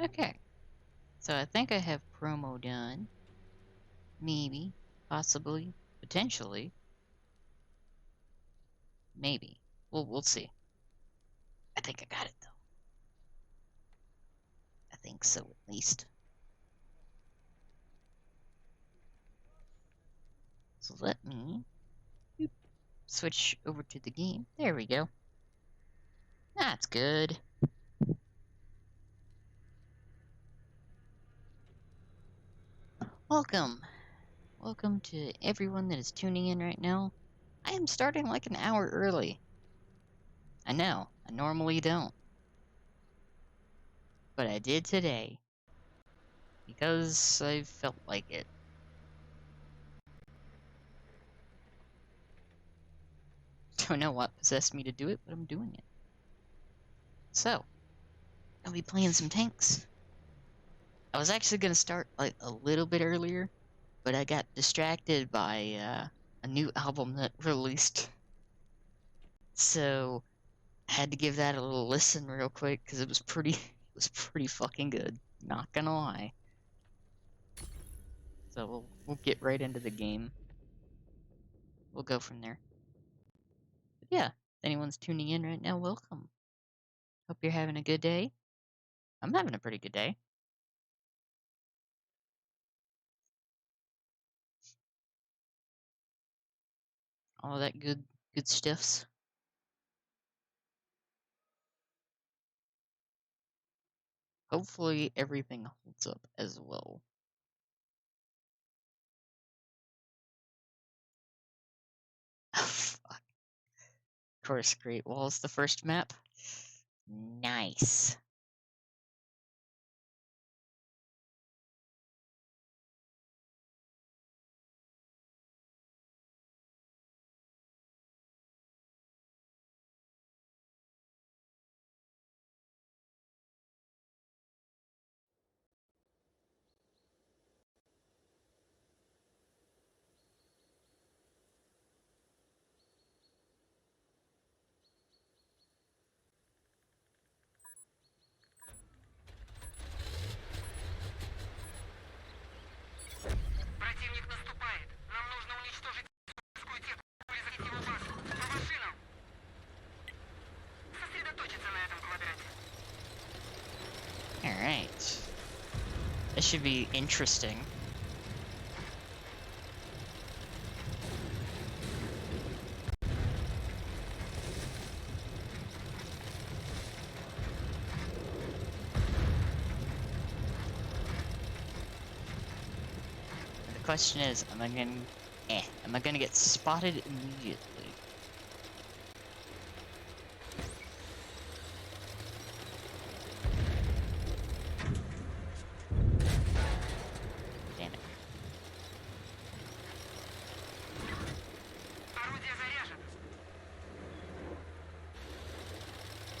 Okay. So I think I have promo done. Maybe. Possibly. Potentially. Maybe. We'll see. I think I got it though. I think so at least. So let me switch over to the game. There we go. That's good. Welcome. Welcome to everyone that is tuning in right now. I am starting like an hour early. I know, I normally don't. But I did today. Because I felt like it. Don't know what possessed me to do it, but I'm doing it. So, I'll be playing some tanks. I was actually going to start like a little bit earlier, but I got distracted by a new album that released. So, I had to give that a little listen real quick because it was pretty fucking good. Not gonna lie. So we'll get right into the game. We'll go from there. But yeah, if anyone's tuning in right now, welcome. Hope you're having a good day. I'm having a pretty good day. All that good stuffs. Hopefully everything holds up as well. Fuck. Of course, Great Wall's the first map. Nice. Противник наступает. Нам нужно уничтожить русскую технику и захватить его базу. По машинам. Сосредоточиться на этом квадрате. Alright. This should be interesting. The question is, am I gonna get spotted immediately? Damn it. Орудие заряжено.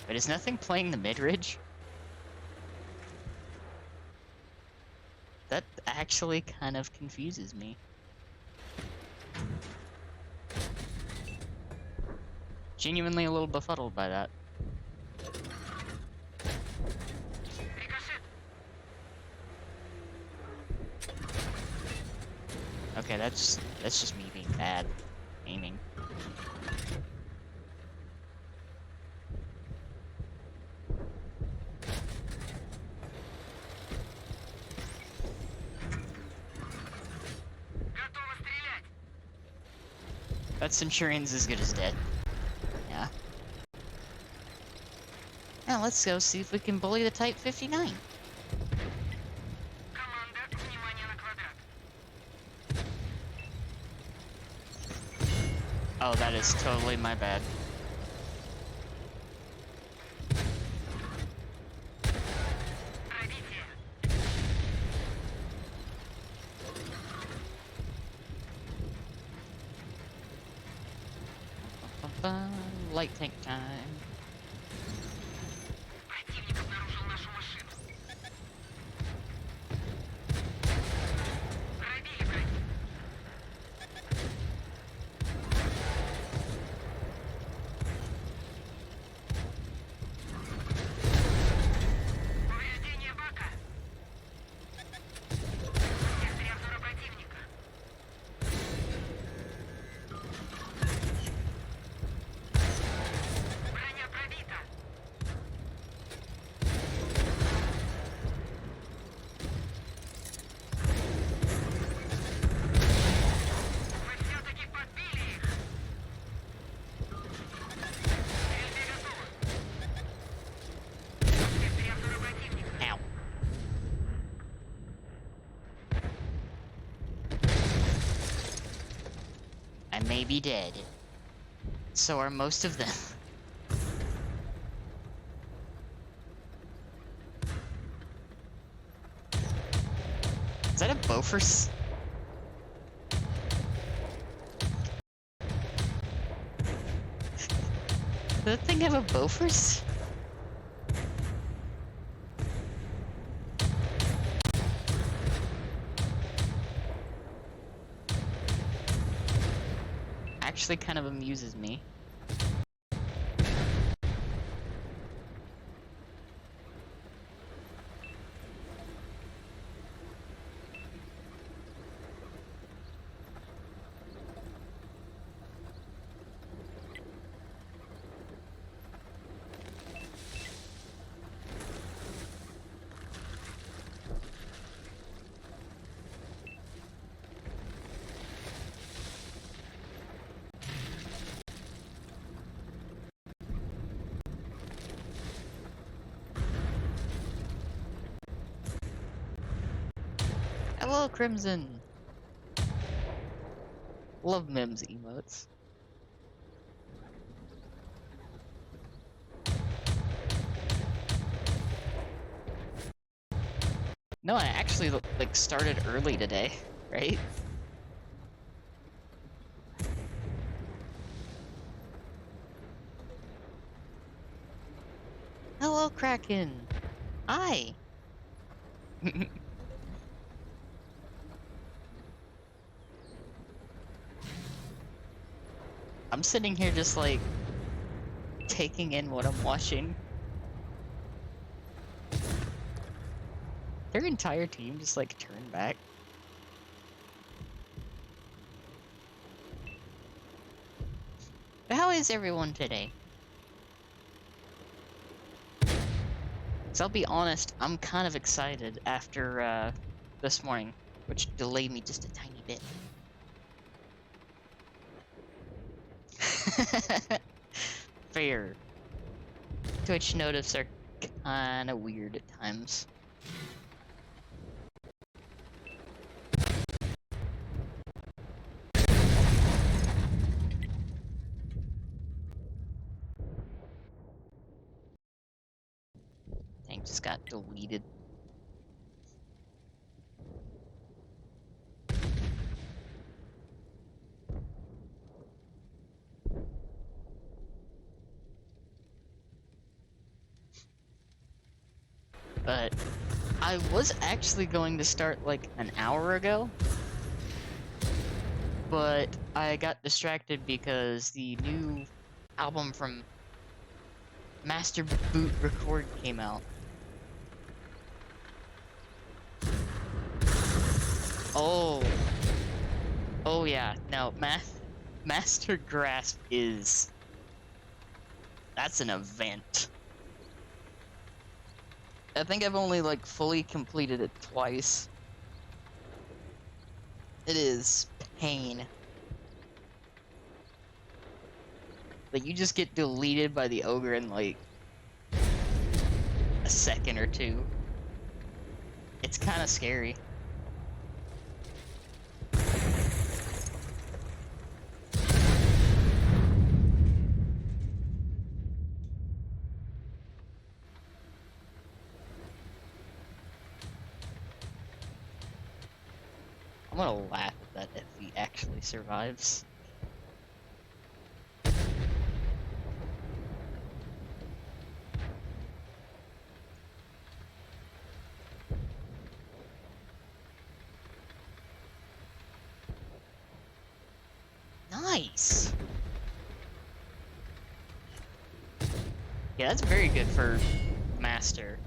But is nothing playing the mid-ridge? That actually kind of confuses me. Genuinely a little befuddled by that. Рикошет. Okay, that's just me being bad aiming. Готово стрелять. That Centurion's as good as dead. Yeah. Now let's go see if we can bully the Type 59. Команда, внимание на квадрат. Oh, that is totally my bad. Пробитие. Light tank time. Противник обнаружил нашу машину. Пробили броню. Повреждение бака. may be dead. So are most of them. Is that a Bofors? Does that thing have a Bofors? Actually kind of amuses me. Hello, Crimson! Love Mims emotes. No, I actually like started early today, right? Hello, Kraken! Hi! I'm sitting here just like taking in what I'm watching. Their entire team just like turned back. But how is everyone today? So I'll be honest, I'm kind of excited after this morning, which delayed me just a tiny bit. Fair. Twitch notifs are kinda weird at times. Dang, just got deleted. But I was actually going to start like an hour ago, but I got distracted because the new album from Master Boot Record came out. Oh. Oh yeah, no, Master Grasp is... That's an event. I think I've only like fully completed it twice. It is pain. Like you just get deleted by the ogre in like a second or two. It's kind of scary. I'm gonna laugh at that if he actually survives. Nice! Yeah, that's very good for Master.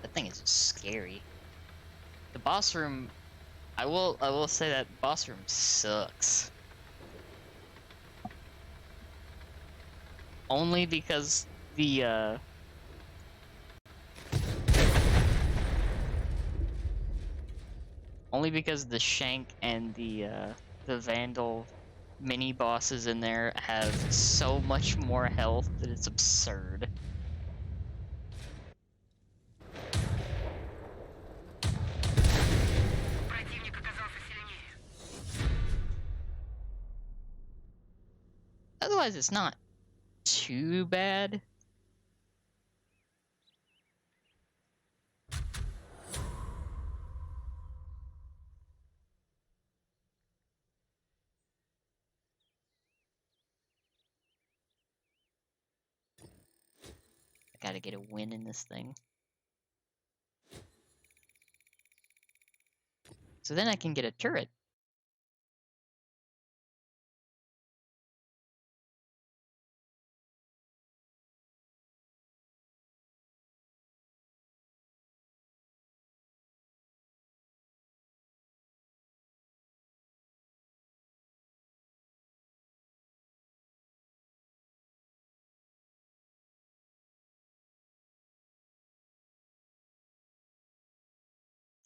That thing is scary. The boss room, I will say that boss room sucks. Only because the Shank and the Vandal mini bosses in there have so much more health that it's absurd. Otherwise, it's not too bad. I gotta get a win in this thing. So then I can get a turret.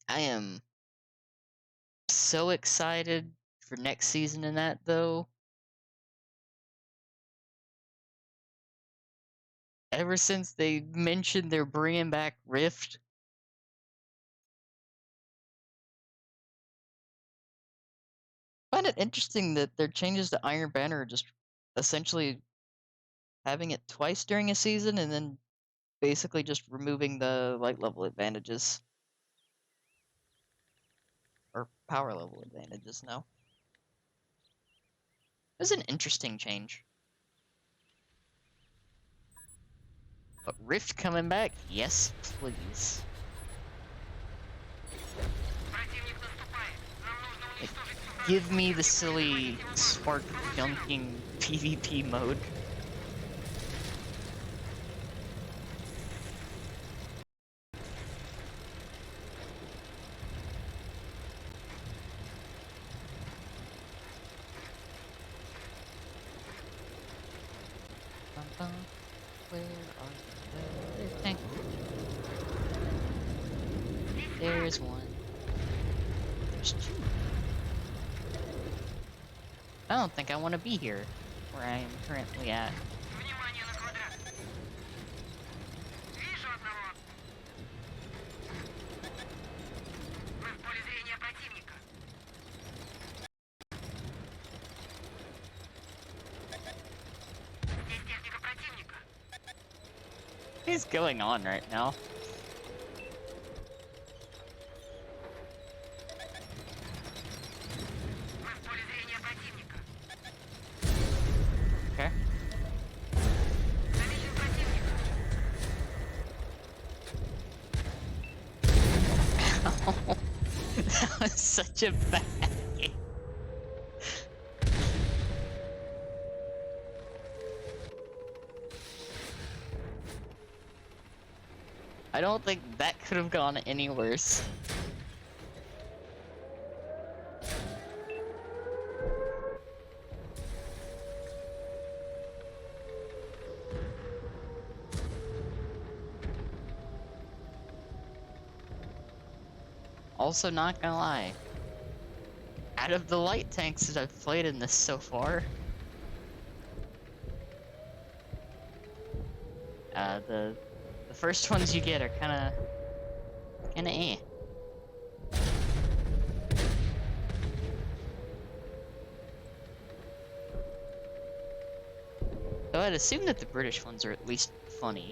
I am so excited for next season in that, though. Ever since they mentioned they're bringing back Rift, I find it interesting that their changes to Iron Banner are just essentially having it twice during a season and then basically just removing the light level advantages. Or power level advantages, no. It was an interesting change. But Rift coming back? Yes, please. Противник наступает. Нам нужно Like, уничтожить всю give me the silly spark dunking PvP mode. Where are you? There's tank. There's one. There's two. I don't think I want to be here, where I am currently at. Внимание на квадрат. Вижу одного. Мы в поле зрения противника. Здесь техника противника. What is going on right now? Мы в поле зрения противника. Okay. Замечен противник. That was such a bad game. I don't think that could have gone any worse. Also, not gonna lie, out of the light tanks that I've played in this so far, the first ones you get are kinda eh. Though I'd assume that the British ones are at least funny.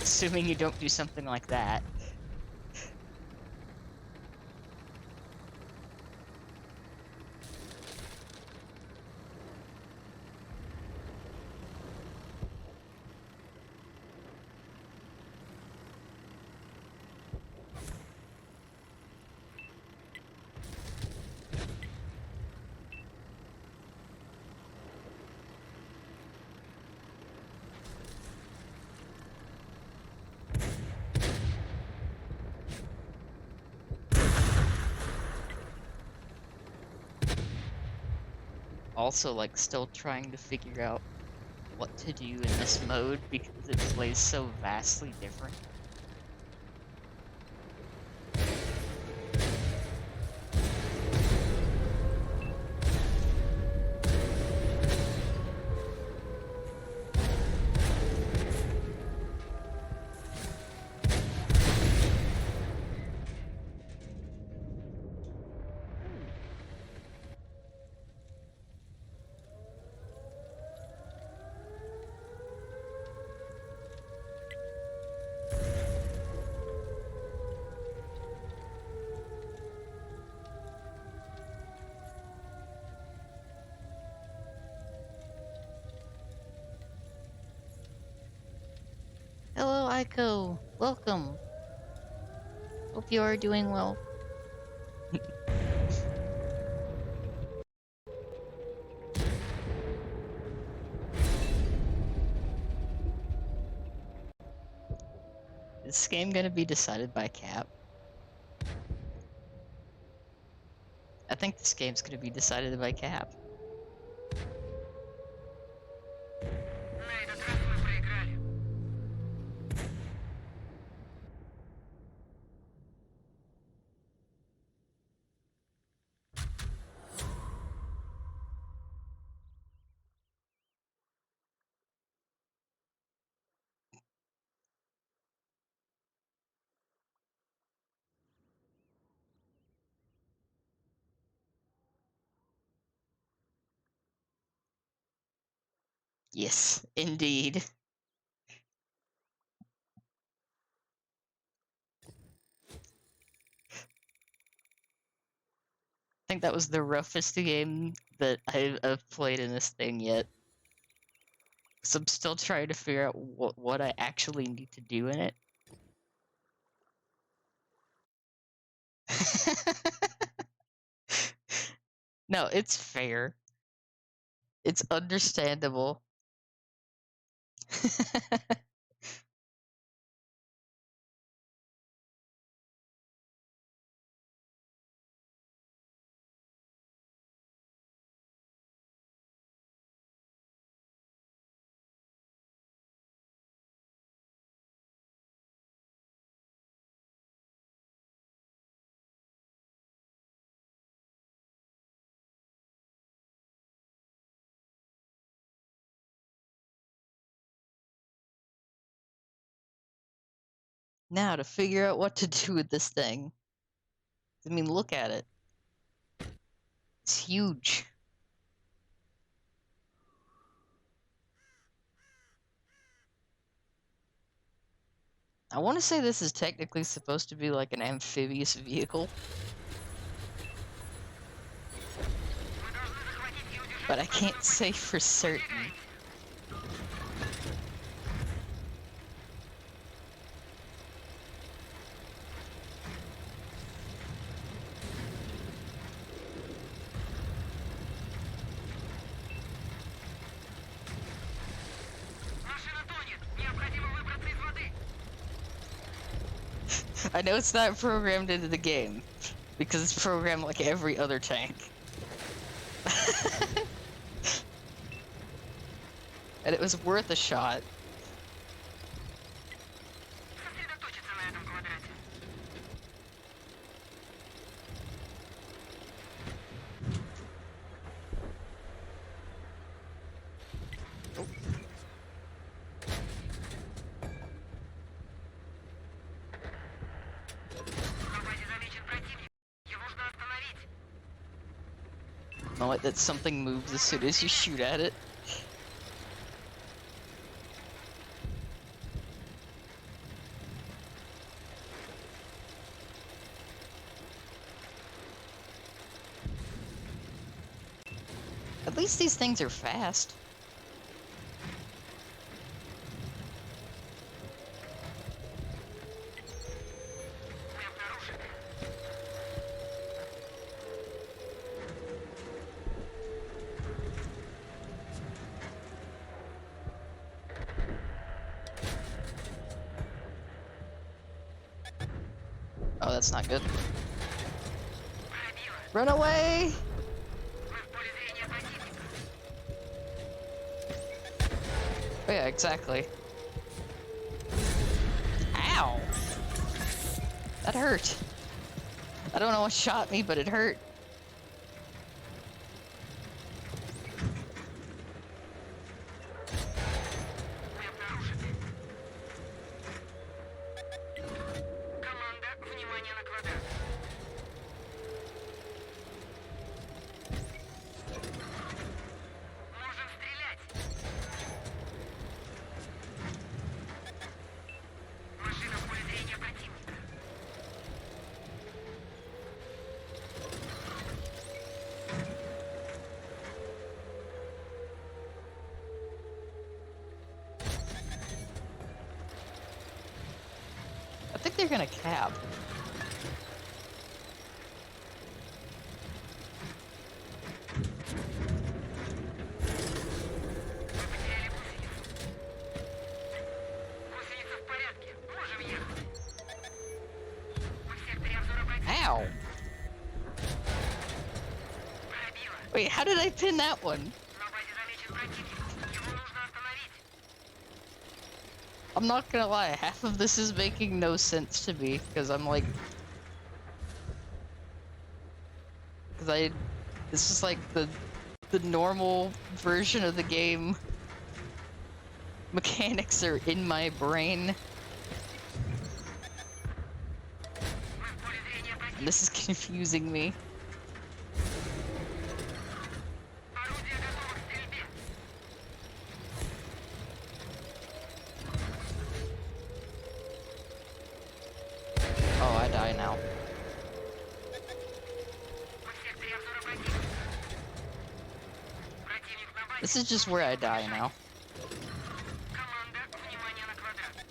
Assuming you don't do something like that. Also, like, still trying to figure out what to do in this mode because it plays so vastly different. Echo, welcome. Hope you are doing well. Is this game gonna be decided by Cap? I think this game's gonna be decided by Cap. На этот раз мы проиграли. Yes, indeed. I think that was the roughest game that I've played in this thing yet. So I'm still trying to figure out what I actually need to do in it. No, it's fair. It's understandable. Now to figure out what to do with this thing. I mean, look at it. It's huge. I want to say this is technically supposed to be like an amphibious vehicle, Мы должны захватить и удержать but I can't основную say for certain. позицию. Машина тонет. Необходимо выбраться из воды. I know it's not programmed into the game, because it's programmed like every other tank. And it was worth a shot. Сосредоточиться на этом квадрате. На базе замечен противник. Его нужно остановить. I like that something moves as soon as you shoot at it. At least these things are fast. Мы обнаружены. Oh, that's not good. Пробило. Run away! Мы в поле зрения противника. Oh, yeah, exactly. Ow! That hurt. I don't know what shot me, but it hurt. Мы обнаружены. Команда, внимание на квадрат. Можем стрелять. Машина в поле зрения противника. they're gonna cab. Мы потеряли гусеницу. Гусеница в порядке. Можем ехать. Мы в секторе обзора противника. Ow! Пробило. Wait, how did I pin that one? На базе замечен противник. Его нужно остановить. I'm not gonna lie, half of this is making no sense to me, because I'm like... This is like the normal version of the game. Mechanics are in my brain, Мы в поле зрения and противника. this is confusing me. Орудие готово к стрельбе. Oh, I die now. Мы в секторе обзора противника. Противник на базе. This is just where I die now. Команда, внимание на квадрат.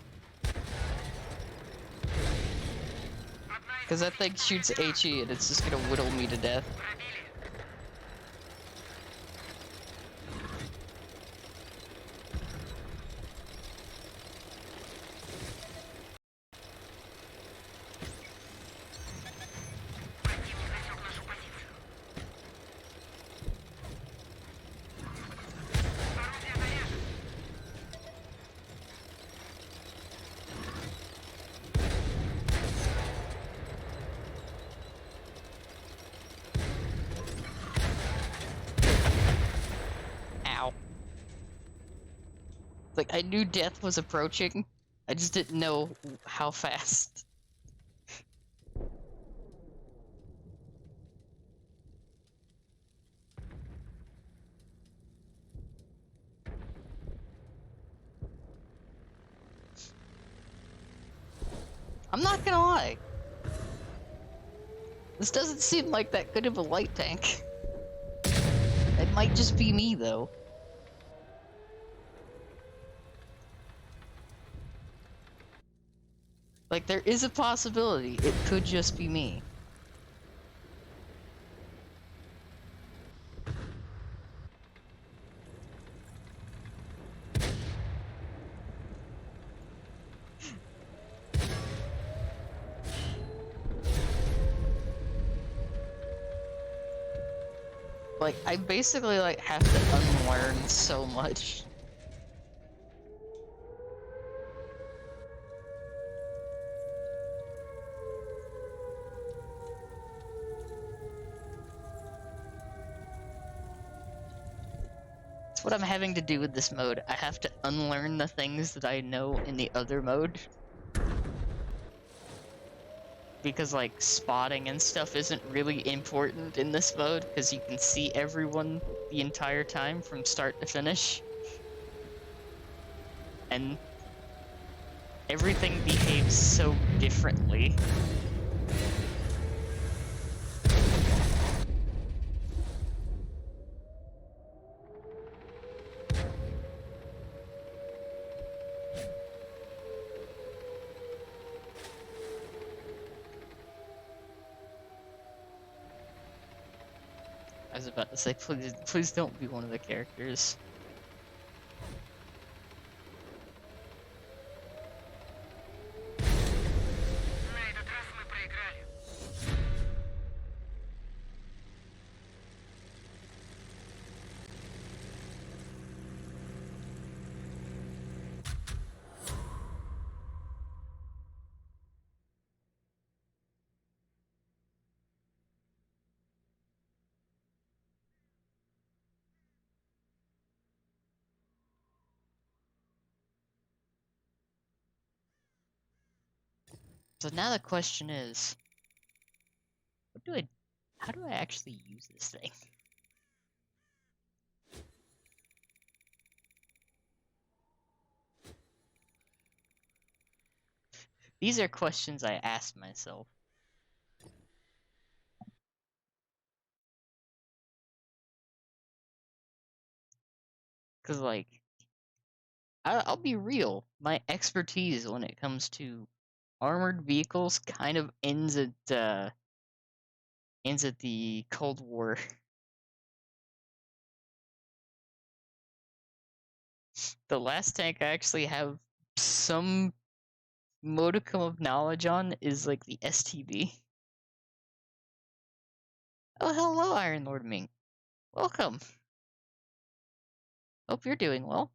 Одна из Because that thing shoots HE and it's just gonna whittle me to death. пробили. Противник засек нашу позицию. Орудие заряжено. Ow. Like, I knew death was approaching. I just didn't know how fast. I'm not gonna lie. This doesn't seem like that good of a light tank. It might just be me, though. Like, there is a possibility it could just be me. Like, I basically, like, have to unlearn so much. That's what I'm having to do with this mode. I have to unlearn the things that I know in the other mode. Because, like, spotting and stuff isn't really important in this mode, because you can see everyone the entire time from start to finish. And everything behaves so differently. I was about to say, please don't be one of the characters. На этот раз мы проиграли. So now the question is, how do I actually use this thing? These are questions I asked myself. Cause like, I'll be real, my expertise when it comes to armored vehicles kind of ends at the Cold War. The last tank I actually have some modicum of knowledge on is like the STB. Oh, hello, Iron Lord Ming. Welcome. Hope you're doing well.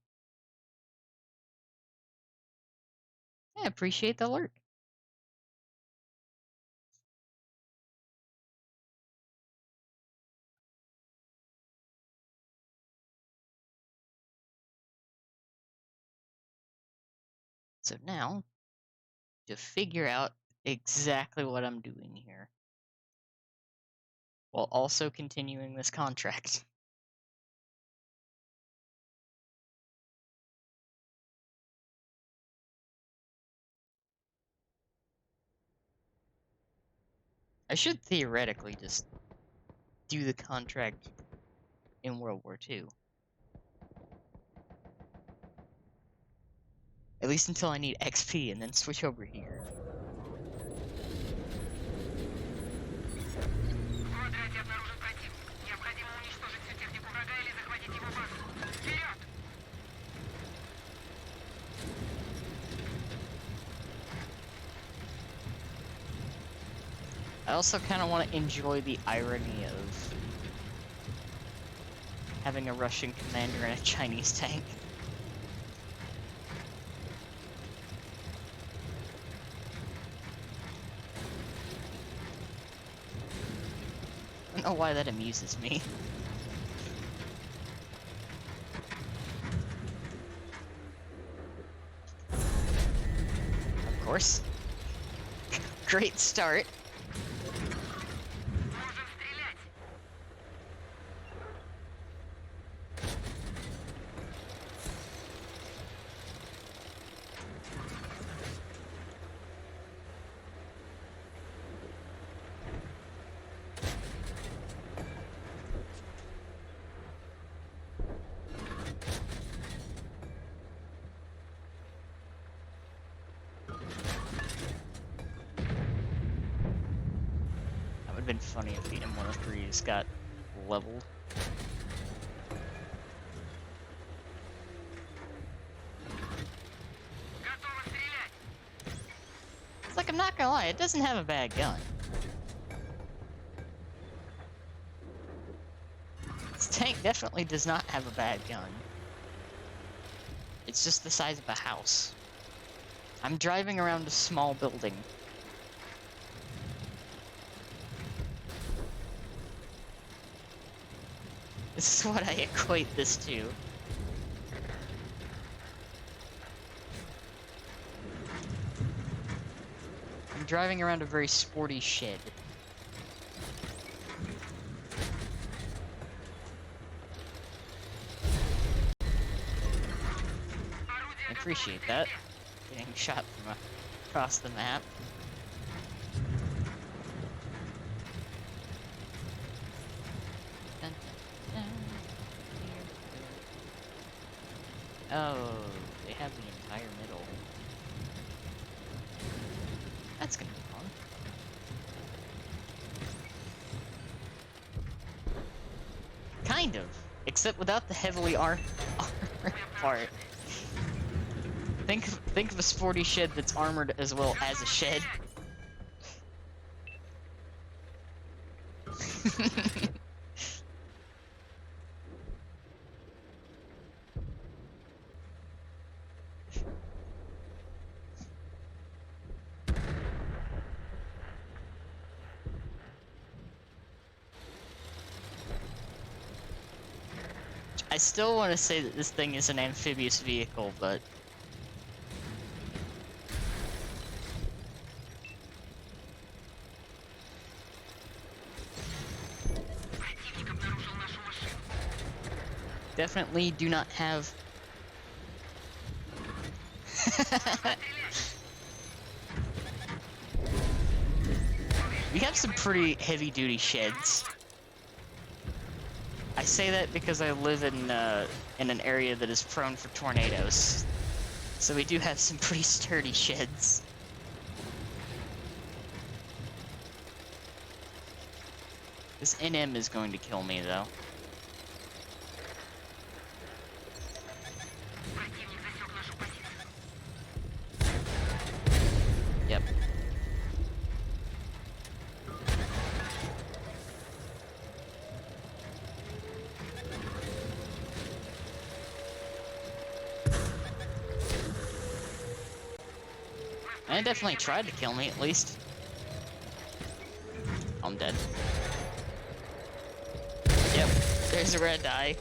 I appreciate the alert. So now, to figure out exactly what I'm doing here, while also continuing this contract. I should theoretically just do the contract in World War II. At least until I need XP and then switch over here. В квадрате обнаружен противник. Необходимо уничтожить всю технику врага или захватить его базу. Вперед! I also kind of want to enjoy the irony of having a Russian commander and a Chinese tank. I don't know why that amuses me. Of course. Great start. Можем стрелять! That would have been funny if the M103s got leveled. Готово стрелять! It's like, I'm not gonna lie, it doesn't have a bad gun. This tank definitely does not have a bad gun. It's just the size of a house. I'm driving around a small building. This is what I equate this to. I'm driving around a very sporty shed. I appreciate that. Getting shot from across the map. Dun, dun, dun. Oh, they have the entire middle. That's gonna be fun. Kind of, except without the heavily armored part. Think of a sporty shed that's armored as well as a shed. I still want to say that this thing is an amphibious vehicle, but Противник обнаружил нашу машину. definitely do not have. We have some pretty heavy-duty sheds. I say that because I live in an area that is prone for tornadoes, so we do have some pretty sturdy sheds. This NM is going to kill me, though. Противник засек нашу позицию. Yep. And it definitely tried to kill me, at least. I'm dead. Yep, there's a red eye.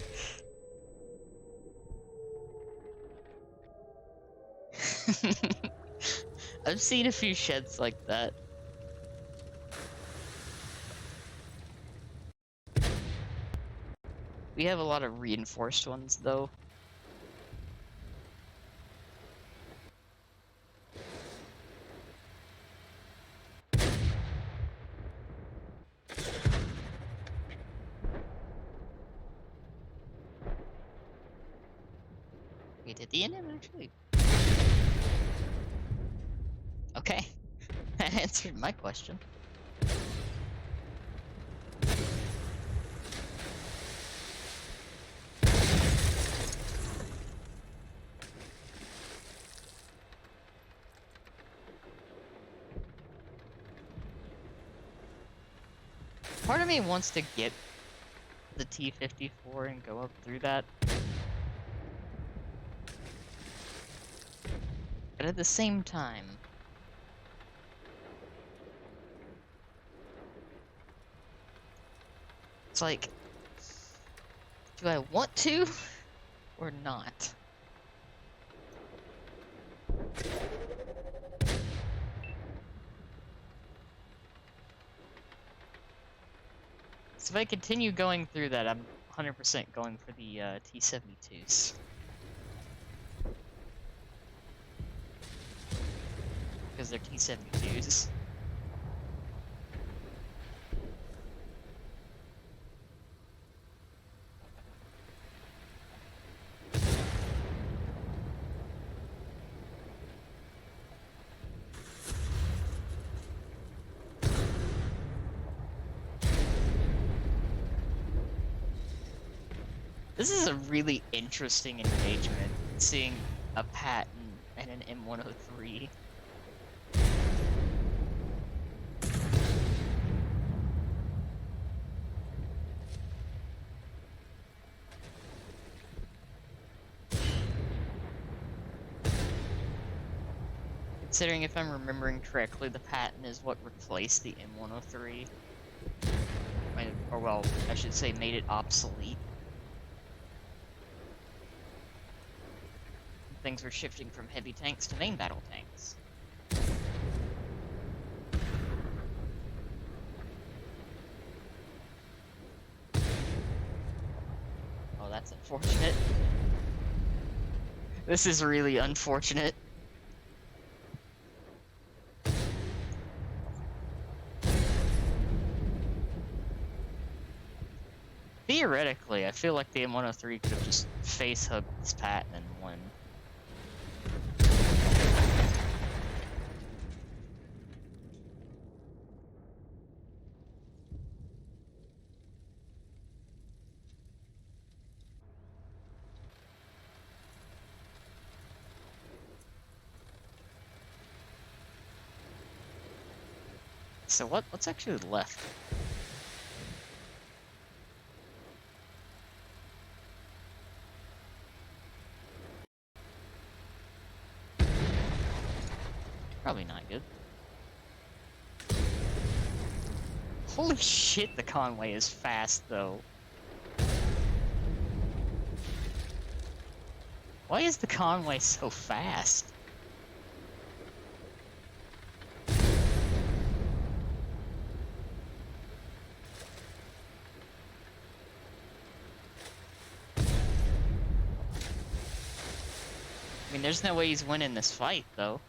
I've seen a few sheds like that. We have a lot of reinforced ones, though. Wait, did the NM actually? Okay, that answered my question. Part of me wants to get the T-54 and go up through that. But at the same time, it's like, do I want to or not? So if I continue going through that, I'm 100% going for the T-72s. Because they're T-72s. This is a really interesting engagement, seeing a Patton and an M103. Considering, if I'm remembering correctly, the Patton is what replaced the M103. Or well, I should say made it obsolete. Things were shifting from heavy tanks to main battle tanks. Oh, that's unfortunate. This is really unfortunate. Theoretically, I feel like the M103 could have just face-hugged this Patton and won. So what's actually left? Probably not good. Holy shit, the Conway is fast, though. Why is the Conway so fast? I mean, there's no way he's winning this fight, though.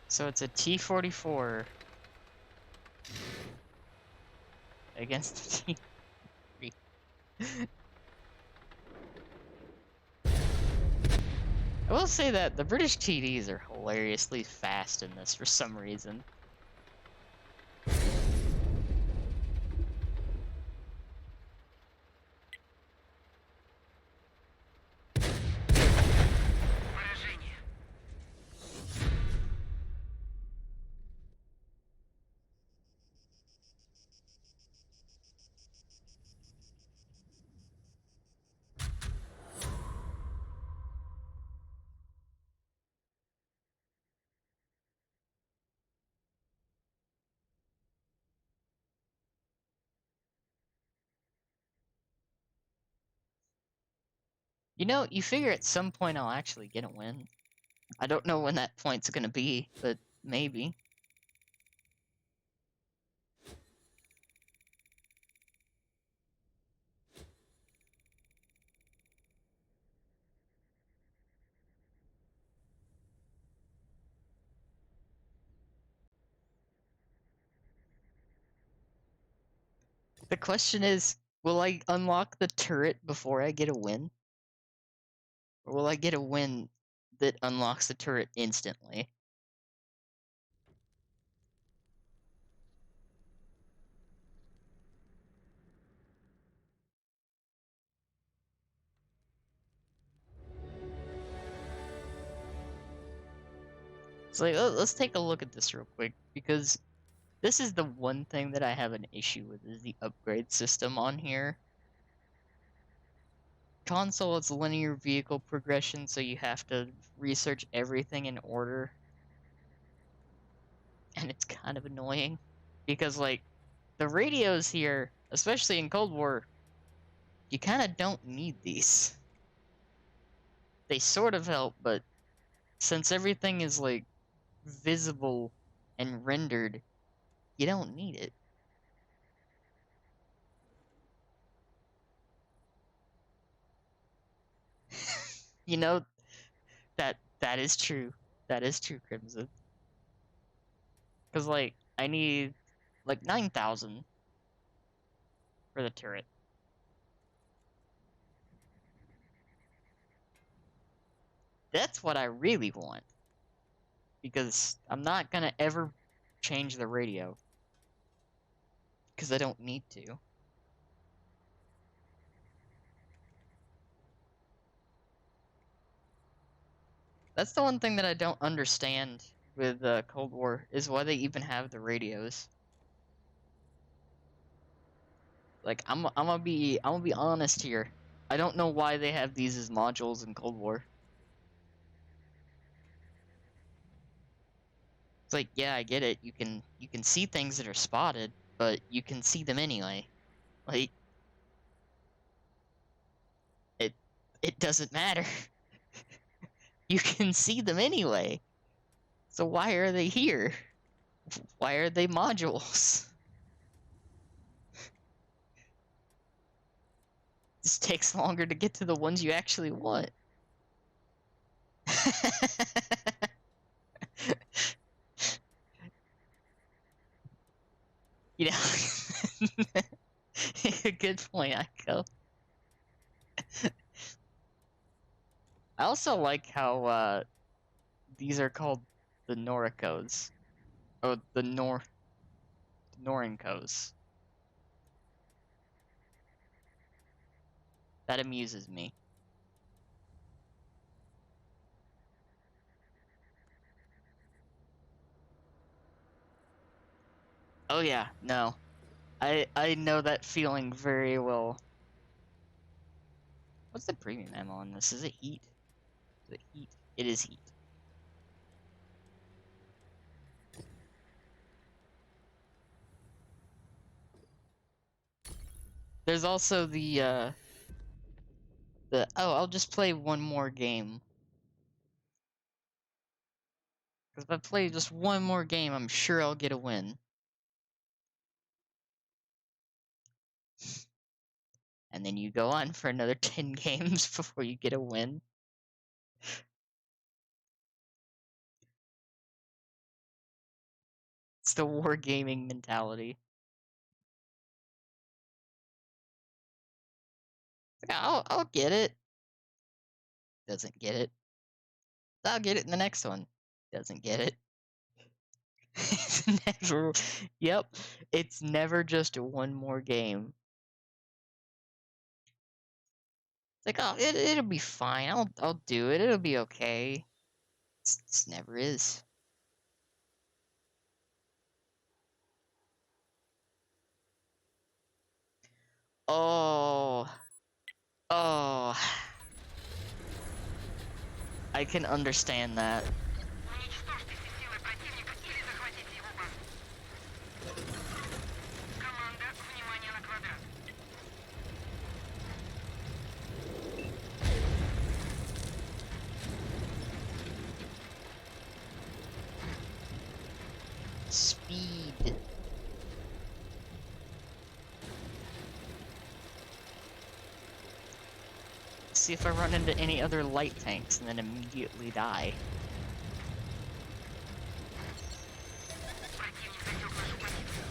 So it's a T-44 against the T-3. 3 I will say that the British TDs are hilariously fast in this for some reason. Поражение. You know, you figure at some point I'll actually get a win. I don't know when that point's gonna be, but maybe. The question is, will I unlock the turret before I get a win? Or will I get a win that unlocks the turret instantly? It's like, oh, let's take a look at this real quick, because this is the one thing that I have an issue with, is the upgrade system on here. Console is linear vehicle progression, so you have to research everything in order. And it's kind of annoying, because, like, the radios here, especially in Cold War, you kind of don't need these. They sort of help, but since everything is, like, visible and rendered, you don't need it. You know, that is true. That is true, Crimson. Because, like, I need, like, 9,000 for the turret. That's what I really want. Because I'm not gonna ever change the radio. Because I don't need to. That's the one thing that I don't understand with Cold War, is why they even have the radios. Like, I'm gonna be honest here. I don't know why they have these as modules in Cold War. It's like, yeah, I get it. You can see things that are spotted, but you can see them anyway. Like, it it doesn't matter. You can see them anyway. So why are they here? Why are they modules? This takes longer to get to the ones you actually want. You know, good point, Echo. I also like how these are called the Noricos. Oh, the Norincos. That amuses me. Oh yeah, no. I know that feeling very well. What's the premium ammo on this? Is it heat? Is it heat? It is heat. There's also the oh, I'll just play one more game. Because if I play just one more game, I'm sure I'll get a win. And then you go on for another 10 games before you get a win. It's the wargaming mentality. Yeah, I'll get it. Doesn't get it. I'll get it in the next one. Doesn't get it. It's never. Yep. It's never just one more game. It's like, oh, it'll be fine. I'll do it. It'll be okay. It's never is. Oh. Oh. I can understand that. Уничтожьте все силы противника или захватите его базу. Команда, внимание на квадрат. Speed. See if I run into any other light tanks and then immediately die. Противник засек нашу позицию.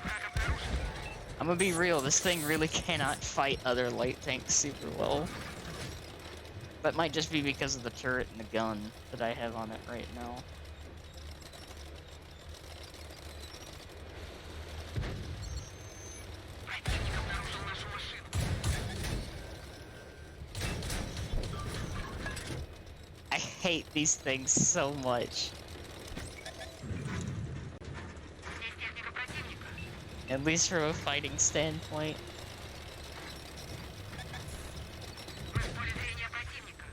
Враг обнаружен. I'm gonna be real, this thing really cannot fight other light tanks super well. That might just be because of the turret and the gun that I have on it right now. Противник обнаружил нашу машину. I hate these things so much. Здесь техника противника. At least from a fighting standpoint. Вы в поле зрения противника.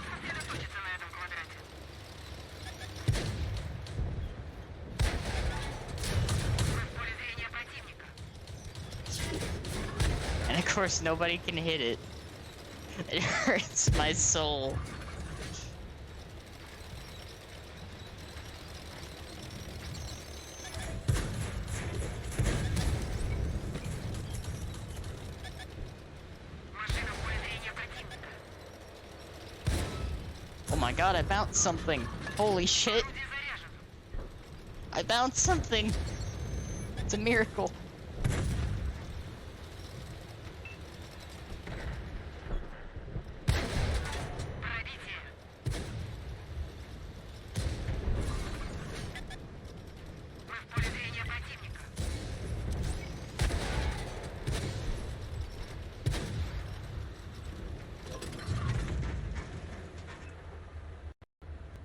Сосредоточиться на этом квадрате. Вы в поле зрения противника. And of course nobody can hit it. It hurts my soul. Машина в поле зрения противника. Oh my god, I bounced something. Holy shit. Орудие заряжено. I bounced something. It's a miracle. Пробитие. Вы в поле зрения противника.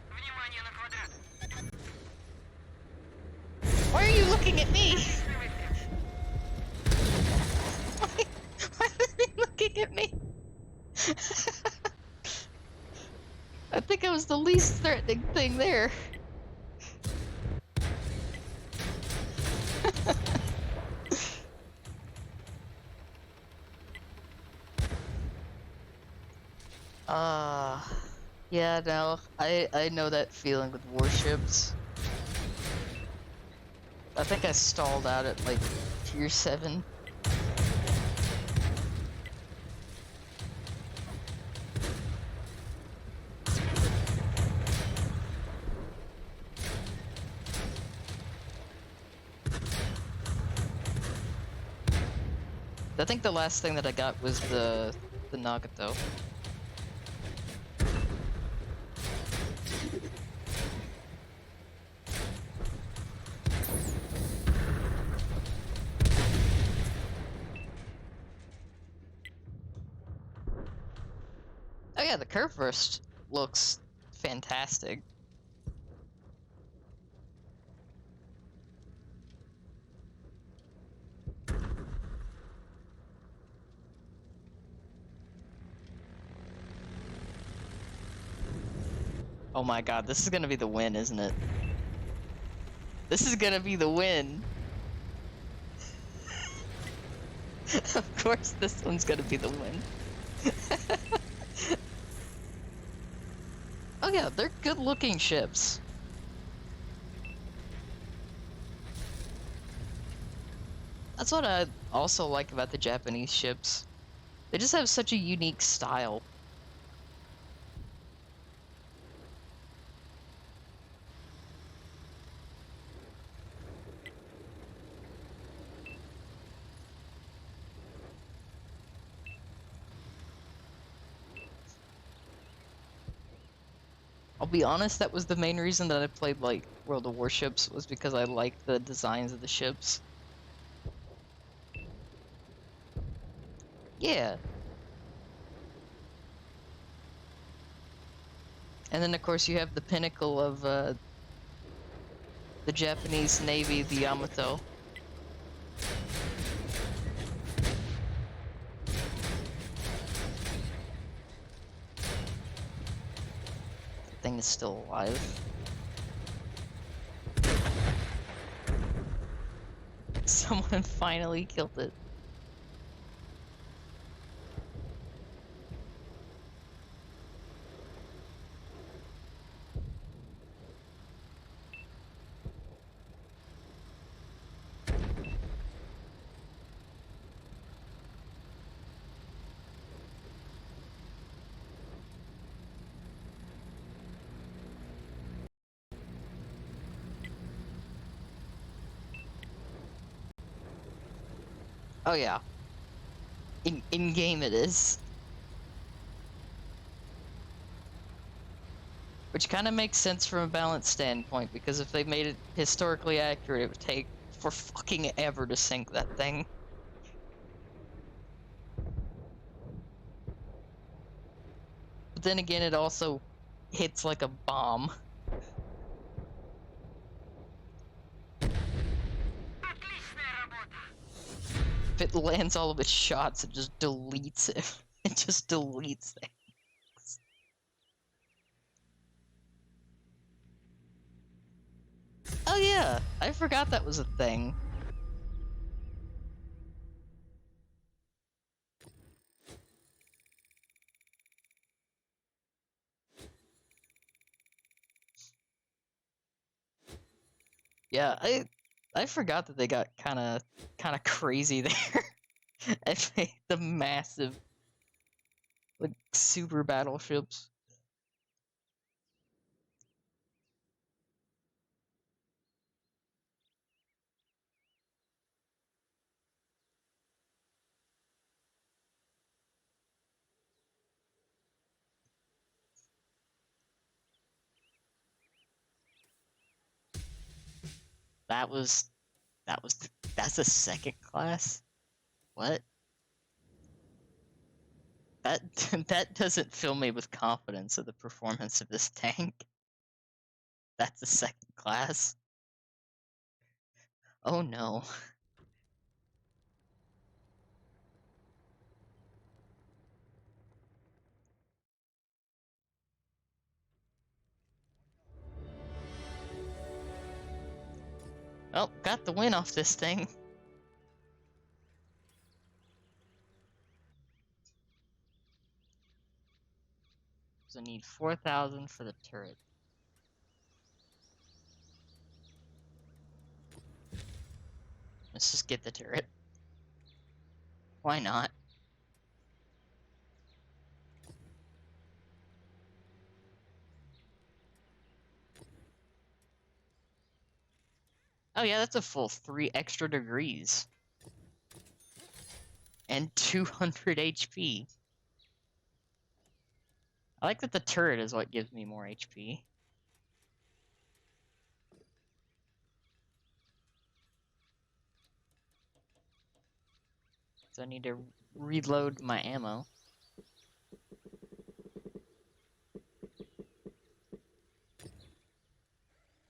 Внимание на квадрат. Why are you looking at me? Отличный выстрел. Why are they looking at me? I think I was the least threatening thing there. Yeah, no, I know that feeling with warships. I think I stalled out at like tier 7. I think the last thing that I got was the Nagato. Oh yeah, the curve burst looks fantastic. Oh my god, this is gonna be the win, isn't it? This is gonna be the win. Of course this one's gonna be the win. Oh yeah, they're good looking ships. That's what also like about the Japanese ships. They just have such a unique style. I'll be honest, that was the main reason that I played, like, World of Warships, was because I liked the designs of the ships. Yeah. And then, of course, you have the pinnacle of, the Japanese Navy, the Yamato. The thing is still alive. Someone finally killed it. Oh yeah. In game it is. Which kind of makes sense from a balance standpoint, because if they made it historically accurate, it would take for fucking ever to sink that thing. But then again, it also hits like a bomb. Отличная работа! If it lands all of its shots, it just deletes it. It just deletes things. Oh yeah, I forgot that was a thing. Yeah, I forgot that they got kind of crazy there. And made the massive, like, super battleships. That was that's a second class. What? That that doesn't fill me with confidence of the performance of this tank. That's a second class. Oh no. Oh, got the win off this thing. So I need 4,000 for the turret. Let's just get the turret. Why not? Oh yeah, that's a full 3 extra degrees. And 200 HP. I like that the turret is what gives me more HP. So I need to reload my ammo.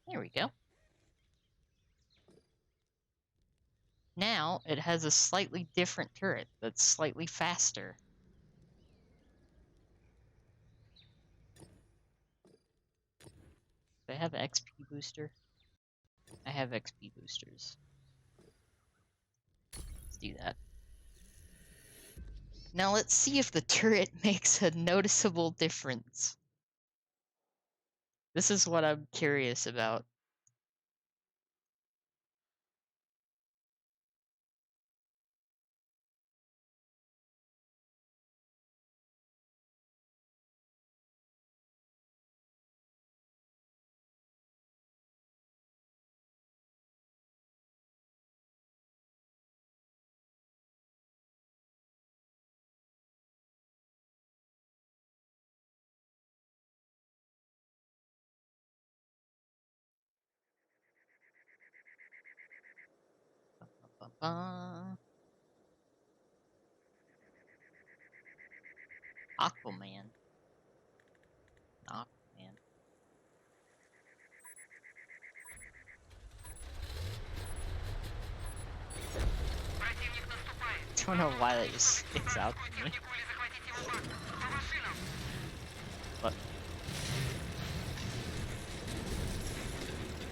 There we go. Now it has a slightly different turret that's slightly faster. Do I have XP booster? I have XP boosters. Let's do that. Now let's see if the turret makes a noticeable difference. This is what I'm curious about. ba. Aquaman. Aquaman. Противник наступает. Don't know why that just sticks out to me. Технику или захватить его базу. По машинам. But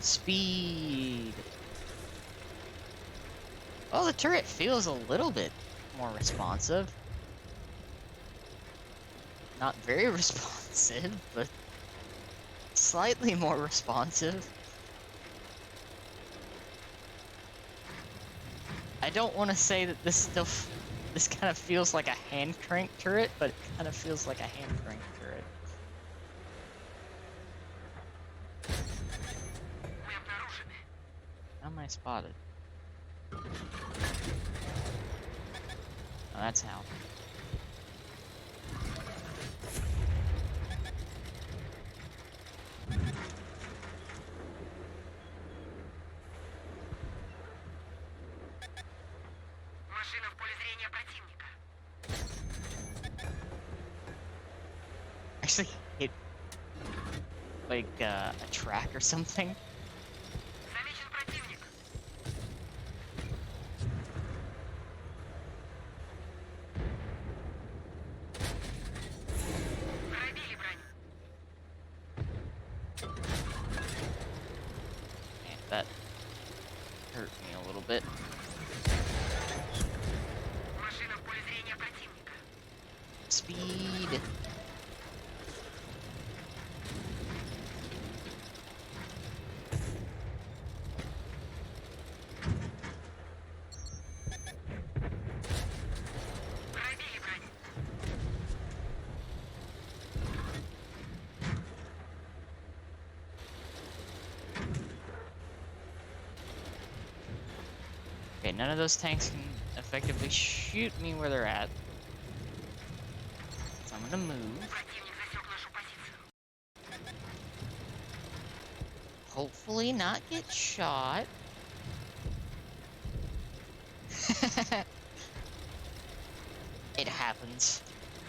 speed. Oh, the turret feels a little bit more responsive. Not very responsive, but slightly more responsive. I don't want to say that this kind of feels like a hand crank turret, but it kind of feels like a hand crank turret. Мы обнаружены. How am I spotted? Oh, that's how. Машина в поле зрения противника. Actually hit like a track or something. Замечен противник. Пробили броню. Man, that hurt me a little bit. Машина в поле зрения противника. Speed. Пробили броню. Okay, none of those tanks can effectively shoot me where they're at. So I'm gonna move. Противник засек нашу позицию. Hopefully not get shot. It happens.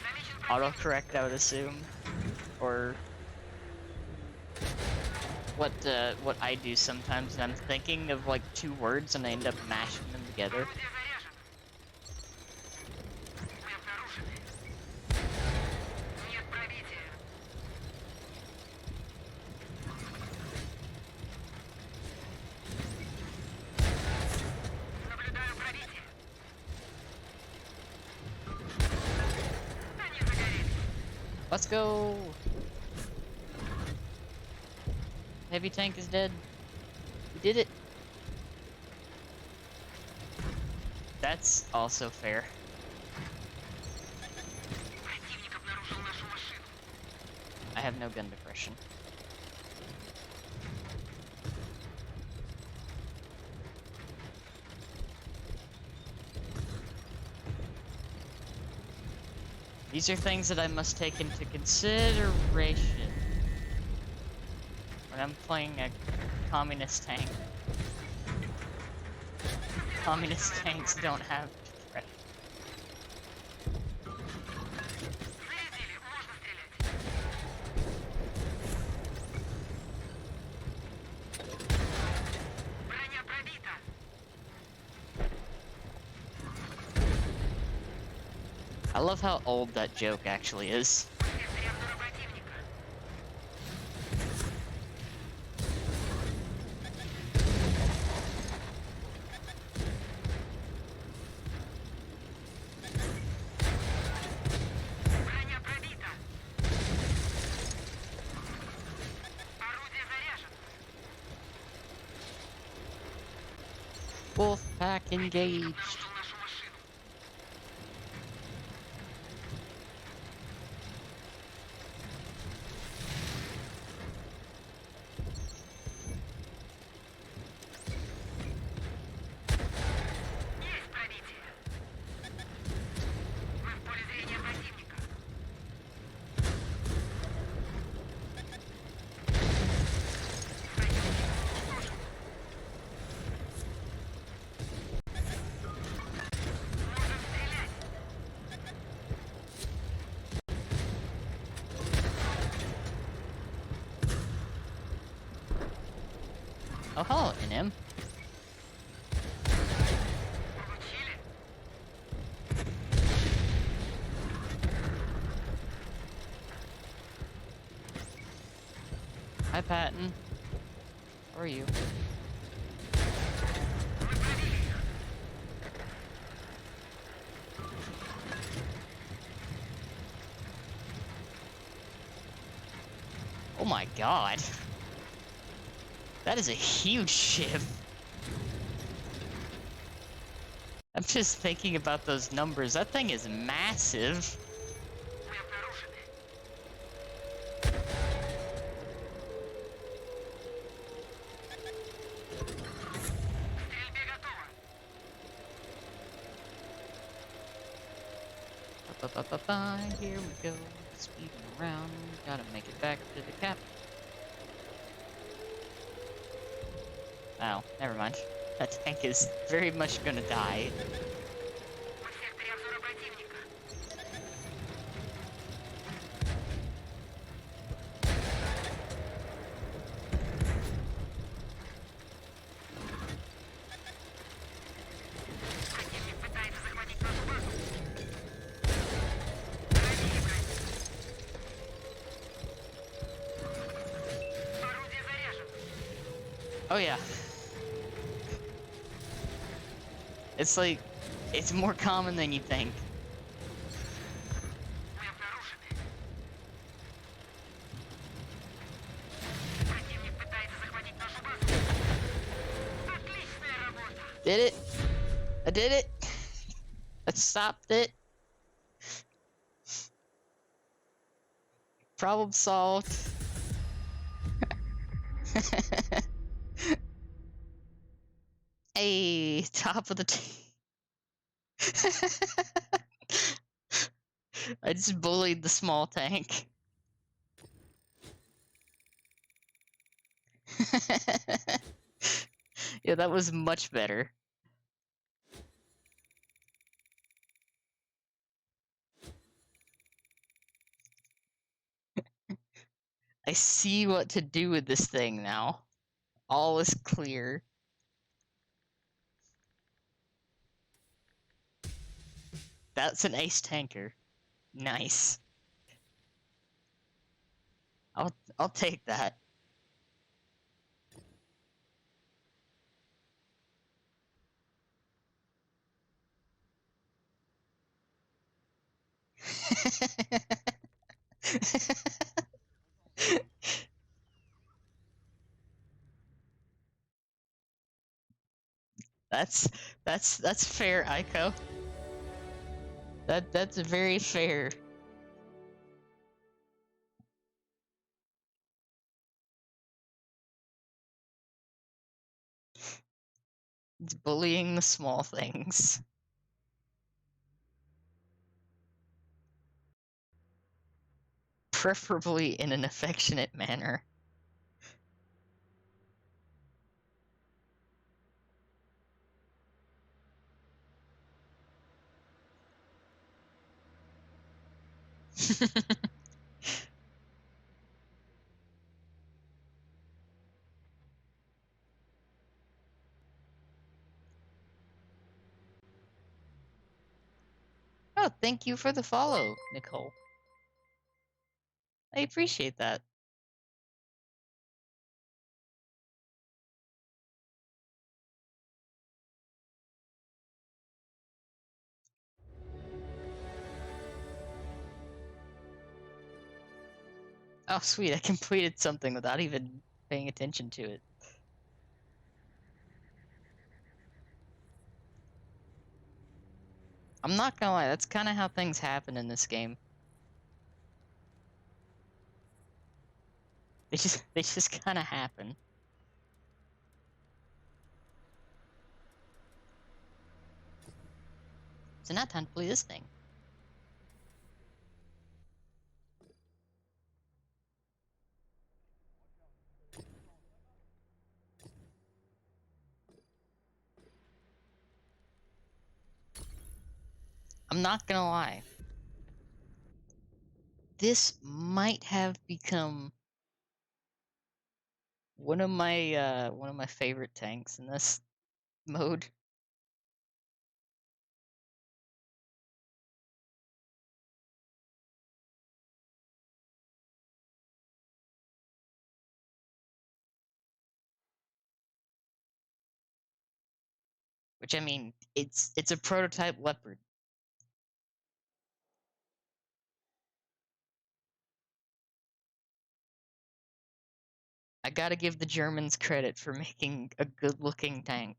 Замечен противник. Autocorrect, I would assume. Or what I do sometimes, and I'm thinking of like two words and I end up mashing them together. Орудие заряжено. Мы обнаружены. Нет пробития. Наблюдаю пробитие. Они загорелись. Let's go! Heavy tank is dead. We did it. That's also fair. Противник обнаружил нашу машину. I have no gun depression. These are things that I must take into consideration when I'm playing a communist tank. Communist tanks don't have depression. Зарядили. Можно стрелять. Броня пробита. I love how old that joke actually is. Без реактора противника. Броня пробита. Орудие заряжено. Wolfpack engaged. Обнаружил нашу машину. Есть пробитие. Мы в поле зрения противника. Противник уничтожен. Oh, hello, NM. Получили? Hi, Patton. How are you? Мы пробили их. Oh my god. That is a huge ship. I'm just thinking about those numbers. That thing is massive. Мы обнаружены. К стрельбе готово. Ba-ba-ba-ba, here we go. Speeding around. Gotta make it back to the cap. Oh, never mind. That tank is very much gonna die. Мы в секторе обзора противника. Противник пытается захватить нашу базу. Ранили броню. Орудие заряжено. Oh yeah. It's like, it's more common than you think. Мы обнаружены. Противник пытается захватить нашу базу. Отличная работа. Did it? I did it. I stopped it. Problem solved. Hey, top of the I just bullied the small tank. Yeah, that was much better. I see what to do with this thing now. All is clear. That's an ace tanker. Nice. I'll take that. that's fair, Aiko. That's very fair. It's bullying the small things. Preferably in an affectionate manner. Oh, thank you for the follow, Nicole. I appreciate that. Oh, sweet, I completed something without even paying attention to it. I'm not gonna lie, that's kind of how things happen in this game. They just kind of happen. So now time to play this thing. I'm not gonna lie. This might have become One of my favorite tanks in this mode. Which, I mean, it's a prototype Leopard. I gotta give the Germans credit for making a good-looking tank.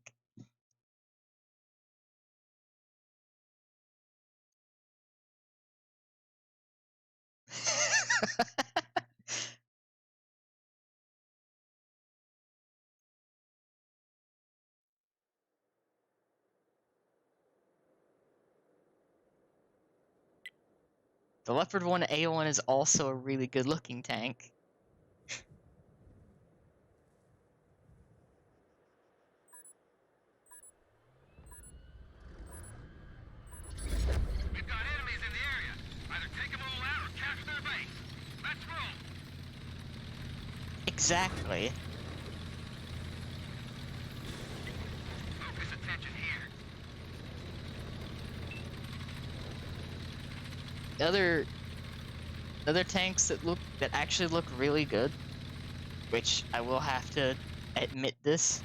The Leopard 1 A1 is also a really good-looking tank. We've got enemies in the area. Either take them all out or capture their base. Let's roll. Exactly. Focus attention here. Other tanks that actually look really good, which I will have to admit this.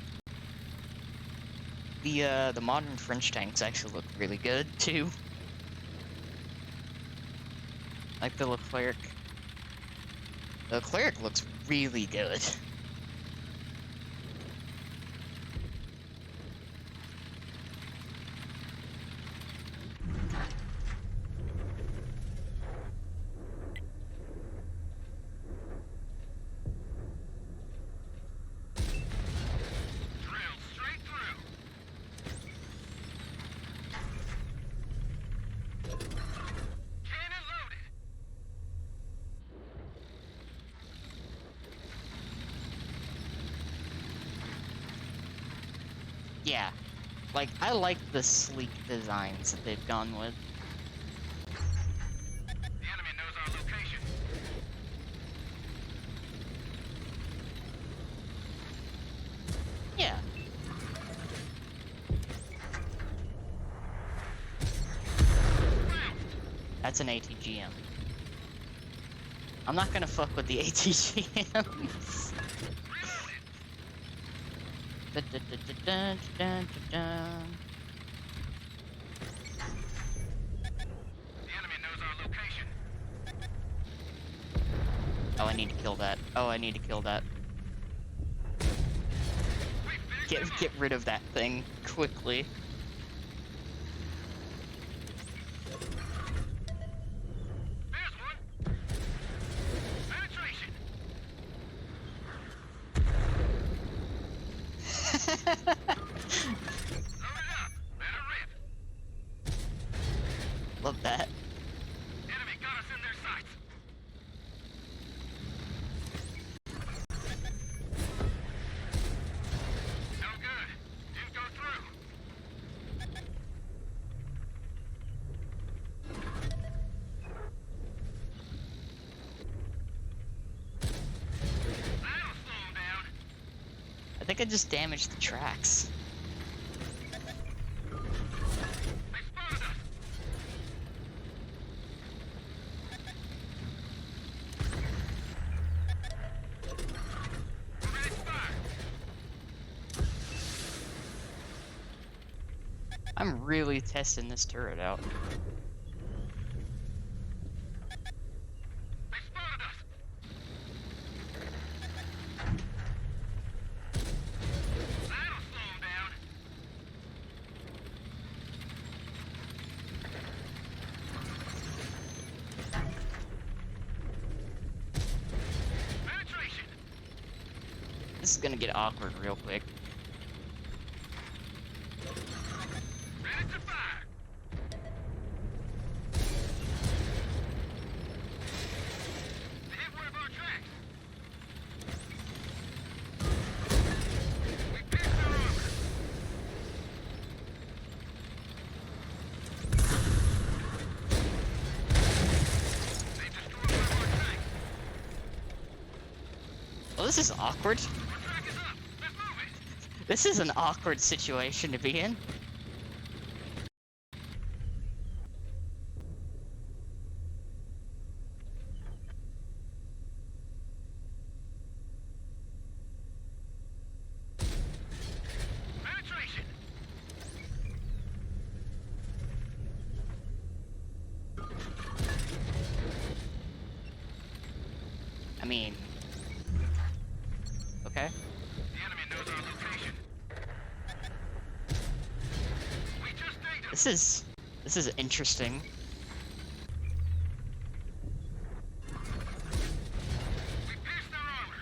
The modern French tanks actually look really good too. Like the Leclerc. The Leclerc looks really good. Drill straight through. Cannon loaded. Yeah. Like, I like the sleek designs that they've gone with. The enemy knows our location. Yeah. That's an ATGM. I'm not gonna fuck with the ATGMs. Dun, dun, dun, dun, dun, dun, dun. The enemy knows our location. Oh, I need to kill that. Oh, I need to kill that. We finished them Get rid of that thing quickly. There's one. Penetration. Load it up. Let her rip. Love that. Enemy got us in their sights. No good. Didn't go through. That'll slow him down. I think I just damaged the tracks. They spotted us. We're ready to fire. I'm really testing this turret out. They spotted us. That'll slow him down. Penetration. This is gonna get awkward real quick. Ready to fire. They hit one of our tracks. We pierced their armor. They destroyed one of our tanks. Oh, this is awkward. We're This is an awkward situation to be in. Penetration. I mean... Okay. The enemy knows our location. We just ate him. This is interesting. We pierced their armor.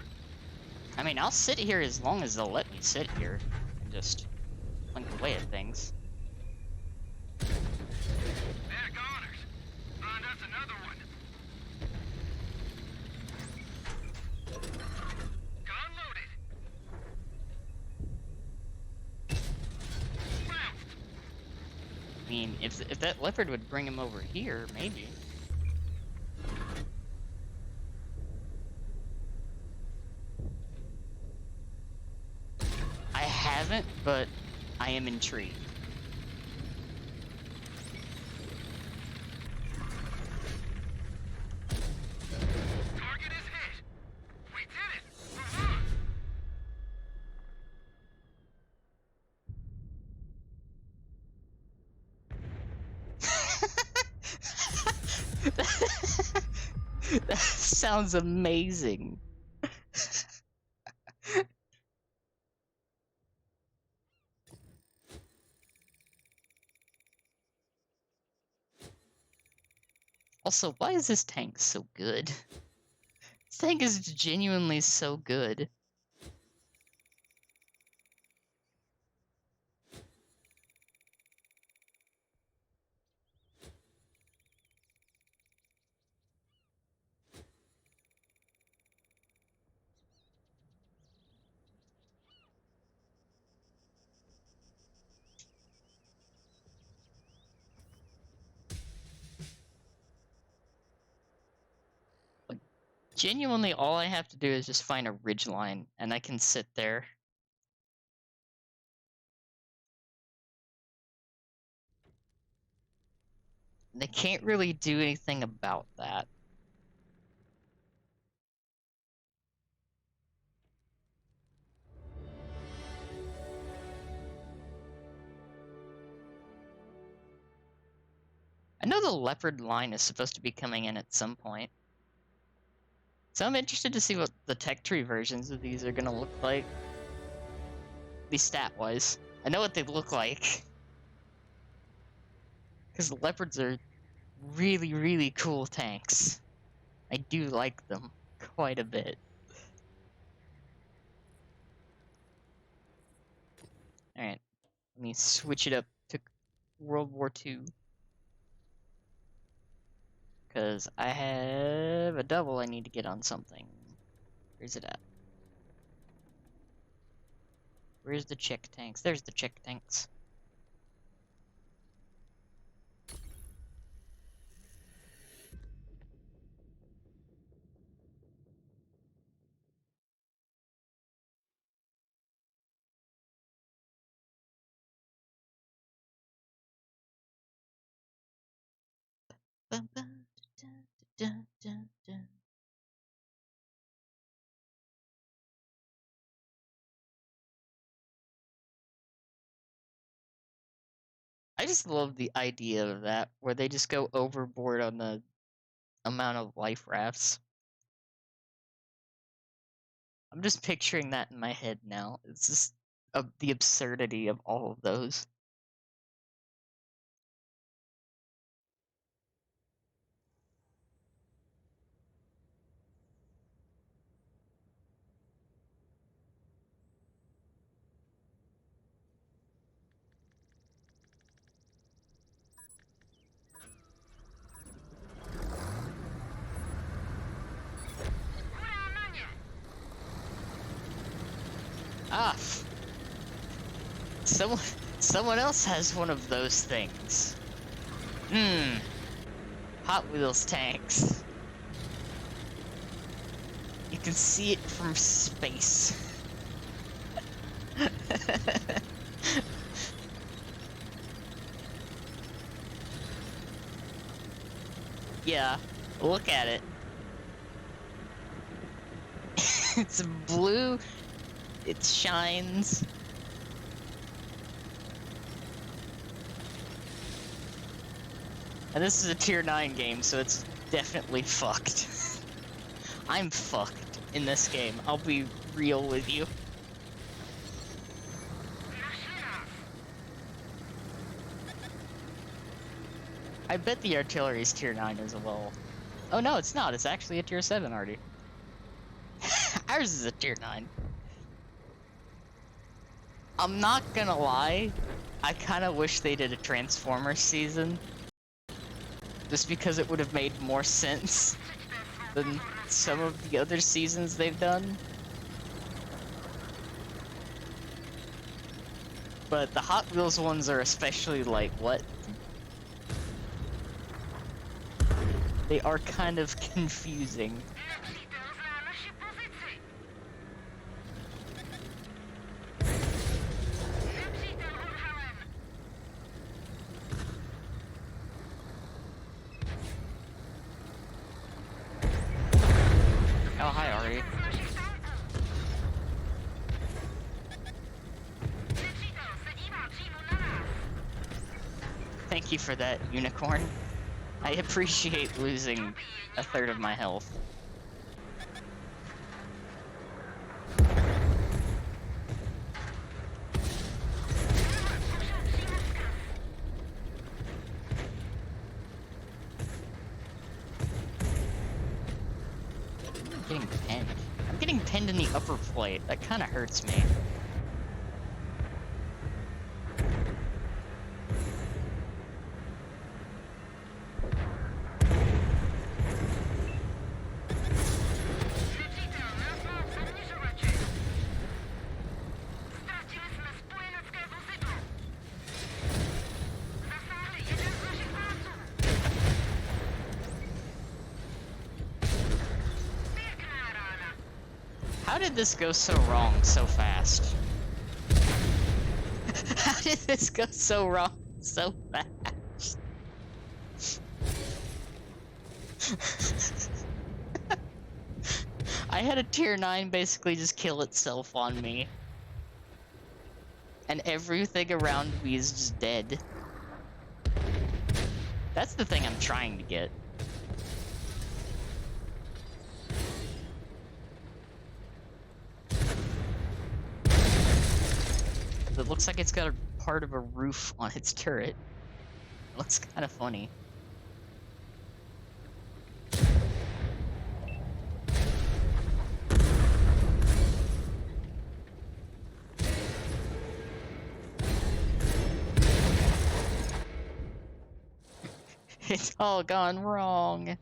I mean, I'll sit here as long as they'll let me sit here and just blink away at things. They're goners. Find us another one. Gun loaded. Bounced. I mean, if that leopard would bring him over here, maybe. I haven't, but I am intrigued. Target is hit. We did it. We're on. That sounds amazing. Also, why is this tank so good? This tank is genuinely so good. Genuinely, all I have to do is just find a ridgeline, and I can sit there. They can't really do anything about that. I know the leopard line is supposed to be coming in at some point. So I'm interested to see what the tech tree versions of these are gonna look like. At least stat-wise. I know what they look like. Because the leopards are really, really cool tanks. I do like them quite a bit. Alright, let me switch it up to World War II. Because I have a double I need to get on something. Where's it at? Where's the Czech tanks? There's the Czech tanks. Bum, bum, dun, dun, dun, dun. I just love the idea of that, where they just go overboard on the amount of life rafts. I'm just picturing that in my head now. It's just the absurdity of all of those. Ah, someone else has one of those things. Hot Wheels tanks. You can see it from space. Yeah, look at it. It's blue. It shines. And this is a tier 9 game, so it's definitely fucked. I'm fucked in this game. I'll be real with you. I bet the artillery's tier 9 as well. Oh no, it's not. It's actually a tier 7 already. Ours is a tier 9. I'm not gonna lie. I kinda wish they did a Transformers season. Just because it would have made more sense than some of the other seasons they've done. But the Hot Wheels ones are especially like, what? They are kind of confusing. Oh, hi, Ari. Thank you for that, Unicorn. I appreciate losing a third of my health. I'm getting pinned. I'm getting pinned in the upper plate. That kind of hurts me. How did this go so wrong so fast? How did this go so wrong so fast? I had a tier 9 basically just kill itself on me. And everything around me is just dead. That's the thing I'm trying to get. It looks like it's got a part of a roof on its turret. It looks kind of funny. It's all gone wrong.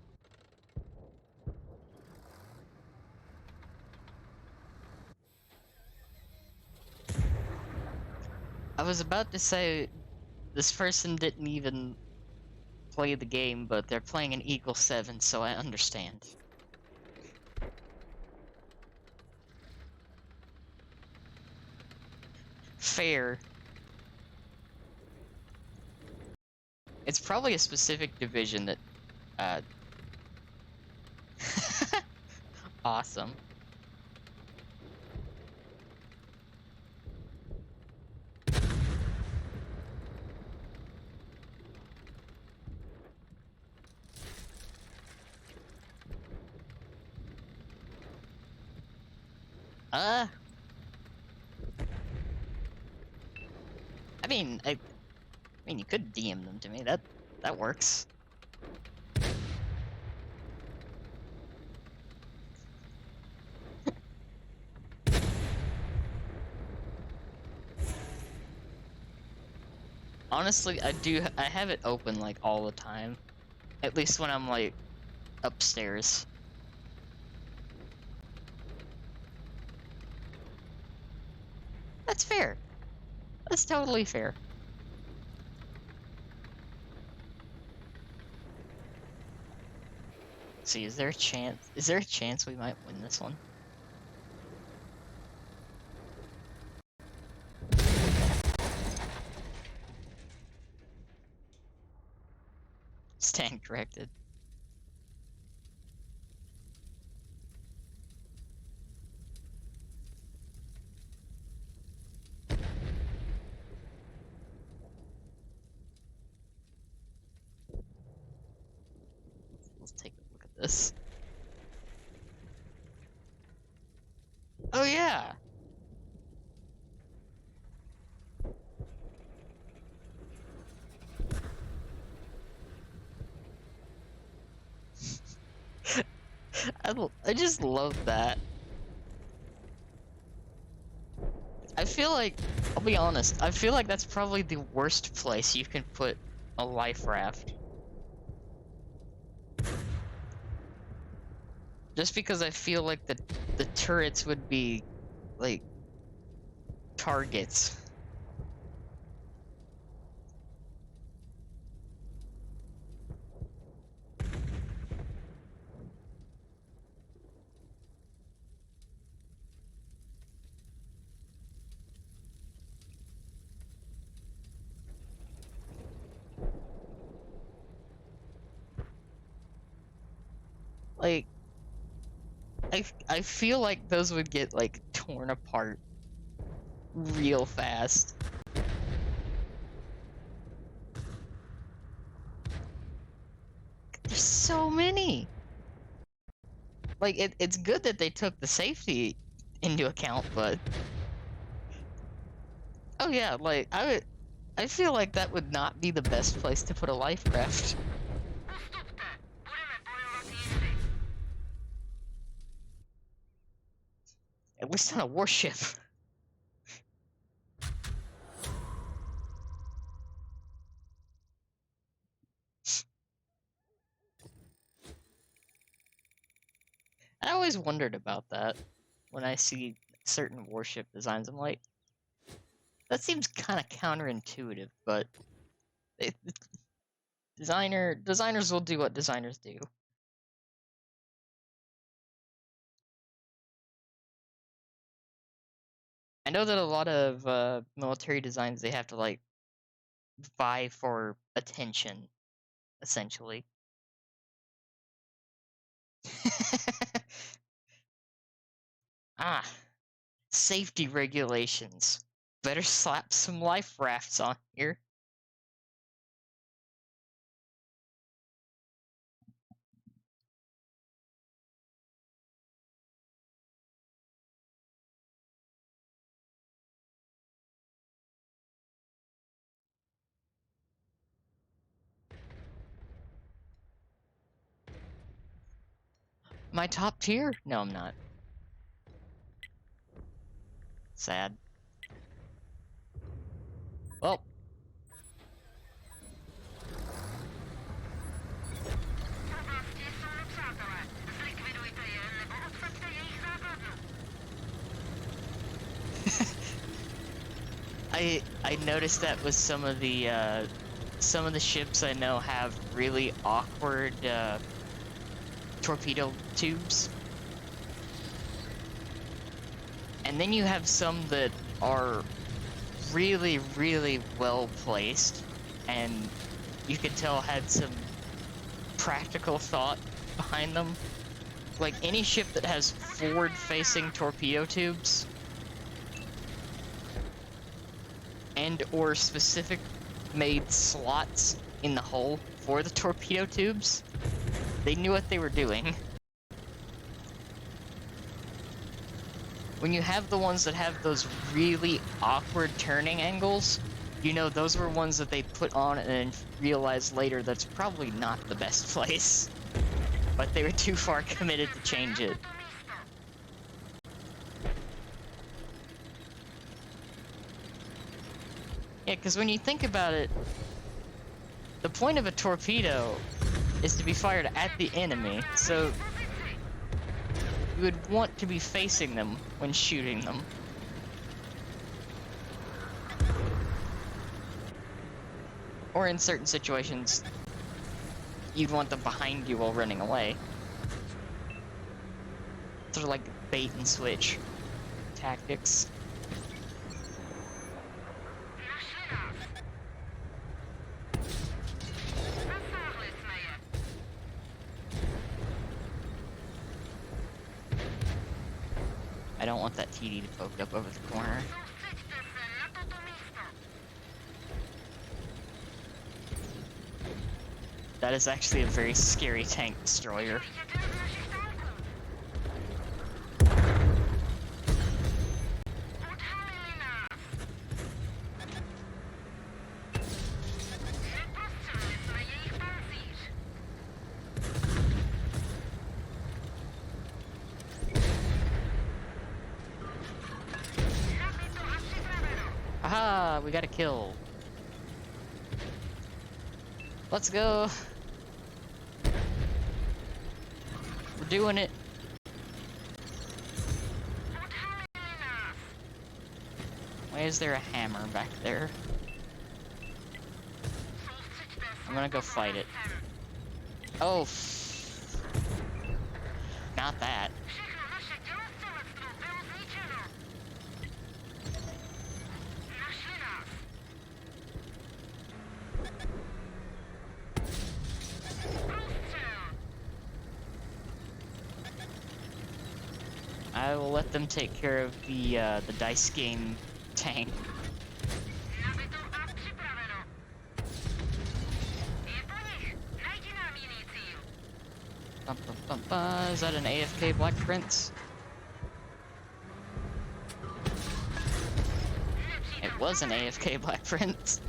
I was about to say, this person didn't even play the game, but they're playing an Eagle 7, so I understand. Fair. It's probably a specific division that, awesome. I mean, you could DM them to me. That works. Honestly, I have it open like all the time. At least when I'm like upstairs. That's fair. That's totally fair. See, is there a chance we might win this one? stand corrected. Let's take a look at this. Oh yeah! I just love that. I feel like, I'll be honest, I feel like that's probably the worst place you can put a life raft. Just because I feel like the turrets would be, like, targets. Like, I feel like those would get, like, torn apart real fast. There's so many! Like, it's good that they took the safety into account, but... Oh yeah, like, I feel like that would not be the best place to put a life raft. Уступка! Время боевых действий. At least on a warship. I always wondered about that when I see certain warship designs. I'm like, that seems kind of counterintuitive, but designers will do what designers do. I know that a lot of military designs, they have to like vie for attention, essentially. Ah, safety regulations. Better slap some life rafts on here. My top tier? No, I'm not. Sad. Well, Области Солнцатого. Зликвидуйте не будуть факти їх загадну. I noticed that with some of the ships I know have really awkward torpedo tubes. And then you have some that are really, really well placed, and you could tell had some practical thought behind them. Like any ship that has forward-facing torpedo tubes, and or specific made slots in the hull for the torpedo tubes, they knew what they were doing. When you have the ones that have those really awkward turning angles, you know those were ones that they put on and then realized later that's probably not the best place. But they were too far committed to change it. Yeah, because when you think about it, the point of a torpedo is to be fired at the enemy, so you would want to be facing them when shooting them. Or in certain situations, you'd want them behind you while running away. Sort of like bait and switch tactics. I don't want that TD to poke up over the corner. Зустрічте се на тото місто. That is actually a very scary tank destroyer. Йдете з наших танків. Подгалили нас. Не пострілись на їх панцир. Набито, а připraveno. Aha, we got a kill. Let's go. We're doing it. Подгалили нас. Why is there a hammer back there? Зустрічте се I'm gonna go fight it. Oh, not that. Všechno naše dělostřelectvo bylo zničeno. Našli nás. Prostřel. I will let them take care of the dice game tank. Nabito a připraveno. Je po nich. Najdi nám jiný cíl. Bum, bum, bum, bum. Is that an AFK Black Prince? It was an AFK Black Prince.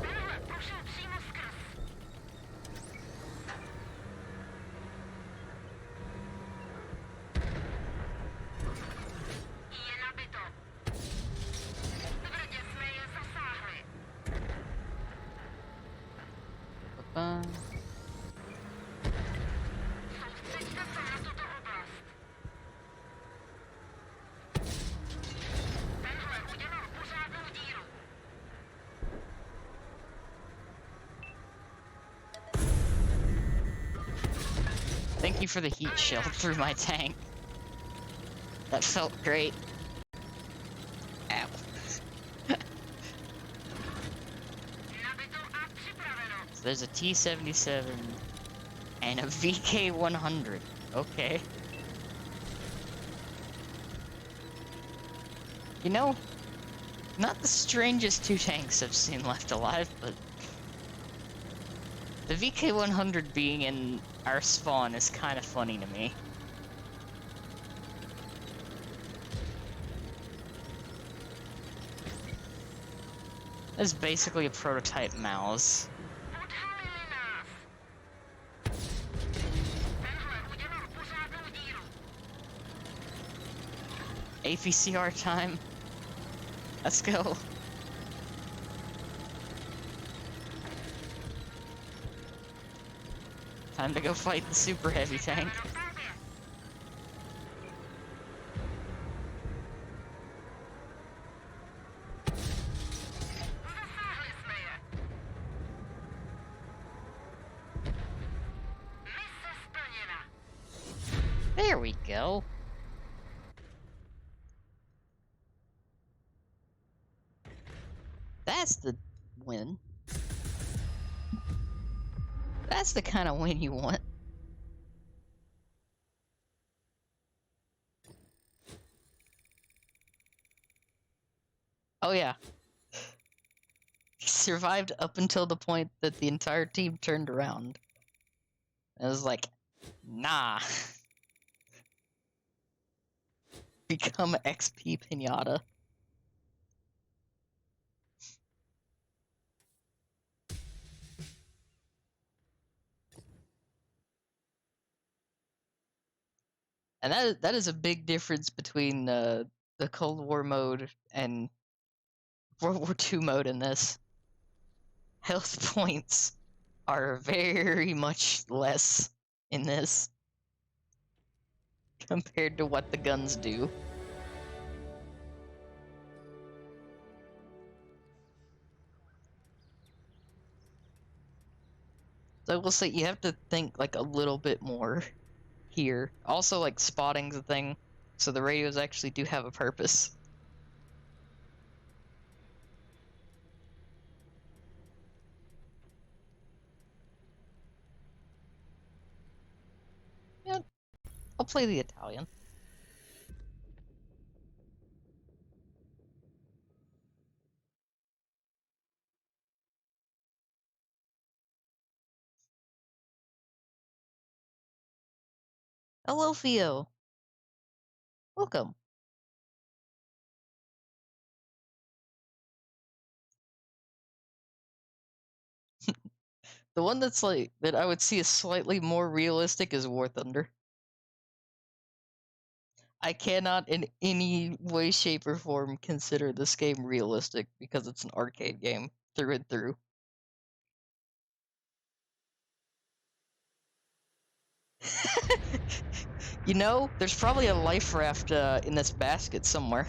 Tenhle prošel přímo skrz. Je nabito. Tvrdě jsme je zasáhli. Bum. Soustřeďte se na tuto oblast. Tenhle udělal pořádnou díru. Thank you for the heat shield through my tank. That felt great. Ow. Nabito a připraveno. So there's a T-77 and a VK-100. Okay. You know, not the strangest two tanks I've seen left alive, but the VK-100 being in our spawn is kind of funny to me. It's basically a prototype mouse. Odhalili nás. Tenhle udělal pořádnou díru. APCR time. Let's go. Time to go fight the super heavy tank. Na palbě. Zasáhli jsme je. Mise splněna. There we go. That's the win. That's the kind of win you want. Oh yeah. He survived up until the point that the entire team turned around. It was like, nah. Become XP Pinata. And that is a big difference between the Cold War mode and World War II mode in this. Health points are very much less in this compared to what the guns do. So I will say you have to think like a little bit more here. Also, like spotting's a thing. So the radios actually do have a purpose. Yeah, I'll play the Italian. Hello, Theo. Welcome. The one that's like that I would see as slightly more realistic is War Thunder. I cannot in any way, shape, or form consider this game realistic because it's an arcade game through and through. You know, there's probably a life raft in this basket somewhere.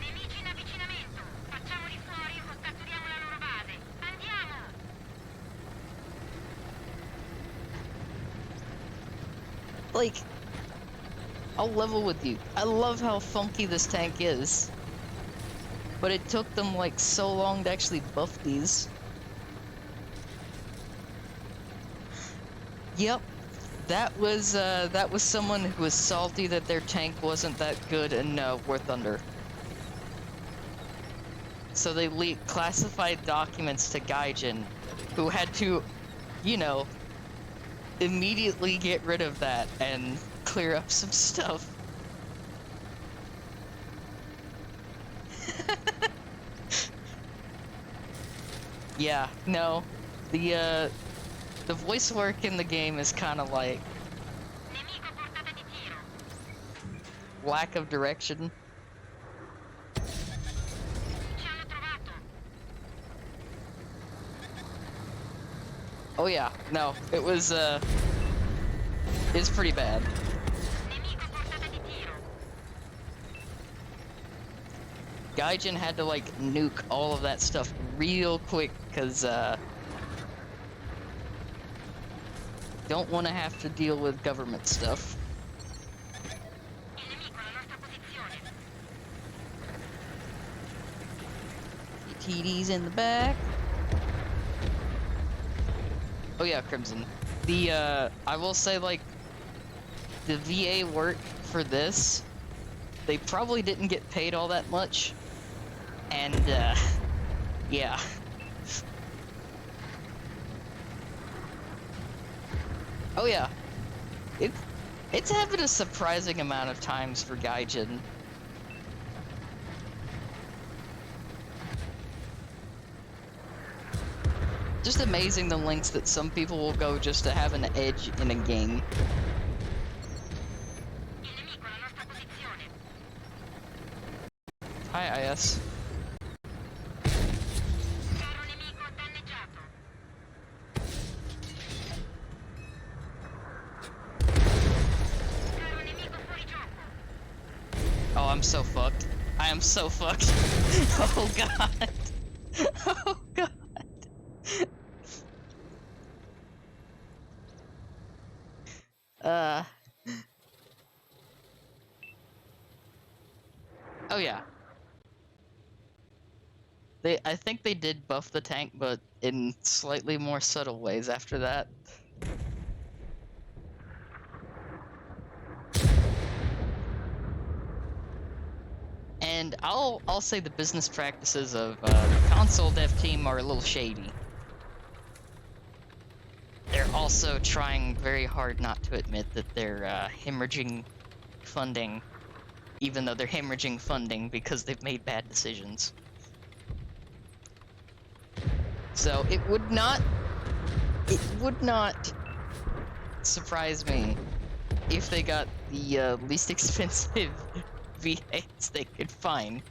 Nemici in avvicinamento. Facciamoli fuori o catturiamo la loro base. Andiamo! Like, I'll level with you. I love how funky this tank is. But it took them like so long to actually buff these. Yep. That was someone who was salty that their tank wasn't that good in War Thunder. So they leaked classified documents to Gaijin, who had to, you know, immediately get rid of that and clear up some stuff. Yeah, no. The voice work in the game is kind of like Nemico a portata di tiro. lack of direction. Ci hanno trovato. Oh yeah, no, it was it's pretty bad. Nemico a portata di tiro. Gaijin had to like nuke all of that stuff real quick because don't want to have to deal with government stuff. Il nemico alla nostra posizione. TD's in the back. Oh yeah, Crimson. The I will say, like, the VA work for this, they probably didn't get paid all that much, and yeah. Oh yeah, it's happened a surprising amount of times for Gaijin. Just amazing the lengths that some people will go just to have an edge in a game. Il nemico alla nostra posizione. Hi, IS. Caro nemico danneggiato. Caro nemico fuori gioco. Oh, I'm so fucked. I am so fucked. Oh god. Oh god. Oh yeah. I think they did buff the tank, but in slightly more subtle ways after that. And I'll say the business practices of the console dev team are a little shady. They're also trying very hard not to admit that they're hemorrhaging funding, even though they're hemorrhaging funding because they've made bad decisions. So it would not surprise me if they got the least expensive V8s they could find.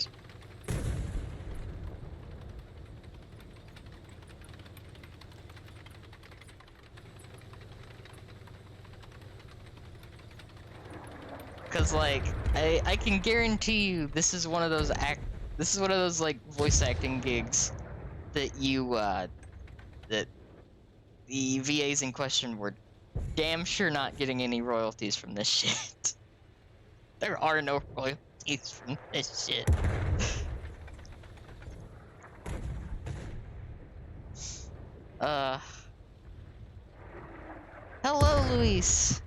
Cause like I can guarantee you this is one of those This is one of those like voice acting gigs that that the VAs in question were damn sure not getting any royalties from this shit. There are no royalties from this shit. Hello, Luis.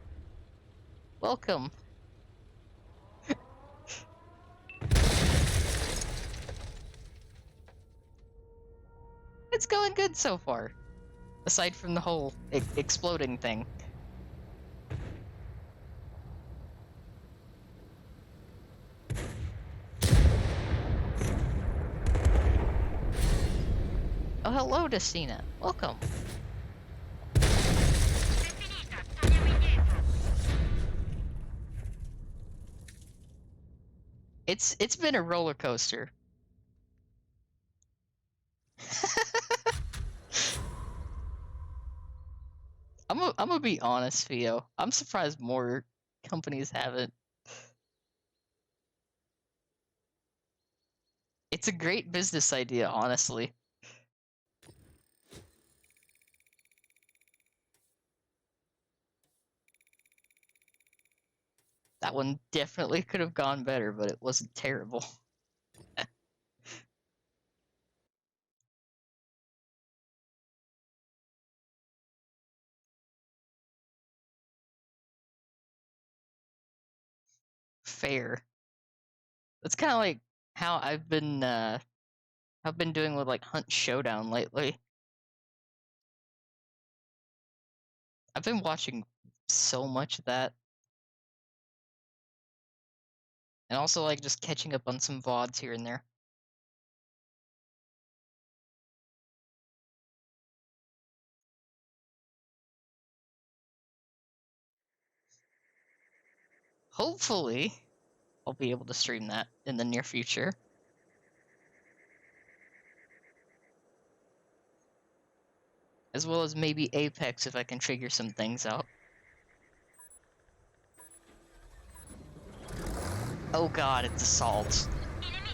Welcome. It's going good so far. Aside from the whole exploding thing. Oh, hello, Destina. Welcome. È finita, torniamo indietro. It's been a roller coaster. I'm gonna be honest, Theo. I'm surprised more companies haven't. It's a great business idea, honestly. That one definitely could have gone better, but it wasn't terrible. Fair. That's kind of like how I've been doing with like Hunt Showdown lately. I've been watching so much of that. And also like just catching up on some VODs here and there. Hopefully, I'll be able to stream that in the near future. As well as maybe Apex if I can figure some things out. Oh god, it's Assault.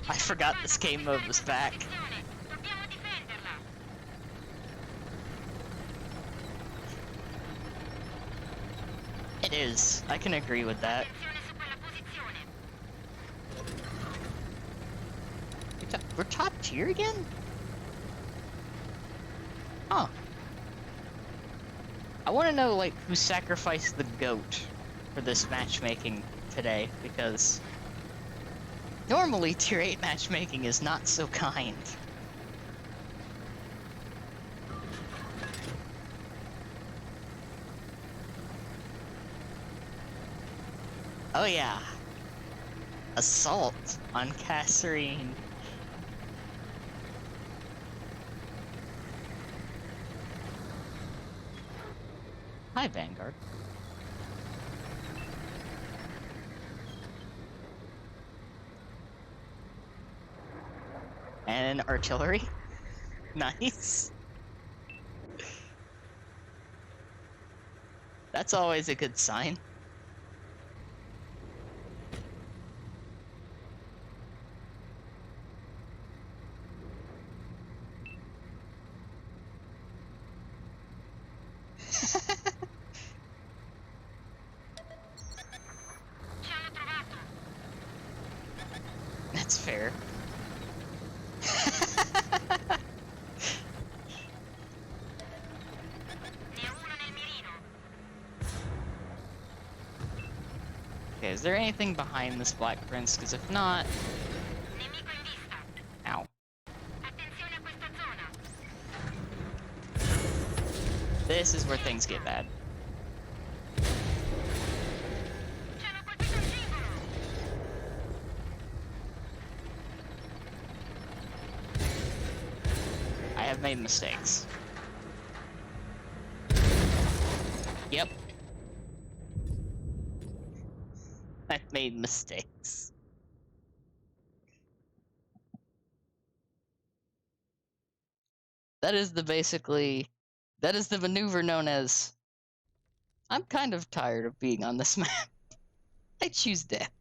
I forgot this game mode was back. Dobbiamo difenderla. It is. I can agree with that. Attenzione su quella posizione. We're top tier again? Huh. I want to know, like, who sacrificed the goat for this matchmaking today, because normally tier 8 matchmaking is not so kind. Oh yeah. Assault on Kasserine. Hi, Vanguard. And artillery. Nice. That's always a good sign. Ci hanno trovato. That's fair. Ne ho uno nel mirino. Okay, is there anything behind this Black Prince? Because if not... Nemico in vista. Ow. Attenzione a questa zona. This is where things get bad. Ci hanno colpito il singolo. I have made mistakes. Yep. I've made mistakes. That is the maneuver known as, I'm kind of tired of being on this map. I choose death.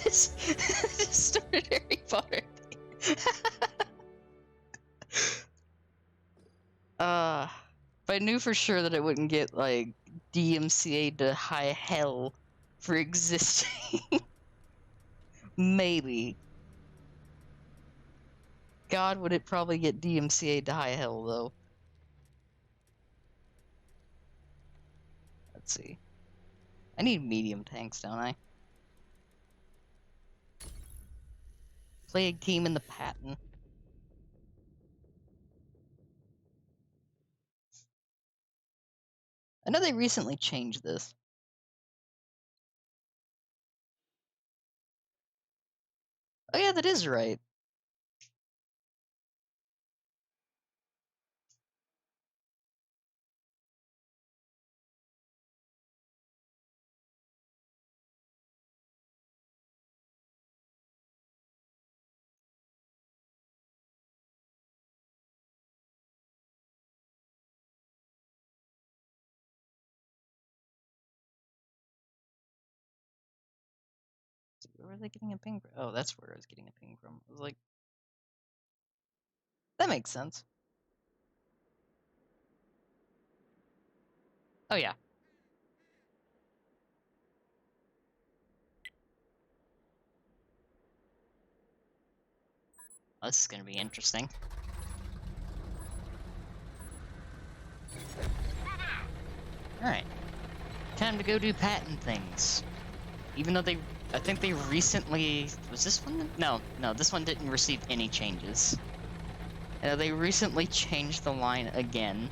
Just started Harry Potter. If I knew for sure that it wouldn't get like DMCA to high hell for existing, maybe. God, would it probably get DMCA to high hell though? Let's see. I need medium tanks, don't I? Plague team in the Patton. I know they recently changed this. Oh yeah, that is right. Where were they getting a ping from? Oh, that's where I was getting a ping from. I was like, that makes sense. Oh yeah. Oh, this is gonna be interesting. Alright. Time to go do patent things. Even though I think they recently... Was this one? No, this one didn't receive any changes. They recently changed the line again.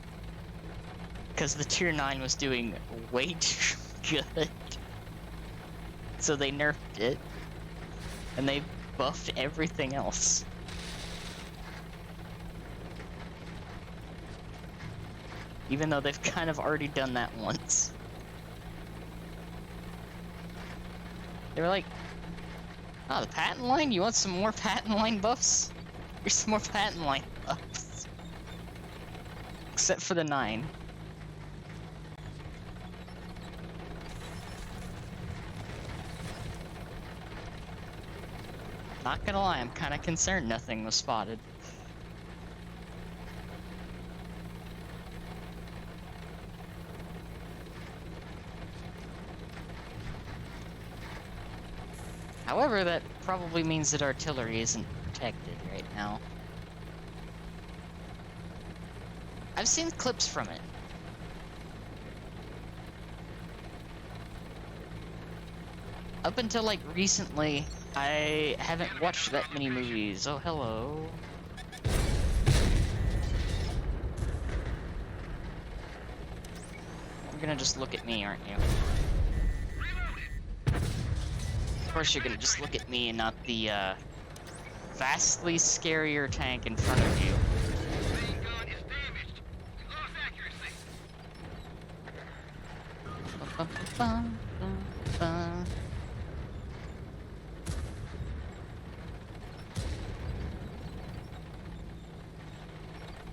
Because the Tier 9 was doing way too good. So they nerfed it. And they buffed everything else. Even though they've kind of already done that once. They were like, oh, the patent line? You want some more patent line buffs? Here's some more patent line buffs. Except for the 9. Not gonna lie, I'm kinda concerned nothing was spotted. However, that probably means that artillery isn't protected right now. I've seen clips from it. Up until, like, recently, I haven't watched that many movies. Oh, hello. You're gonna just look at me, aren't you? Of course you're gonna just look at me and not the, vastly scarier tank in front of you. Main gun is damaged. We lost accuracy.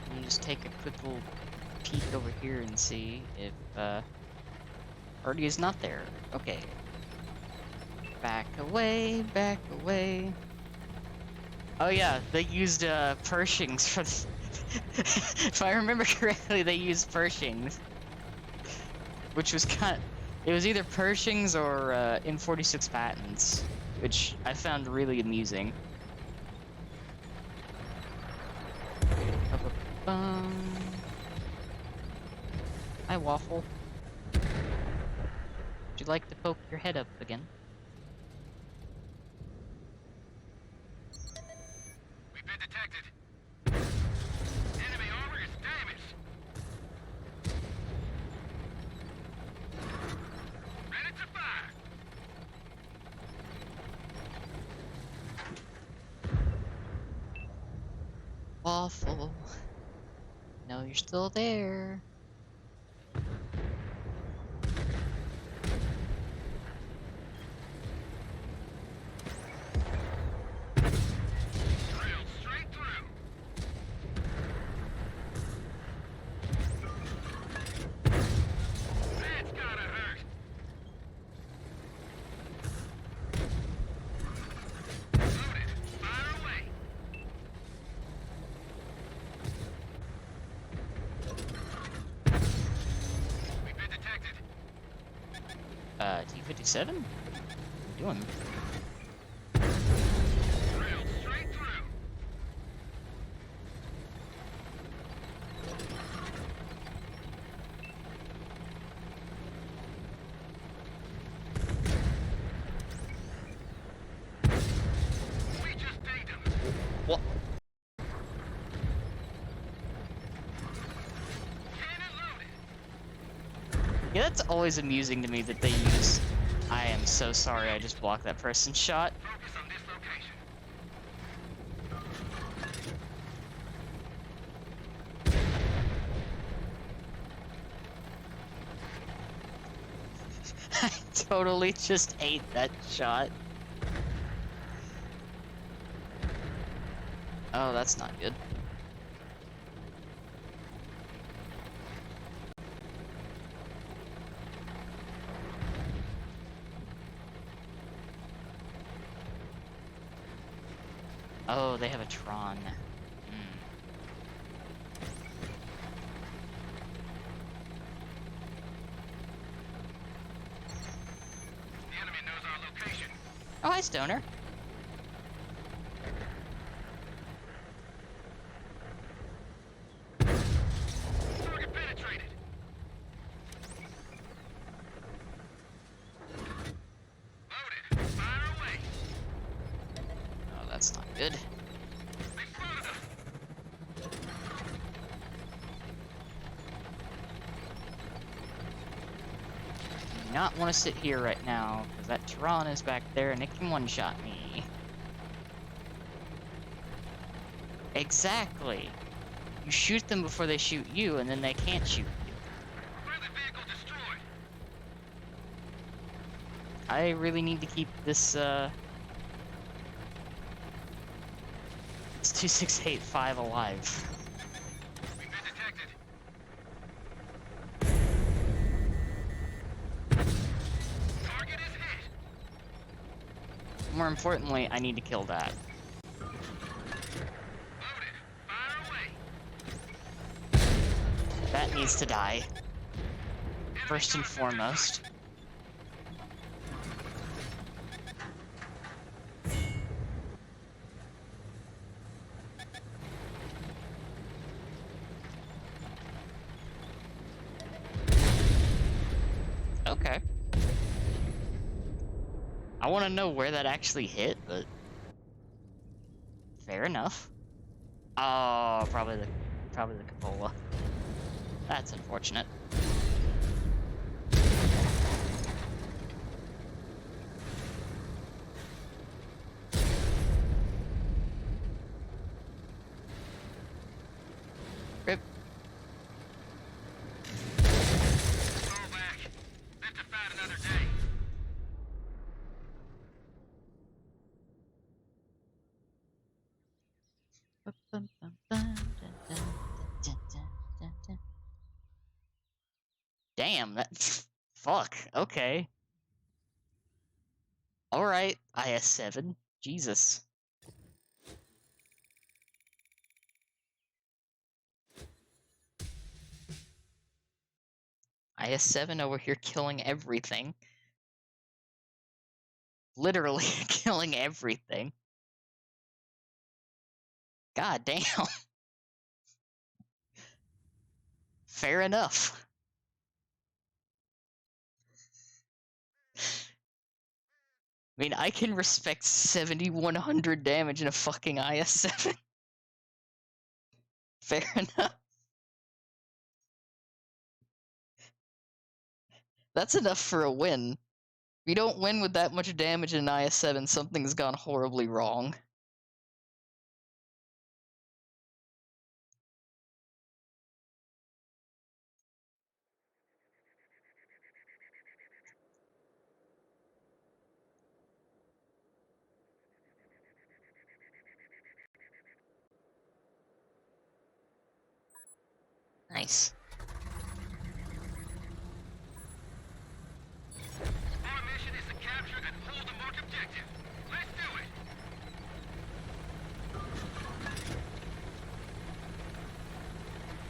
Let me just take a quick little peek over here and see if, Artie is not there. Okay. Back away, back away. Oh yeah, they used, Pershings for the... If I remember correctly, they used Pershings. Which was it was either Pershings or, M46 Pattons. Which I found really amusing. Hi, Waffle. Would you like to poke your head up again? We've been detected. Enemy armor is damaged. Ready to fire. Waffle. No, you're still there. Drilled straight through. That's gotta hurt. 57? What are you doing? Drilled straight through. We just dinged him. What? Cannon loaded. Yeah, that's always amusing to me that they use. I am so sorry, I just blocked that person's shot. Focus on this location. I totally just ate that shot. Oh, that's not good. Oh, they have a Tron. The enemy knows our location. Oh, hi, Stoner. Target penetrated. Loaded. Fire away. Oh, that's not good. They spotted us. Do not want to sit here right now, because that Tron is back there and it can one-shot me. Exactly. You shoot them before they shoot you, and then they can't shoot you. Friendly vehicle destroyed. I really need to keep this, this 2685 alive. We've been detected. Target is hit. More importantly, I need to kill that. Loaded. Fire away. That needs to die, Enemy first and contact foremost. Okay. I want to know where that actually hit, but fair enough. Oh, probably the cupola. That's unfortunate. Rip. Fall back. Live to fight another day. Damn, that. Fuck. Okay. Alright, IS-7. Jesus. IS-7 over here killing everything. Literally killing everything. God damn. Fair enough. I mean, I can respect 7,100 damage in a fucking IS-7. Fair enough. That's enough for a win. If you don't win with that much damage in an IS-7, something's gone horribly wrong. Nice. Our mission is to capture and hold the marked objective. Let's do it.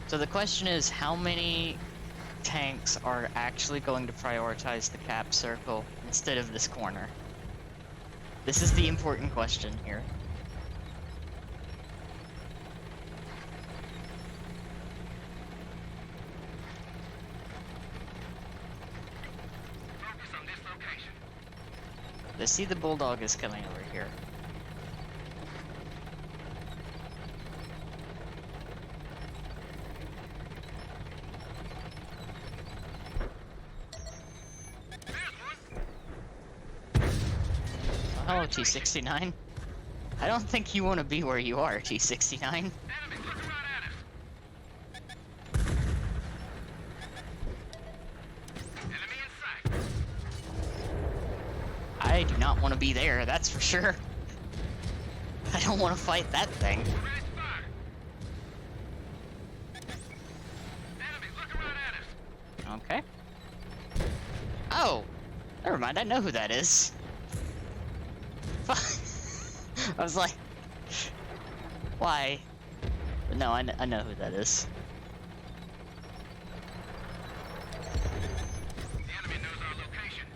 So the question is, how many tanks are actually going to prioritize the cap circle instead of this corner? This is the important question here. Focus on this location. I see the bulldog is coming over here. Oh, hello, T69. I don't think you want to be where you are, T69. Enemy, look around at us. Enemy in sight. I do not want to be there, that's for sure. I don't want to fight that thing. Ready to fire. Enemy, look around at us. Okay. Oh! Never mind, I know who that is. I was like... Why? But no, I know who that is. The enemy knows our location.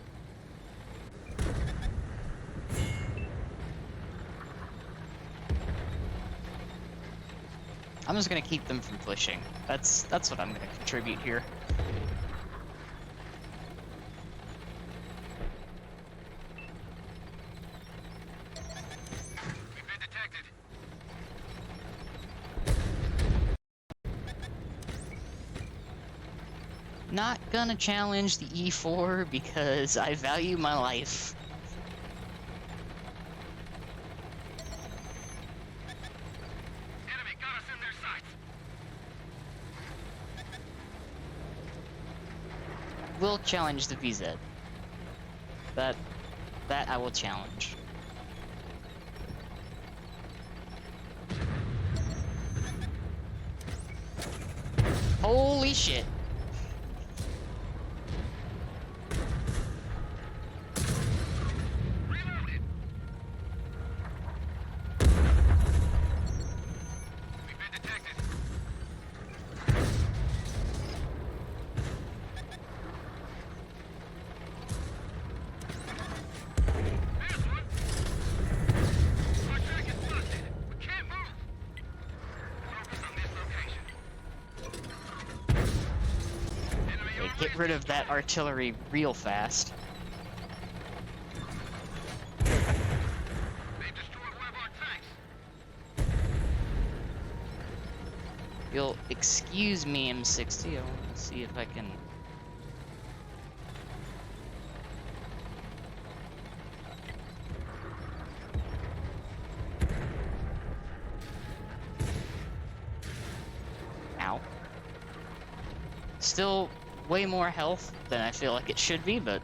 I'm just gonna keep them from pushing. That's what I'm gonna contribute here. We've been detected. Not gonna challenge the E4 because I value my life. Enemy got us in their sights. Will challenge the VZ. That I will challenge. Holy shit. Reloaded. We've been detected. There's one. Our track is busted. We can't move. Focus on this location. Enemy Okay, over get there. rid of that artillery real fast. They've destroyed one of our tanks. You'll excuse me, M60. I want to see if I can. Ow. Still way more health than I feel like it should be, but.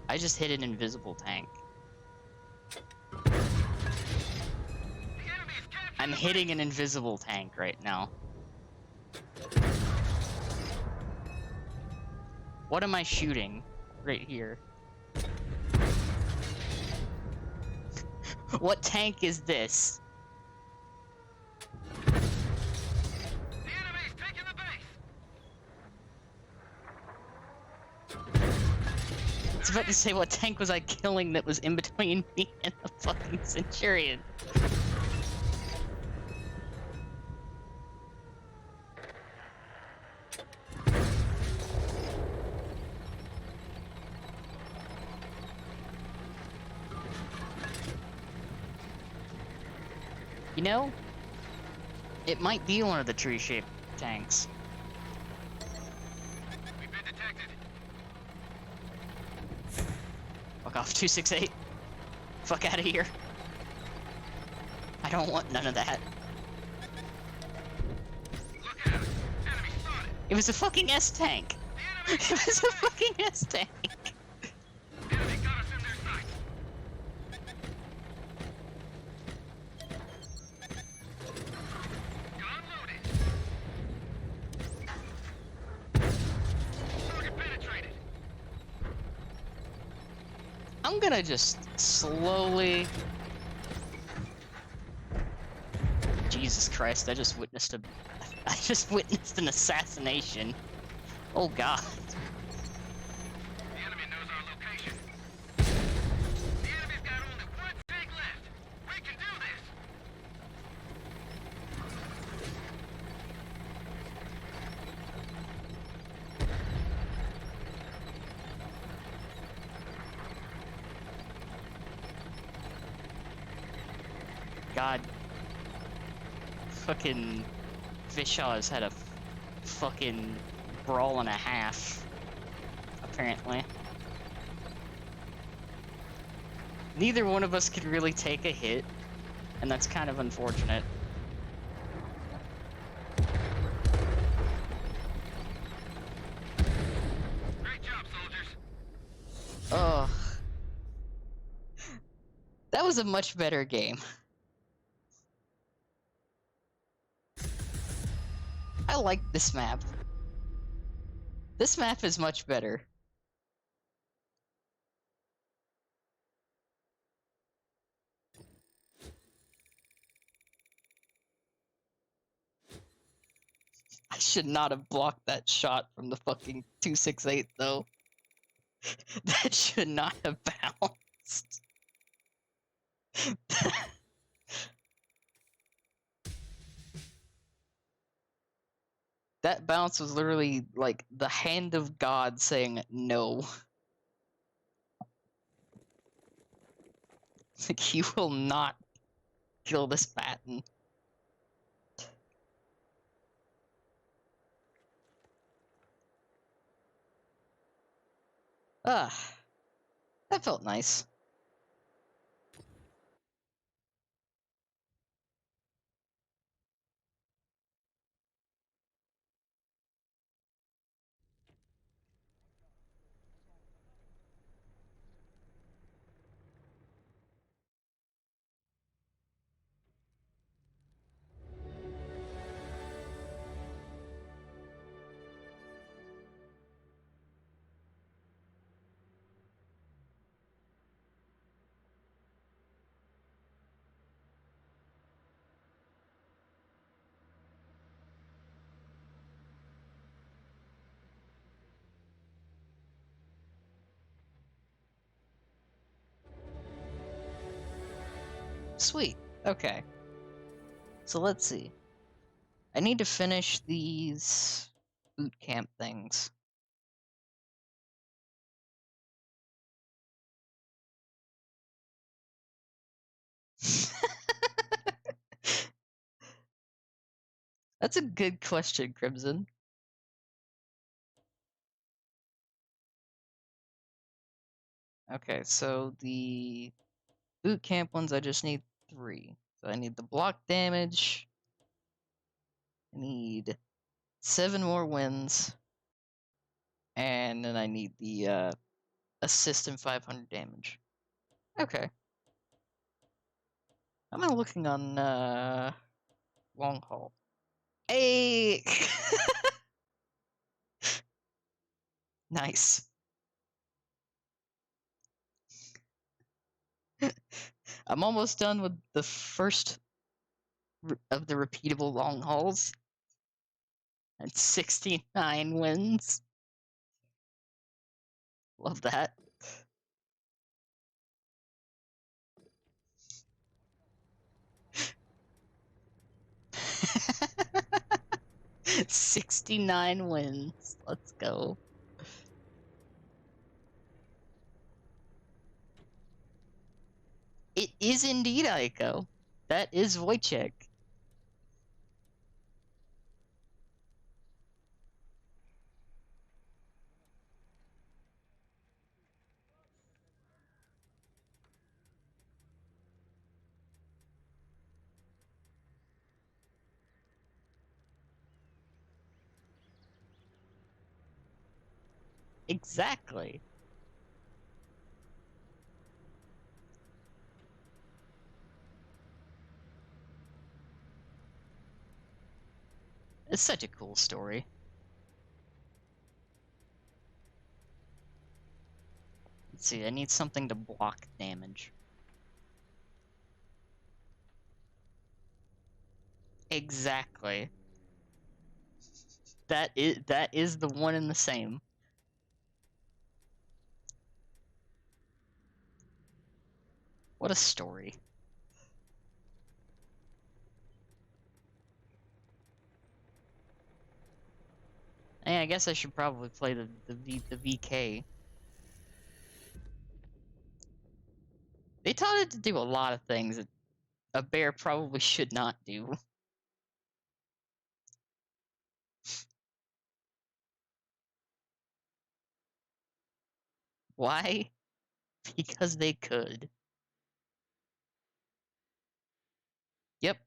I just hit an invisible tank. The enemy is captured. I'm hitting an invisible tank right now. What am I shooting? Right here. What tank is this? The enemy's taking the base. I was about to say, what tank was I killing that was in between me and the fucking Centurion? You know, it might be one of the tree-shaped tanks. We've been detected. Fuck off, 268. Fuck out of here. I don't want none of that. Look at us. Enemy spotted. It was a fucking S-tank. The enemy. It was a fucking S-tank. Enemy got us in their sights. Gun loaded. Target penetrated. I'm gonna just slowly. Jesus Christ! I just witnessed a. I just witnessed an assassination. Oh God. The enemy knows our location. The enemy's got only one tank left. We can do this. God. Fucking Vishaw has had a fucking brawl and a half. Apparently. Neither one of us could really take a hit, and that's kind of unfortunate. Great job, soldiers. Ugh. That was a much better game. I like this map. This map is much better. I should not have blocked that shot from the fucking 268 though. That should not have bounced. That bounce was literally like the hand of God saying no. Like, he will not kill this Patton. Ah, that felt nice. Sweet. Okay. So let's see. I need to finish these boot camp things. That's a good question, Crimson. Okay, so the boot camp ones, I just need 3. So I need the block damage. I need 7 more wins. And then I need the assist and 500 damage. Okay. I'm now looking on long haul. Hey! Nice. I'm almost done with the first of the repeatable long hauls. And 69 wins. Love that. $69 wins. Let's go. It is indeed Aiko. That is Wojciech. Exactly. It's such a cool story. Let's see, I need something to block damage. Exactly. That is the one and the same. What a story. Hey, I guess I should probably play the VK. They taught it to do a lot of things that a bear probably should not do. Why? Because they could. Yep.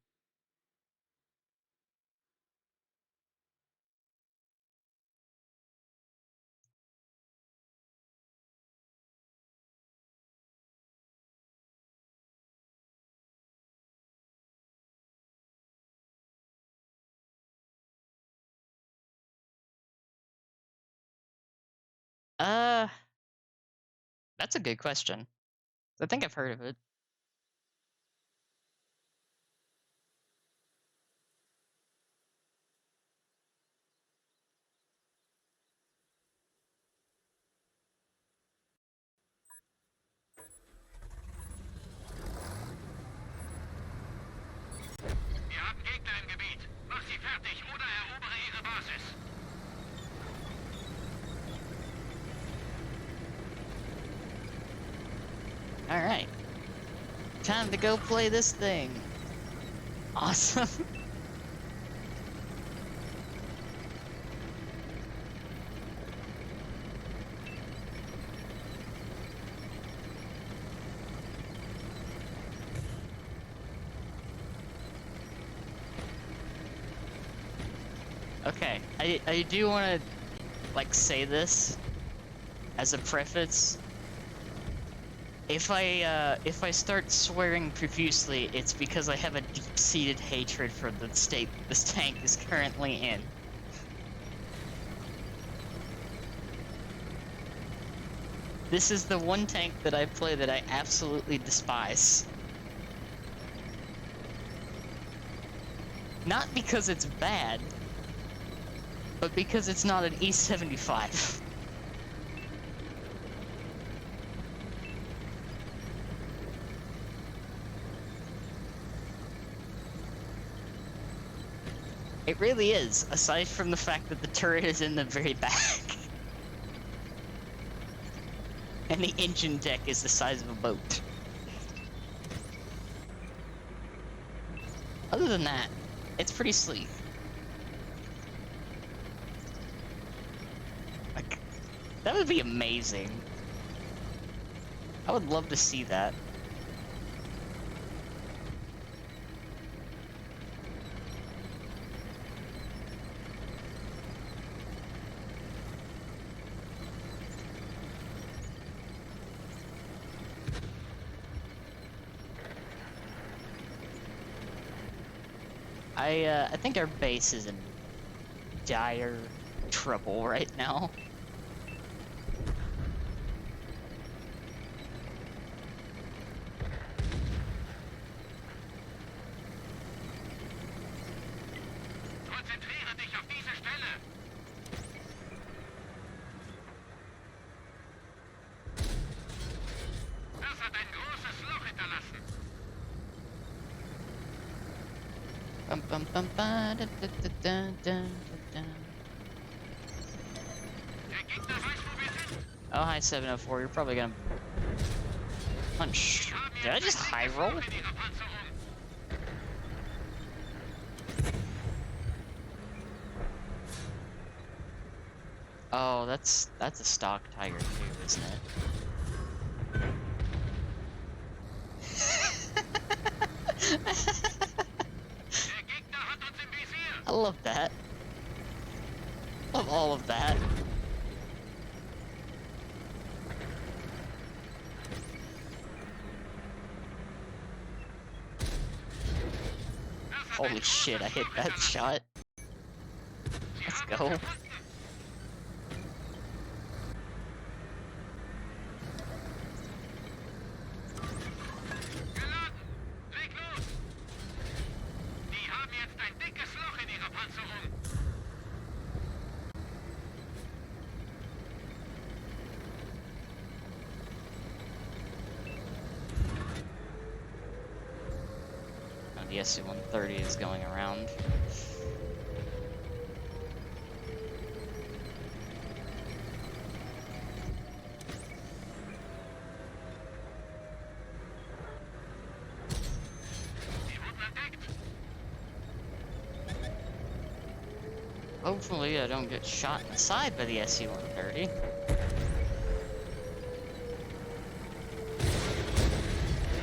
Uh, that's a good question. I think I've heard of it. Wir haben Gegner im Gebiet. Mach sie fertig oder erobere ihre Basis. Alright. Time to go play this thing. Awesome. Okay, I do want to, like, say this as a preface. If I start swearing profusely, it's because I have a deep-seated hatred for the state this tank is currently in. This is the one tank that I play that I absolutely despise. Not because it's bad, but because it's not an E75. It really is, aside from the fact that the turret is in the very back. And the engine deck is the size of a boat. Other than that, it's pretty sleek. Like, that would be amazing. I would love to see that. I think our base is in dire trouble right now. Konzentriere dich auf diese Stelle. Das hat ein großes Loch hinterlassen. Bum, bum, bum, ba, da, da, da, da, da, da. Der Gegner weiß, wo wir sind. Oh, hi 704, you're probably gonna punch. Did I just high roll? In ihrer Panzerung. Oh, that's a stock Tiger too, isn't it? Der Gegner hat uns im Visier. I love that. Love all of that. Holy shit, I hit that shot. Let's go. the SU-130 is going around. Die wurden entdeckt. Hopefully I don't get shot in the side by the SU-130.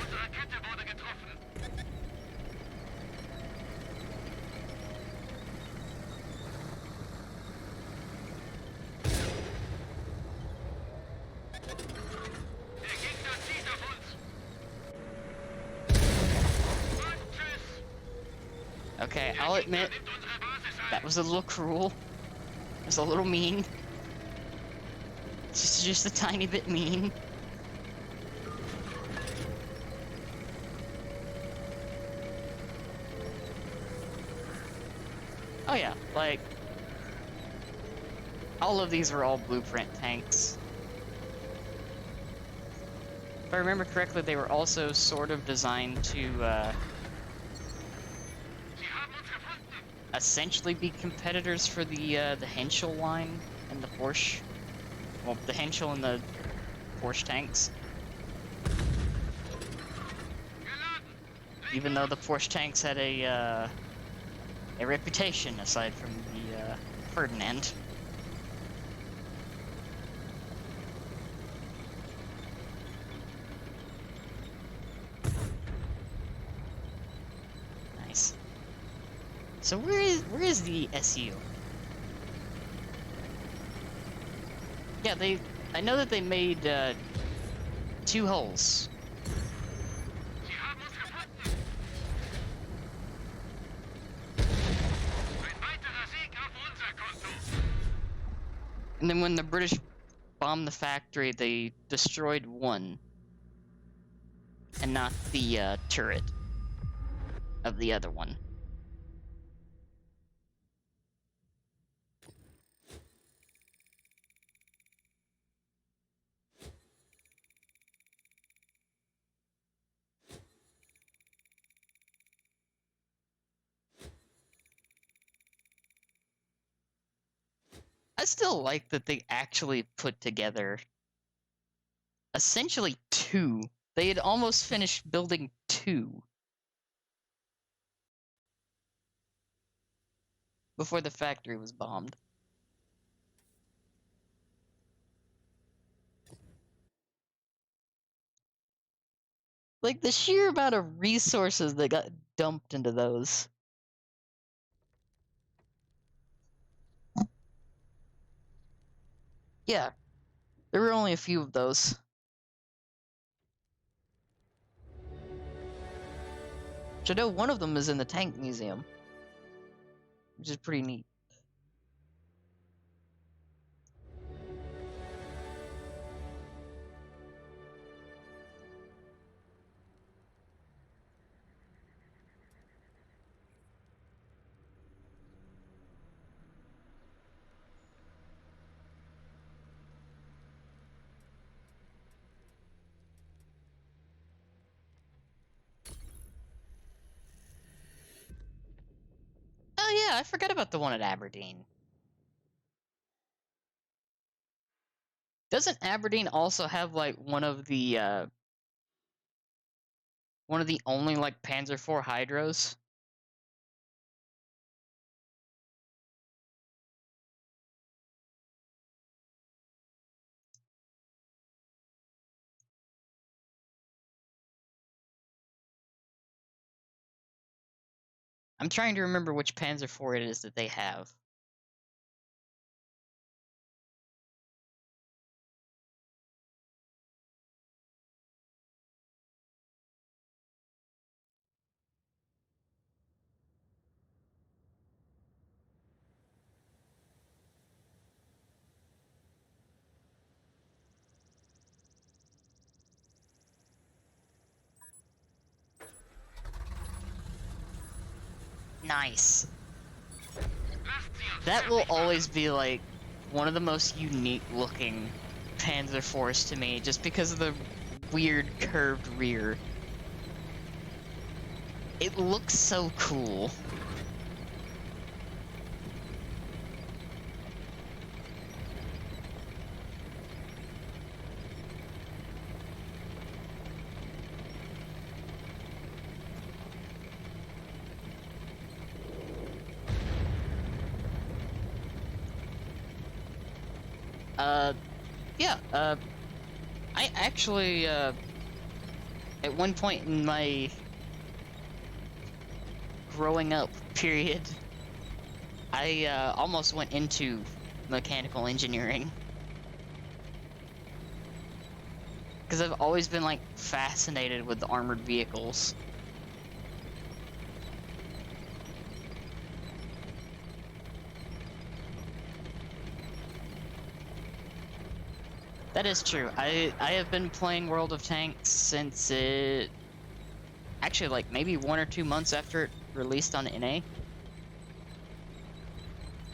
Unsere Kette wurde getroffen. Der Gegner zieht auf uns. Und tschüss. Okay, Der I'll Gegner admit, nimmt unsere Basis ein. that was a little cruel. It was a little mean. Just a tiny bit mean. Oh yeah, like, all of these were all blueprint tanks. If I remember correctly, they were also sort of designed to, Sie haben uns gefunden. essentially be competitors for the Henschel line and the Porsche. Well, the Henschel and the Porsche tanks. Geladen. Even though the Porsche tanks had a reputation aside from the Ferdinand. Nice. So where is the SU? Yeah, I know that they made 2 holes. Sie haben uns gefunden. Ein weiterer Sieg auf unser Konto. And then when the British bombed the factory, they destroyed 1. And not the turret of the other one. I still like that they actually put together essentially 2. They had almost finished building 2 before the factory was bombed. Like, the sheer amount of resources that got dumped into those. Yeah, there were only a few of those. Which I know one of them is in the Tank Museum, which is pretty neat. Oh yeah, I forgot about the one at Aberdeen. Doesn't Aberdeen also have like one of the only like Panzer IV Hydros? I'm trying to remember which Panzer IV it is that they have. Nice. Lasst sie uns That will fertig machen. always be like one of the most unique looking Panzer IVs to me, just because of the weird curved rear. It looks so cool. Yeah, I actually, at one point in my growing up period, I, almost went into mechanical engineering. Because I've always been, like, fascinated with armored vehicles. That is true. I have been playing World of Tanks since it... Actually, like, maybe 1 or 2 months after it released on NA.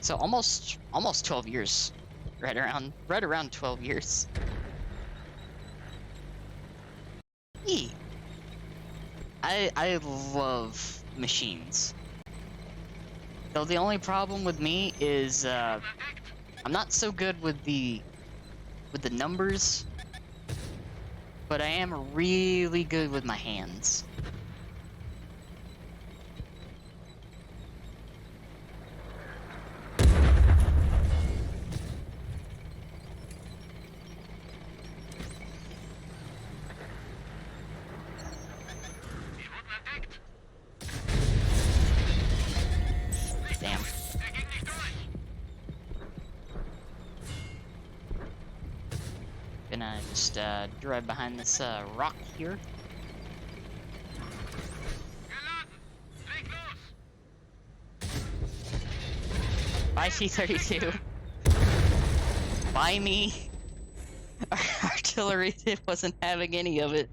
So almost 12 years. Right around 12 years. Eee. I love machines. Though the only problem with me is I'm not so good with the numbers, but I am really good with my hands. Ich wurde entdeckt. Damn. Er ging nicht durch. Gonna just drive behind this rock here. Geladen. Leg los. Bye T-32. Buy me. Artillery wasn't having any of it.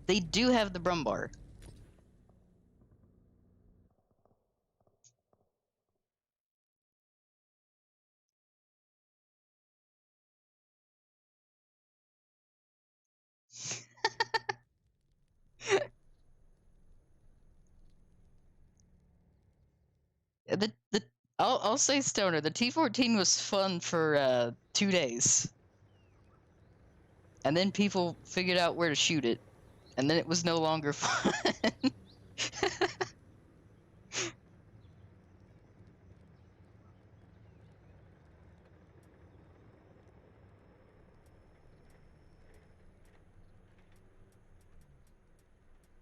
They do have the Brumbar. The I'll say Stoner, the T-14 was fun for 2 days. And then people figured out where to shoot it. And then it was no longer fun.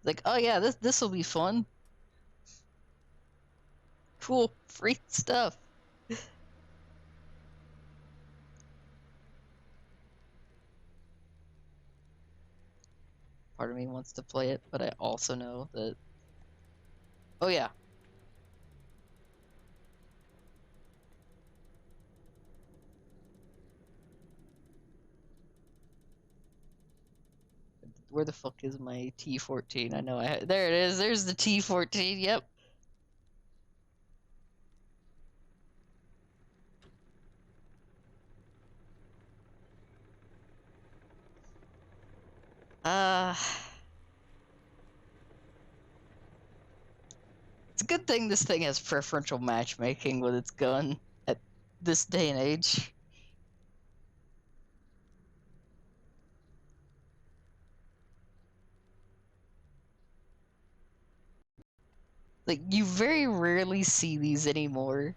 Like, oh yeah, this will be fun. Cool, free stuff. Part of me wants to play it, but I also know that... Oh yeah. Where the fuck is my T-14? I know there it is. There's the T-14. Yep. It's a good thing this thing has preferential matchmaking with its gun at this day and age. Like, you very rarely see these anymore.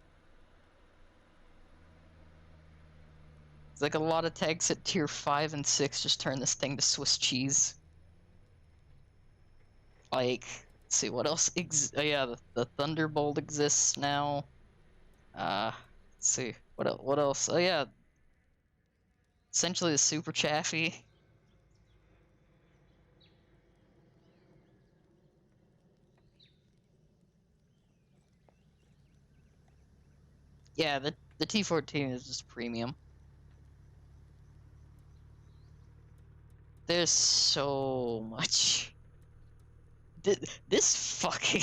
It's like a lot of tanks at tier 5 and 6 just turn this thing to Swiss cheese. Like, let's see, what else oh yeah, the Thunderbolt exists now. Let's see, what else? Oh yeah, essentially the Super Chaffee. Yeah, the T-14 is just premium. There's so much. This fucking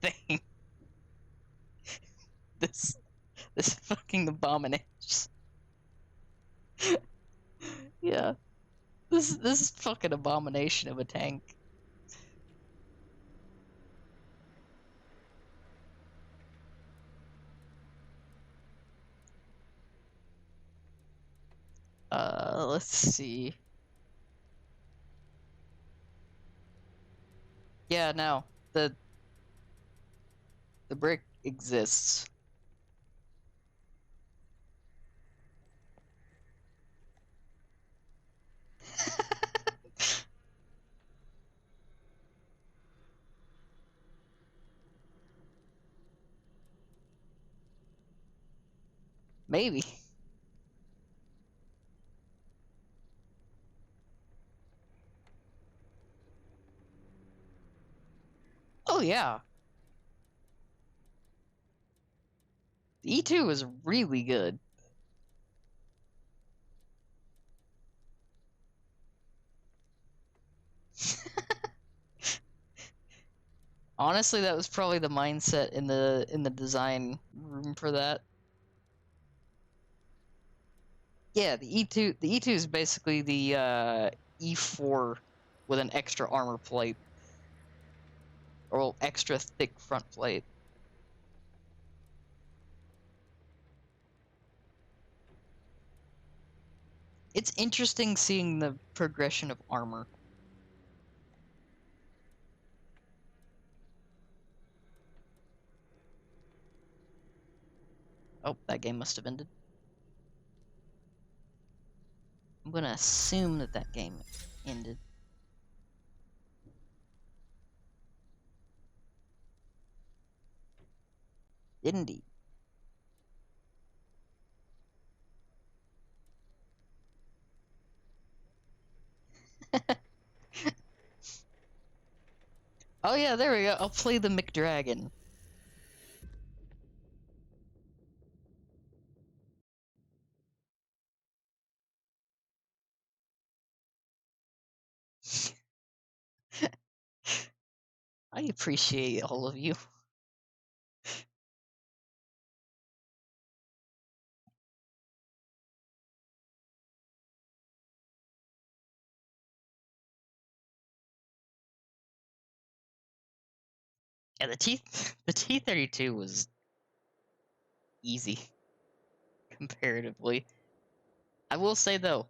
thing. This fucking abomination. Yeah. This is fucking abomination of a tank. Let's see. Yeah, no. The brick exists. Maybe. Oh yeah. The E2 is really good. Honestly, that was probably the mindset in the design room for that. Yeah, the E2 is basically the E4 with an extra armor plate or extra thick front plate. It's interesting seeing the progression of armor. Oh, that game must have ended. I'm gonna assume that that game ended. Indeed. Oh yeah, there we go. I'll play the McDragon. I appreciate all of you. Yeah, the T-32 was easy comparatively. I will say though,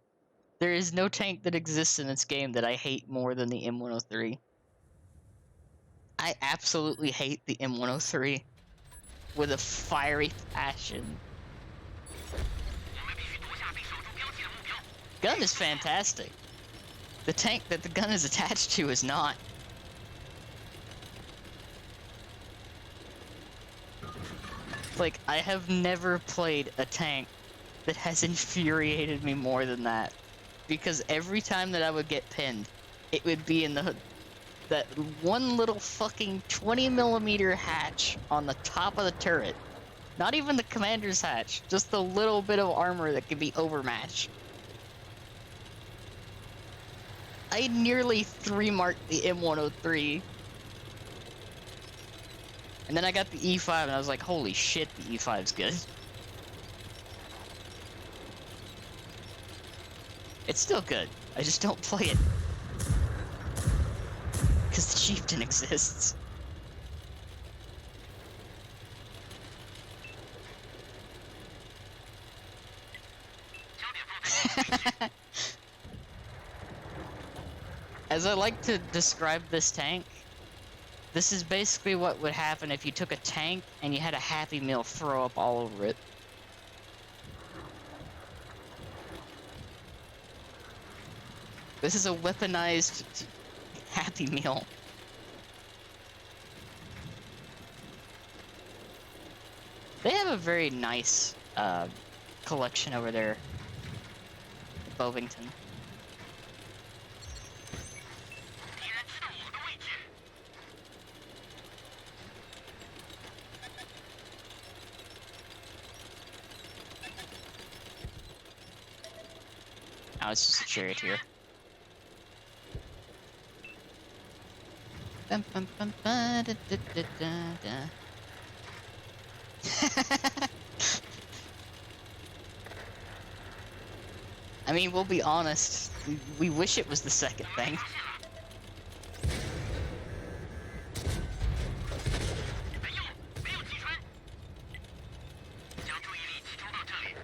there is no tank that exists in this game that I hate more than the M103. I absolutely hate the M103 with a fiery passion. Gun is fantastic. The tank that the gun is attached to is not. Like, I have never played a tank that has infuriated me more than that. Because every time that I would get pinned, it would be in that one little fucking 20mm hatch on the top of the turret. Not even the commander's hatch, just the little bit of armor that could be overmatched. I nearly 3-marked the M103. And then I got the E5 and I was like, holy shit, the E5's good. It's still good. I just don't play it. Because the chieftain exists. As I like to describe this tank, this is basically what would happen if you took a tank and you had a Happy Meal throw up all over it. This is a weaponized Happy Meal. They have a very nice collection over there at Bovington. Oh, it's just a charioteer. Bum, bum, bum, ba, da, da, da, da, da. I mean, we'll be honest. We wish it was the second thing. 没用，没有击穿。将注意力集中到这里。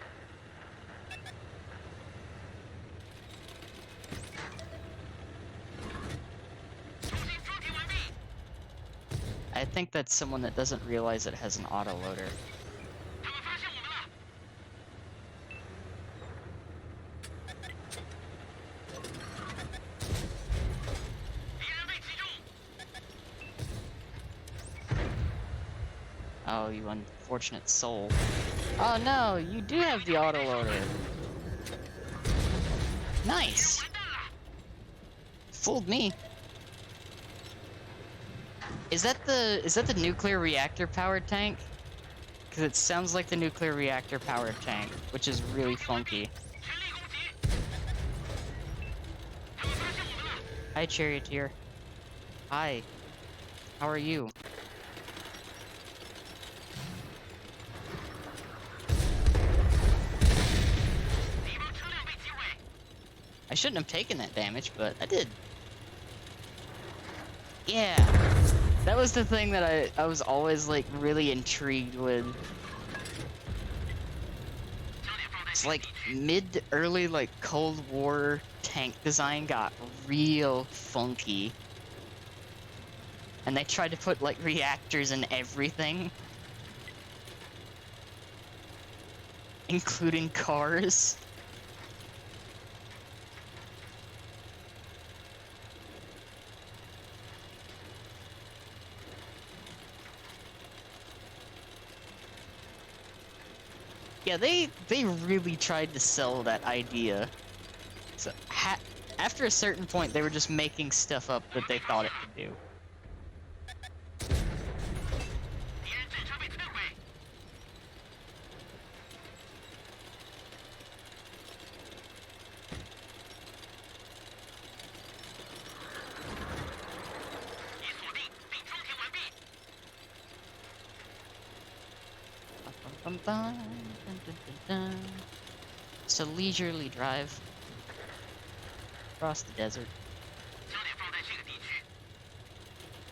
重新装填完毕。 I think that's someone that doesn't realize it has an autoloader. 他们发现我们了。敌人被击中。 Oh, you unfortunate soul. Oh no, you do have the autoloader. Nice. 完蛋了。 Fooled me. Is that the nuclear reactor powered tank? Because it sounds like the nuclear reactor powered tank, which is really funky. 全力攻击。他们发现我们了。 Hi, Charioteer. Hi. How are you? I shouldn't have taken that damage, but I did. Yeah. That was the thing that I was always like really intrigued with. It's like mid-early like Cold War tank design got real funky. And they tried to put like reactors in everything. Including cars. Yeah, they really tried to sell that idea. So after a certain point, they were just making stuff up that they thought it could do. 敌人侦察被摧毁。 已锁定并装填完毕。 Bum, bum, dun, dun, dun, dun. It's a leisurely drive across the desert. 焦点放在这个地区。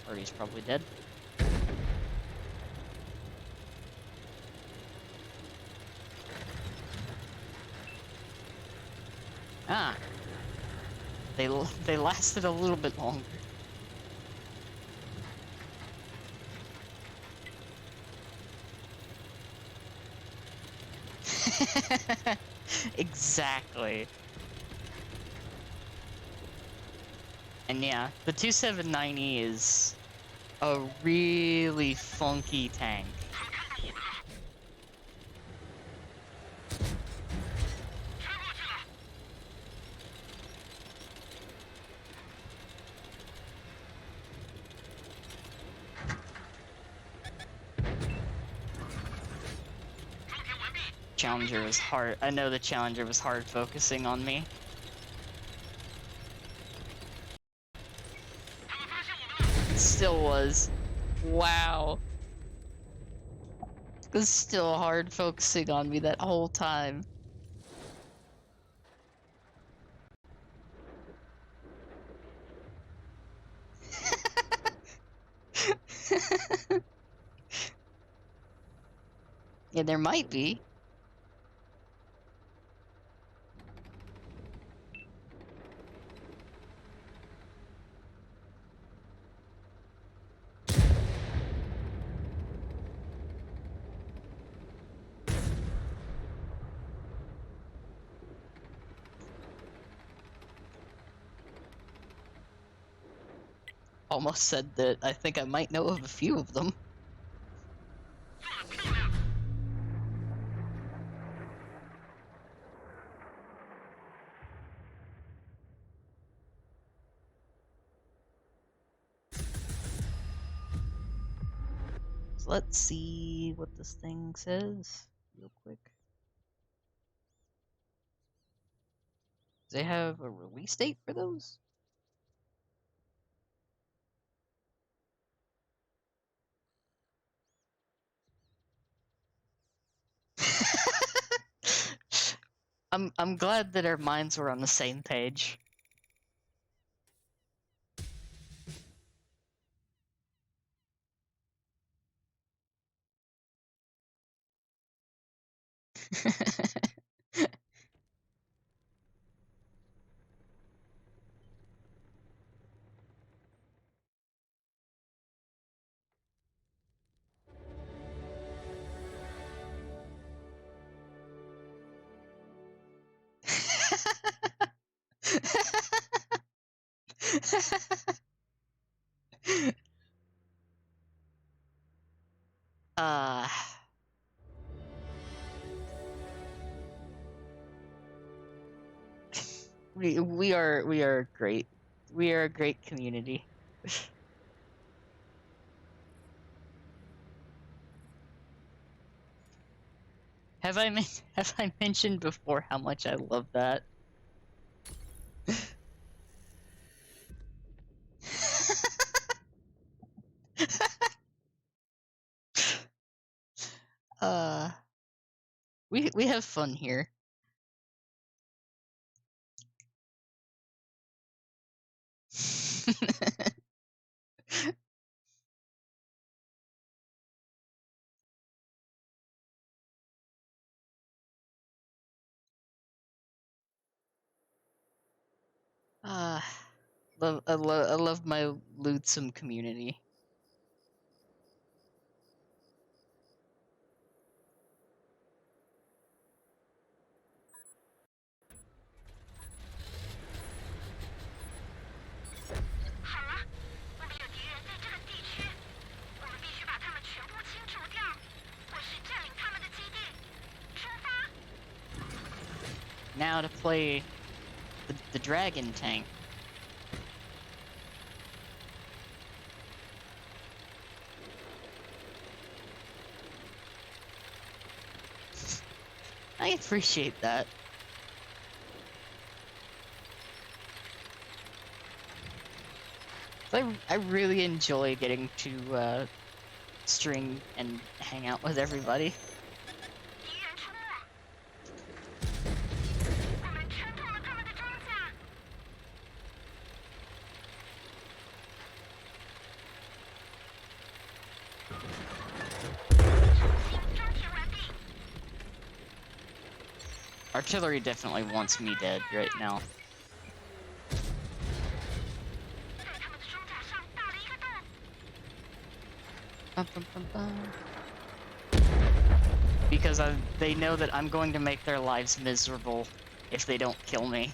Or he's probably dead. Ah. They lasted a little bit longer. Exactly. And yeah, the 2790 is a really funky tank. 他们看到我们了。穿过去了。 装填完毕。 Challenger was hard. I know the Challenger was hard focusing on me. 他们发现我们了。 It still was. Wow. It was still hard focusing on me that whole time. Yeah, there might be. Almost said that I think I might know of a few of them. 做得漂亮。 So let's see what this thing says real quick. Do they have a release date for those? I'm glad that our minds were on the same page. uh we are great. We are a great community. Have I have I mentioned before how much I love that? uh we have fun here. uh I love my Lootsome community.好了，我们有敌人在这个地区，我们必须把他们全部清除掉，或是占领他们的基地。出发！ Now to play the dragon tank. I appreciate that. I really enjoy getting to string and hang out with everybody. 敌人出没，我们穿透了他们的装甲。重新装填完毕。 Artillery definitely wants me dead right now. 在他们的装甲上打了一个洞。 Bum, bum, bum, bum. Because they know that I'm going to make their lives miserable if they don't kill me.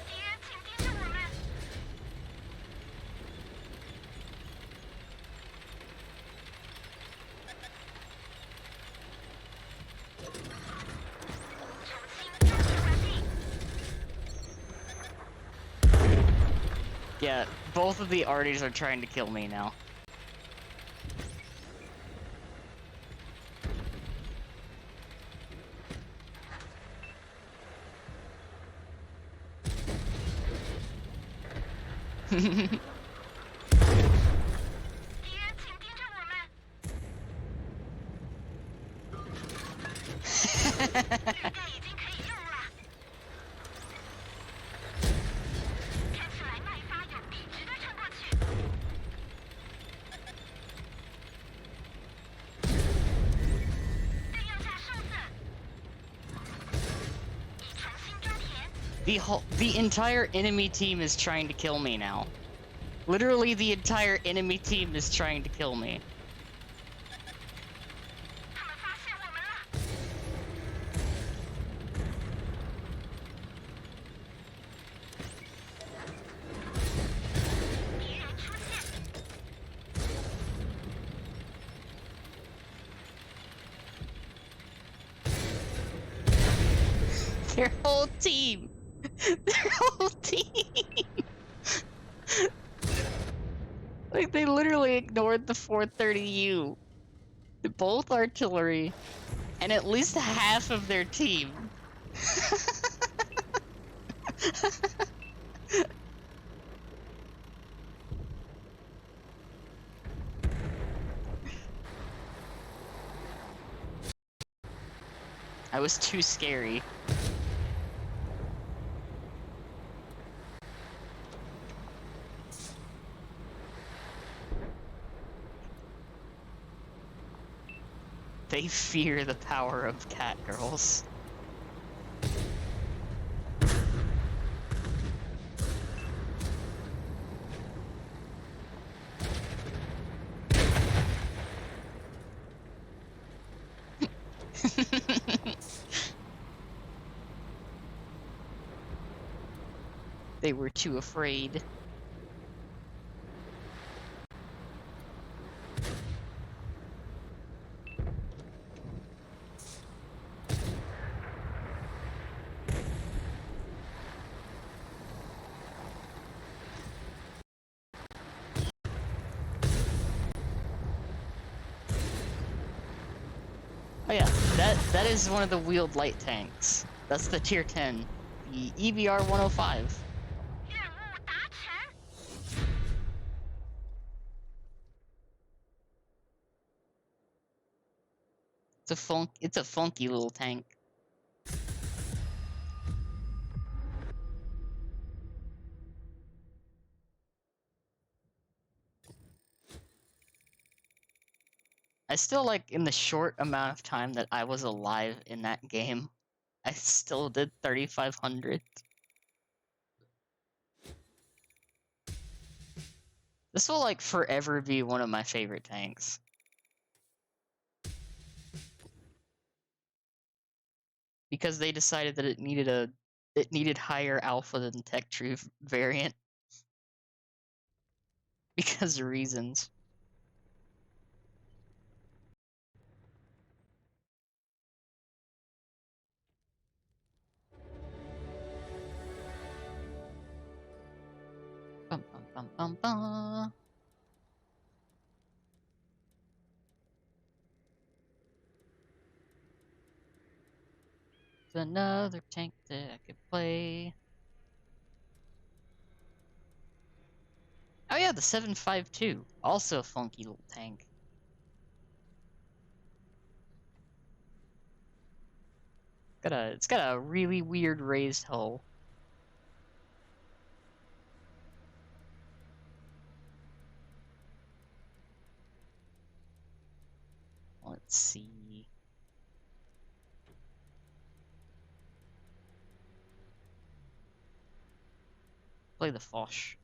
敌人紧盯着我们。 重新装填完毕。 Yeah, both of the arties are trying to kill me now. Uh, 敌人紧盯着我们。履带已经可以用了。看起来麦发有笔直的撑过去。弹药架受损。已重新装填。 the entire enemy team is trying to kill me now. Literally, the entire enemy team is trying to kill me. 他们发现我们了。敌人出现。 Their whole team! Their whole team! Like, they literally ignored the 430U. Both artillery, and at least half of their team. I was too scary. They fear the power of cat girls. They were too afraid. Oh yeah, that is one of the wheeled light tanks. That's the tier 10, the EBR 105. 任务达成。 It's a funky little tank. I still like in the short amount of time that I was alive in that game, I still did 3,500. This will like forever be one of my favorite tanks. Because they decided that it needed higher alpha than Tech True variant. Because of reasons. Bum bum bum bum bum. It's another tank that I could play. Oh yeah, the 7.52, also a funky little tank. It's got a really weird raised hull. Let's see. Play the Foch.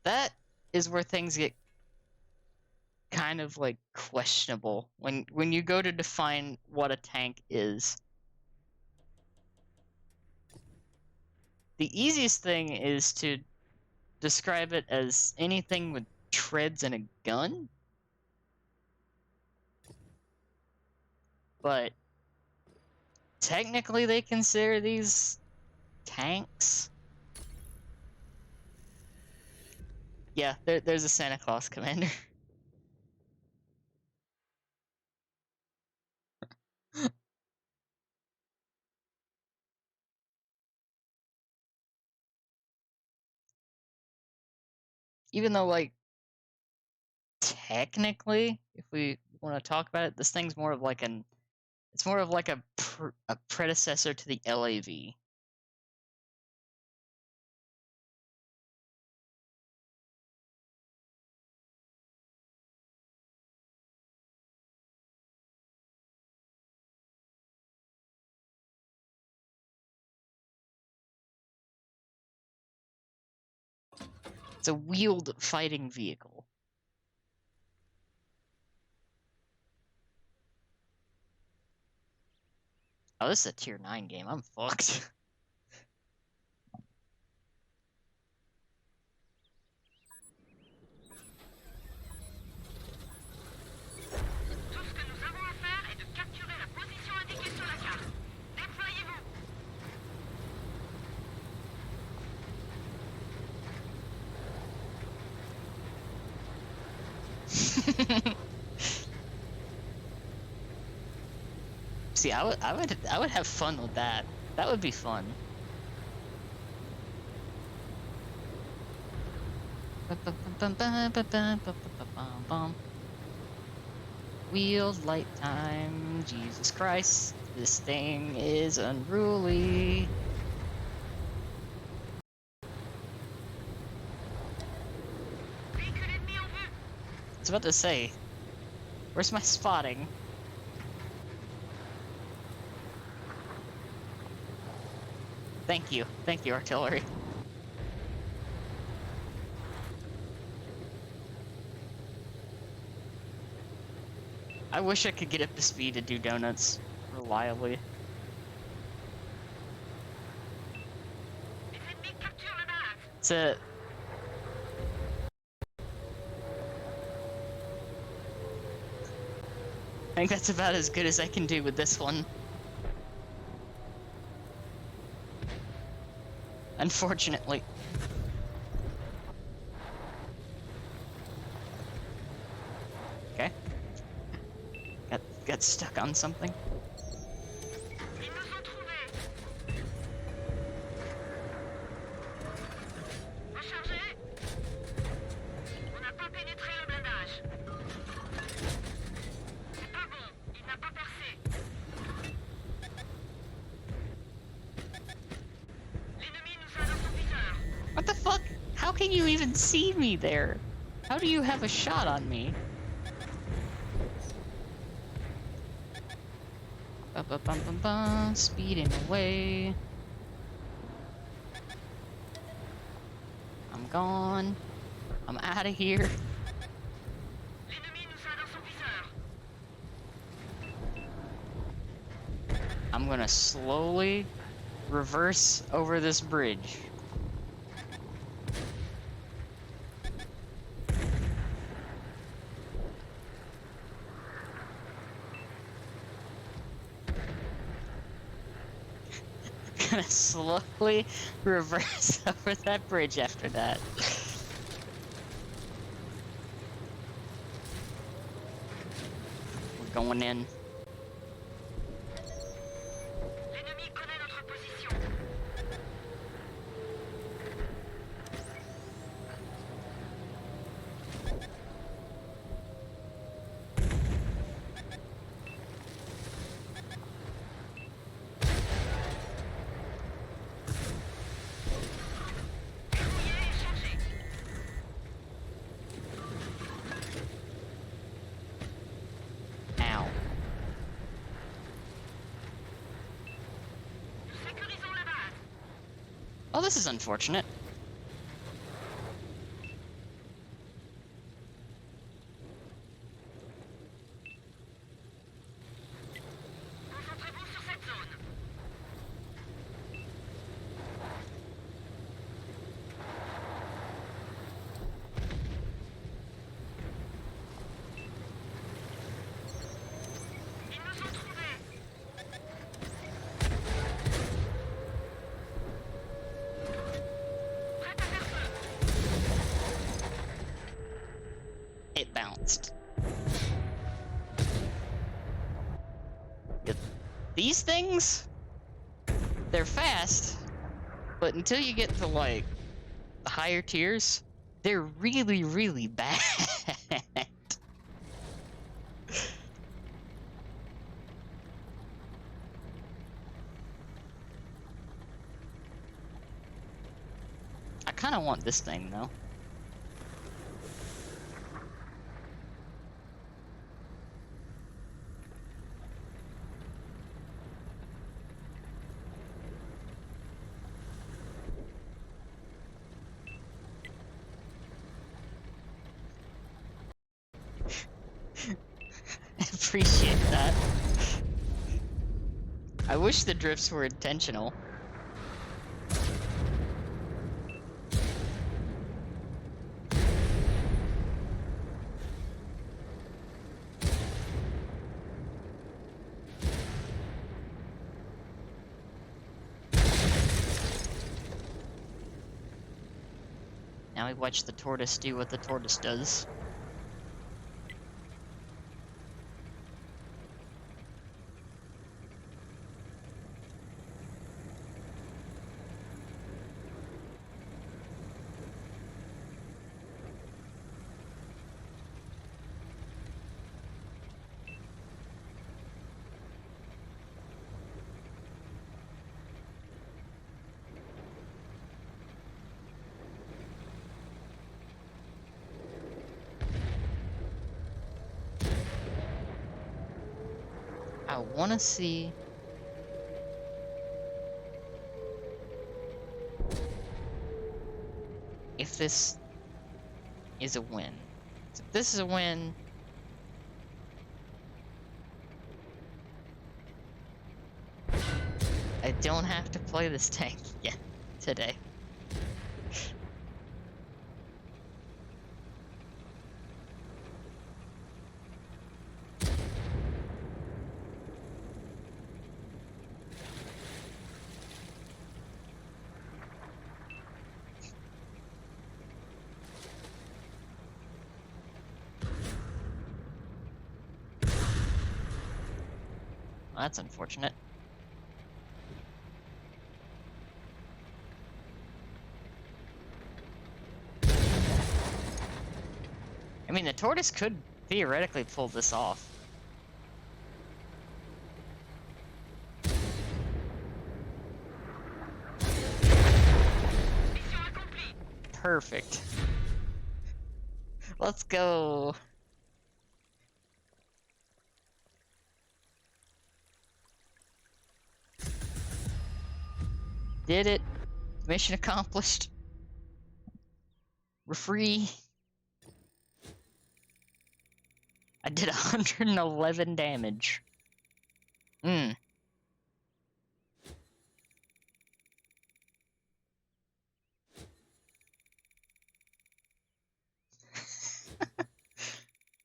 That is where things get kind of like questionable when you go to define what a tank is. The easiest thing is to describe it as anything with treads and a gun. But technically they consider these tanks. Yeah, there's a Santa Claus commander. Even though, like, technically, if we want to talk about it, this thing's more of like it's more of like a predecessor to the LAV. It's a wheeled fighting vehicle. Oh, this is a tier 9 game. I'm fucked. Tout ce que nous avons à faire est de capturer la position indiquée sur la carte. Déployez-vous. See, I would have fun with that. That would be fun. Wheel light time, Jesus Christ, this thing is unruly. Véhicule ennemi en vue. I was about to say, where's my spotting? Thank you, artillery. I wish I could get up to speed to do donuts reliably. Les ennemis capturent la base. That's it. I think that's about as good as I can do with this one. Unfortunately. Okay. Got stuck on something. Ils nous ont trouvés. Rechargez. On n'a pas pénétré le blindage. C'est pas bon. Il n'a pas percé. L'ennemi nous a dans son viseur. What the fuck? How can you even see me there? How do you have a shot on me? Ba-ba-bum-bum-bum, speeding away. I'm gone. I'm out of here. L'ennemi nous a dans son viseur. I'm gonna slowly reverse over this bridge. Gonna slowly reverse over that bridge after that. We're going in. L'ennemi connaît notre position. Verrouillé et chargé. Ow. Nous sécurisons la base. Oh, this is unfortunate. Concentrez-vous sur cette zone. Ils nous ont trouvés. Prêt à faire feu. It bounced. These things, they're fast, but until you get to like the higher tiers, they're really, really bad. I kind of want this thing though. Appreciate that. I wish the drifts were intentional. Now we watch the tortoise do what the tortoise does. I want to see. If this is a win. So if this is a win, I don't have to play this tank again today. Well, that's unfortunate. I mean, the tortoise could theoretically pull this off. Perfect. Let's go. Did it. Mission accomplished. We're free. I did 111 damage. Hmm.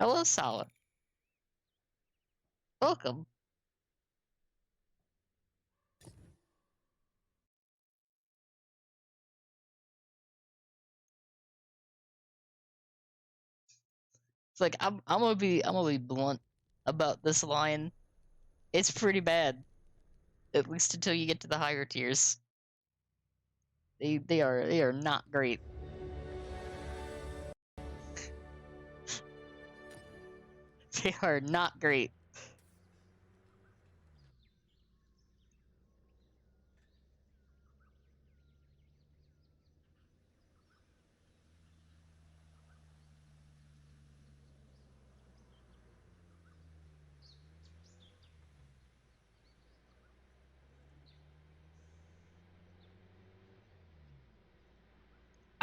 Hello, Sala. Welcome. It's like I'm gonna be blunt about this line. It's pretty bad. At least until you get to the higher tiers. They are not great. They are not great.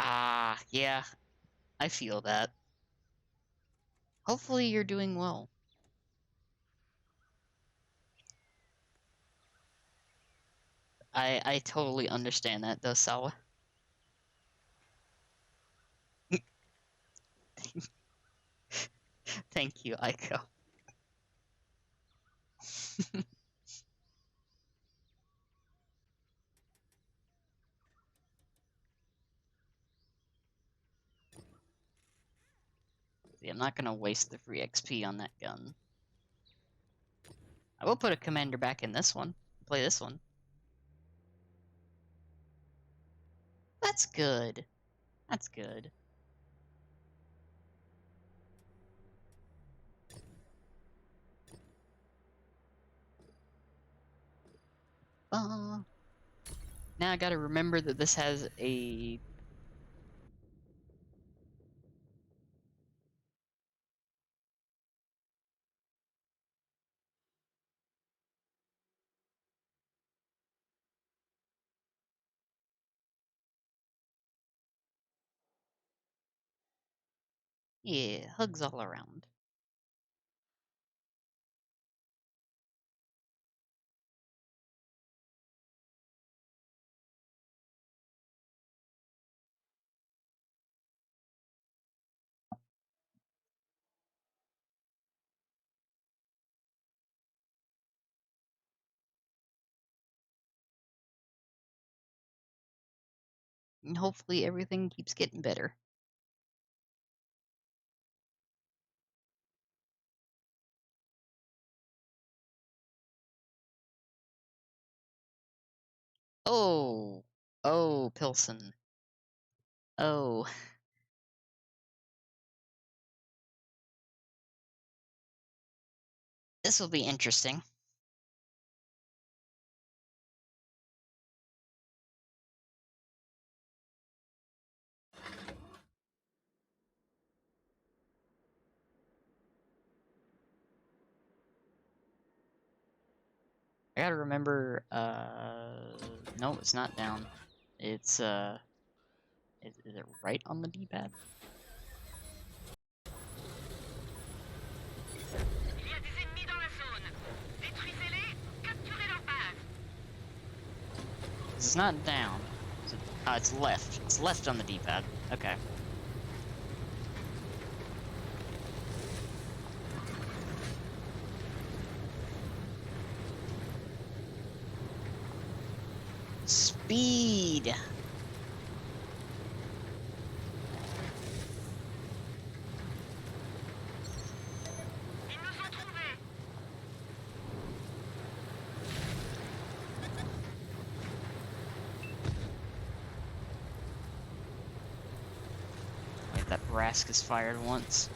Ah, yeah, I feel that. Hopefully you're doing well. I totally understand that though, Sawa. Thank you, Aiko. See, I'm not gonna waste the free XP on that gun. I will put a commander back in this one. Play this one. That's good. That's good. Now I gotta remember that this has a... Yeah, hugs all around. And hopefully everything keeps getting better. Oh. Oh, Pilsen. Oh. This will be interesting. I gotta remember, no, it's not down. It's, is it right on the D-pad? Il y a des ennemis dans la zone. Détruisez-les, capturez leur base. It's not down. It's left. It's left on the D-pad. Okay. Speed! Ils nous ont trouvés. Wait, that Rask is fired once.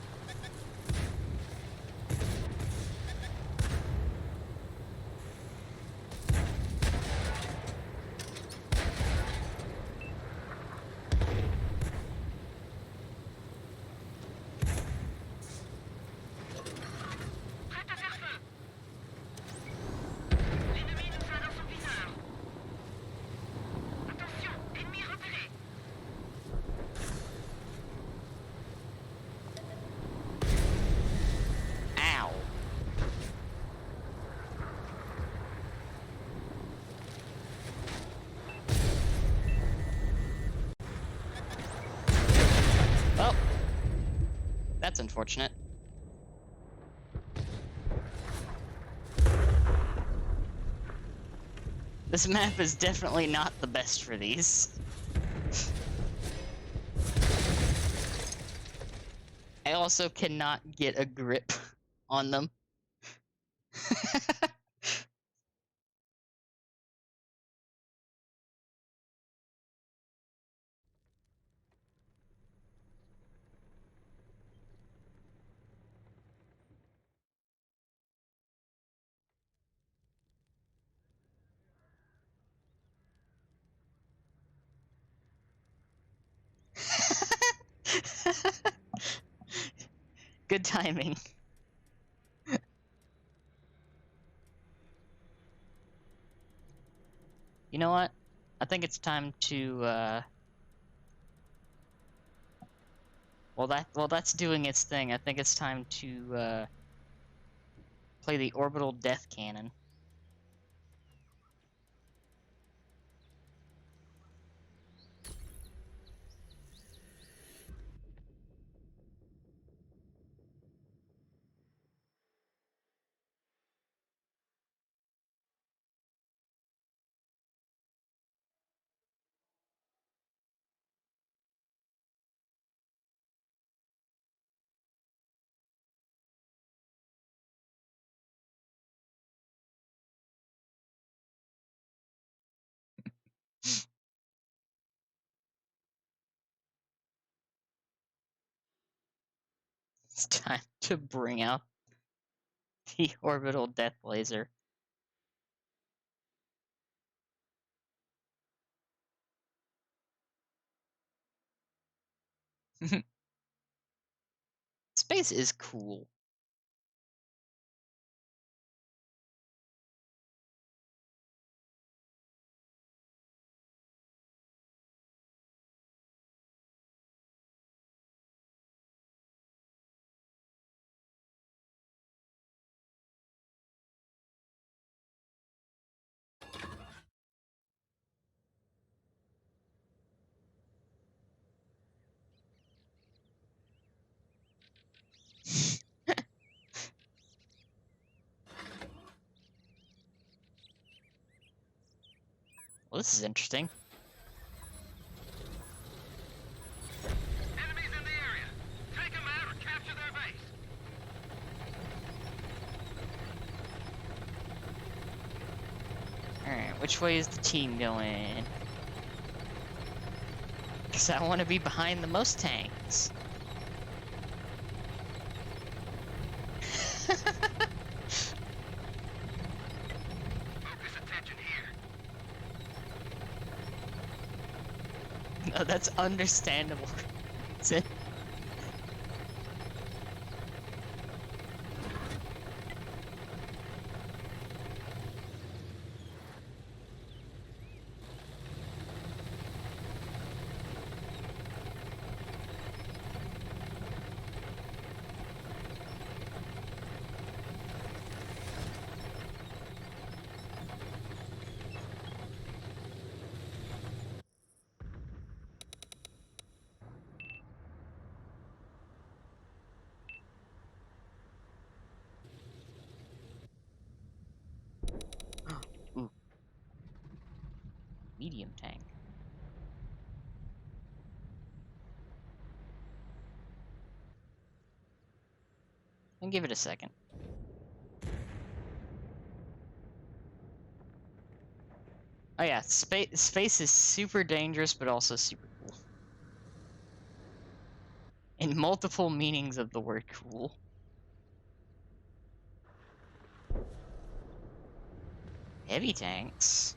Prête à faire feu. L'ennemi nous a dans son viseur. Attention, ennemi repéré. Ow! Well, that's unfortunate. This map is definitely not the best for these. I also cannot get a grip on them. Good timing. You know what? I think it's time to, Well, that's doing its thing. I think it's time to, play the Orbital Death Cannon. It's time to bring out the Orbital Death Laser. Space is cool. Well, this is interesting. Enemies in the area. Take them out or capture their base. Alright, which way is the team going? Because I want to be behind the most tanks. Focus attention here. No, that's understandable. That's it. medium tank. And give it a second. Oh yeah, space is super dangerous, but also super cool. In multiple meanings of the word cool. Heavy tanks.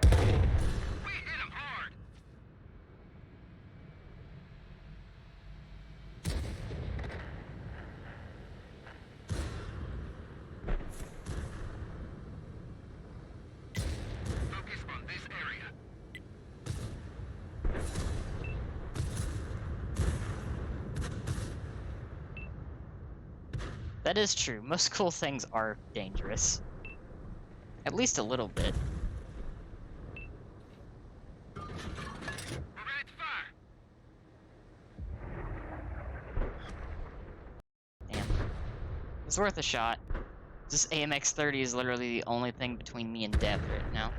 We hit him hard. Focus on this area. That is true. Most cool things are dangerous. At least a little bit. We're ready to fire. Damn. It's worth a shot. This AMX-30 is literally the only thing between me and death right now.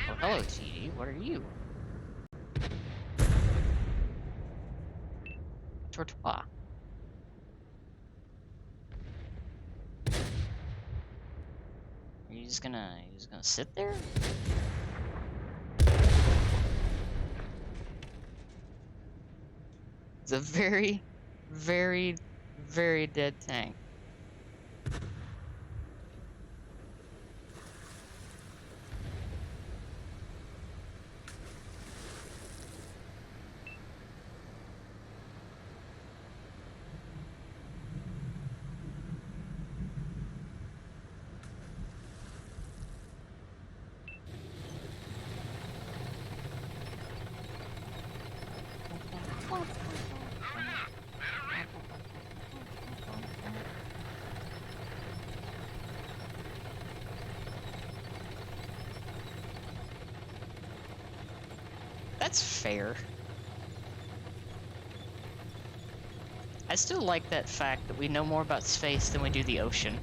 Oh, hello, TD. What are you? Tortois. Are you just gonna sit there? It's a very, very, very dead tank. That's fair. I still like that fact that we know more about space than we do the ocean.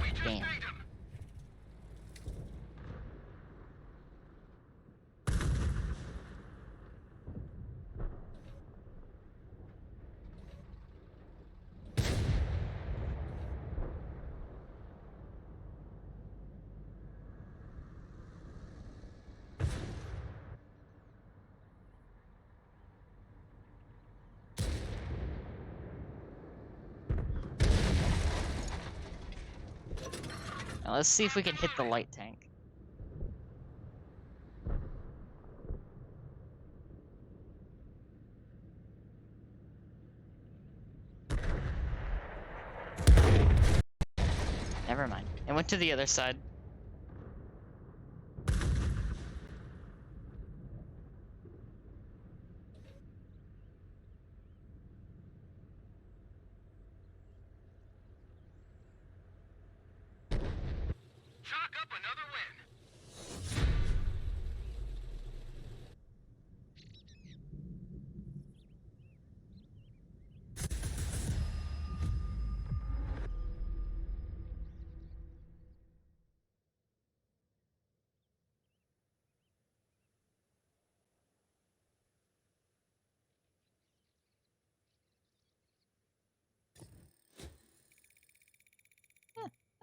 We just Damn. beat him. Now let's see if we can hit the light tank. Never mind. It went to the other side. Chalk up another win.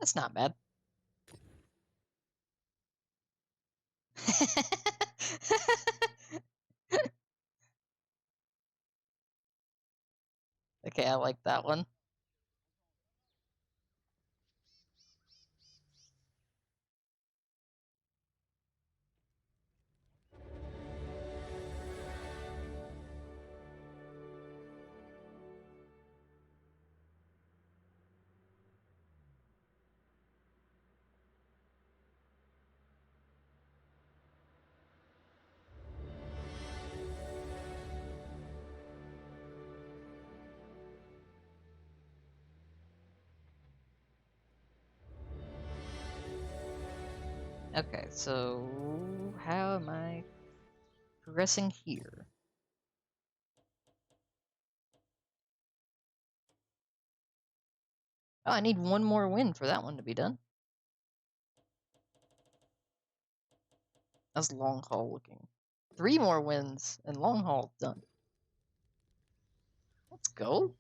That's not bad. Okay, I like that one. Okay, so how am I progressing here? Oh, I need one more win for that one to be done. That's long haul looking. 3 more wins and long haul done. Let's go.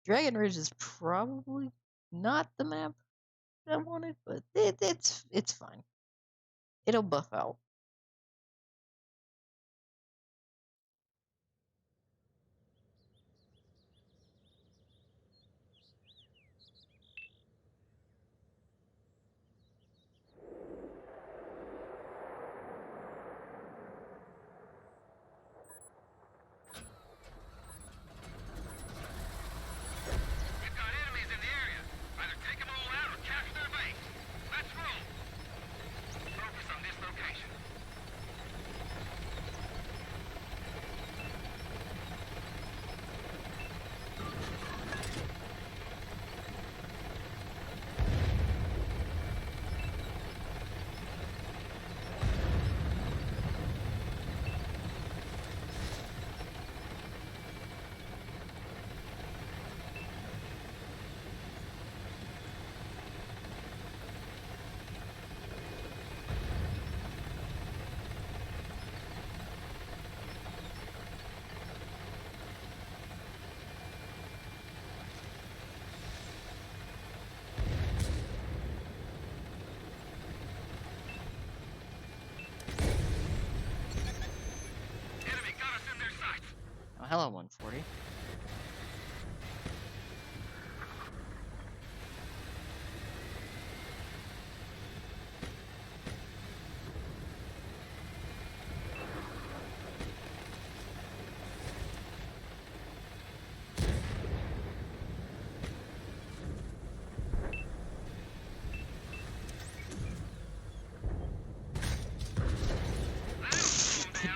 Dragon Ridge is probably not the map I wanted, but it's fine. It'll buff out. We've got enemies in the area. Either take them all out or capture their base. Let's roll. Focus on this location. Enemy got us in their sights. Oh, hello, 140.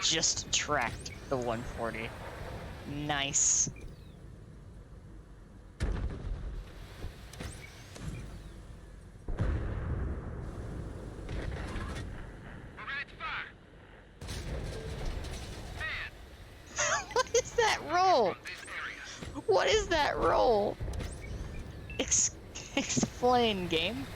Just tracked the 140. Nice. We're ready to fire. Man, What is that roll? this area. What is that roll? Explain, game.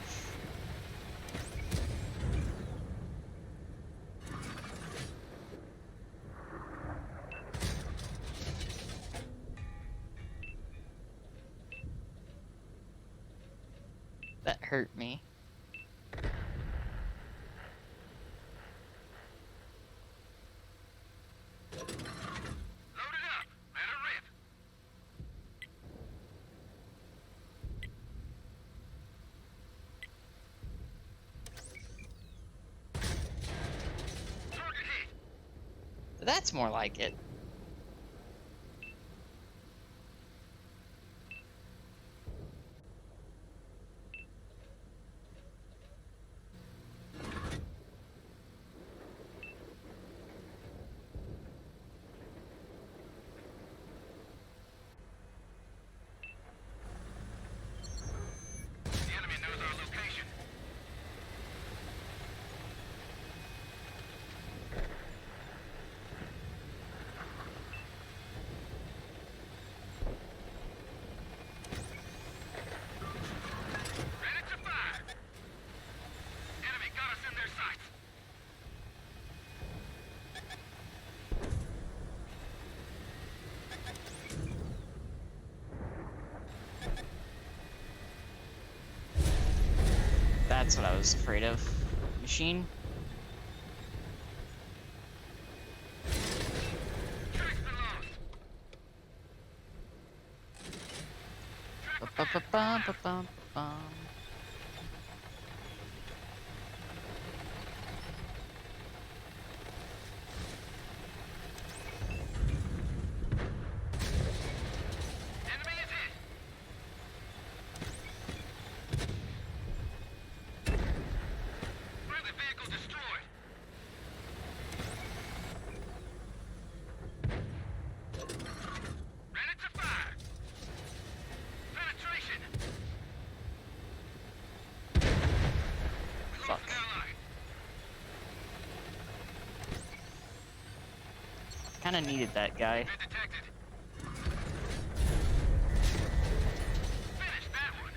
That hurt me. Load it up. Let her rip. Target hit. That's more like it. The enemy knows our location. Ready to fire. Enemy got us in their sights. That's what I was afraid of. Machine. Track's been lost. Track repaired. Ba-ba-ba-ba-ba-ba-bum. Enemy is hit. Friendly vehicle destroyed. Ready to fire. Penetration. We lost Fuck. an ally. Kinda needed that guy. Been detected. Finish that one.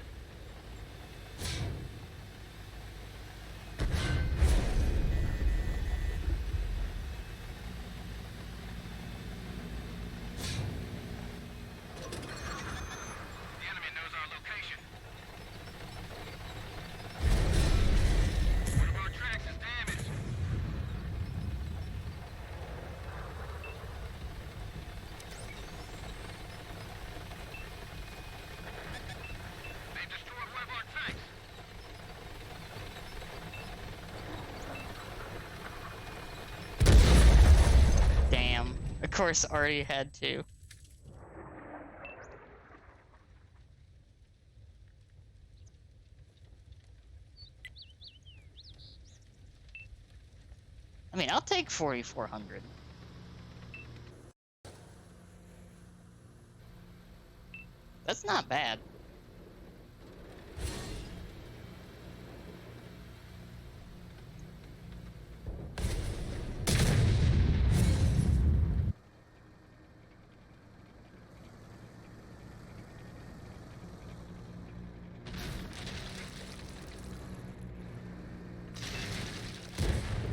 The enemy knows our location. One of our tracks is damaged. They've destroyed one of our tanks. Damn. Of course, already had to. I mean, I'll take 4,400. That's not bad.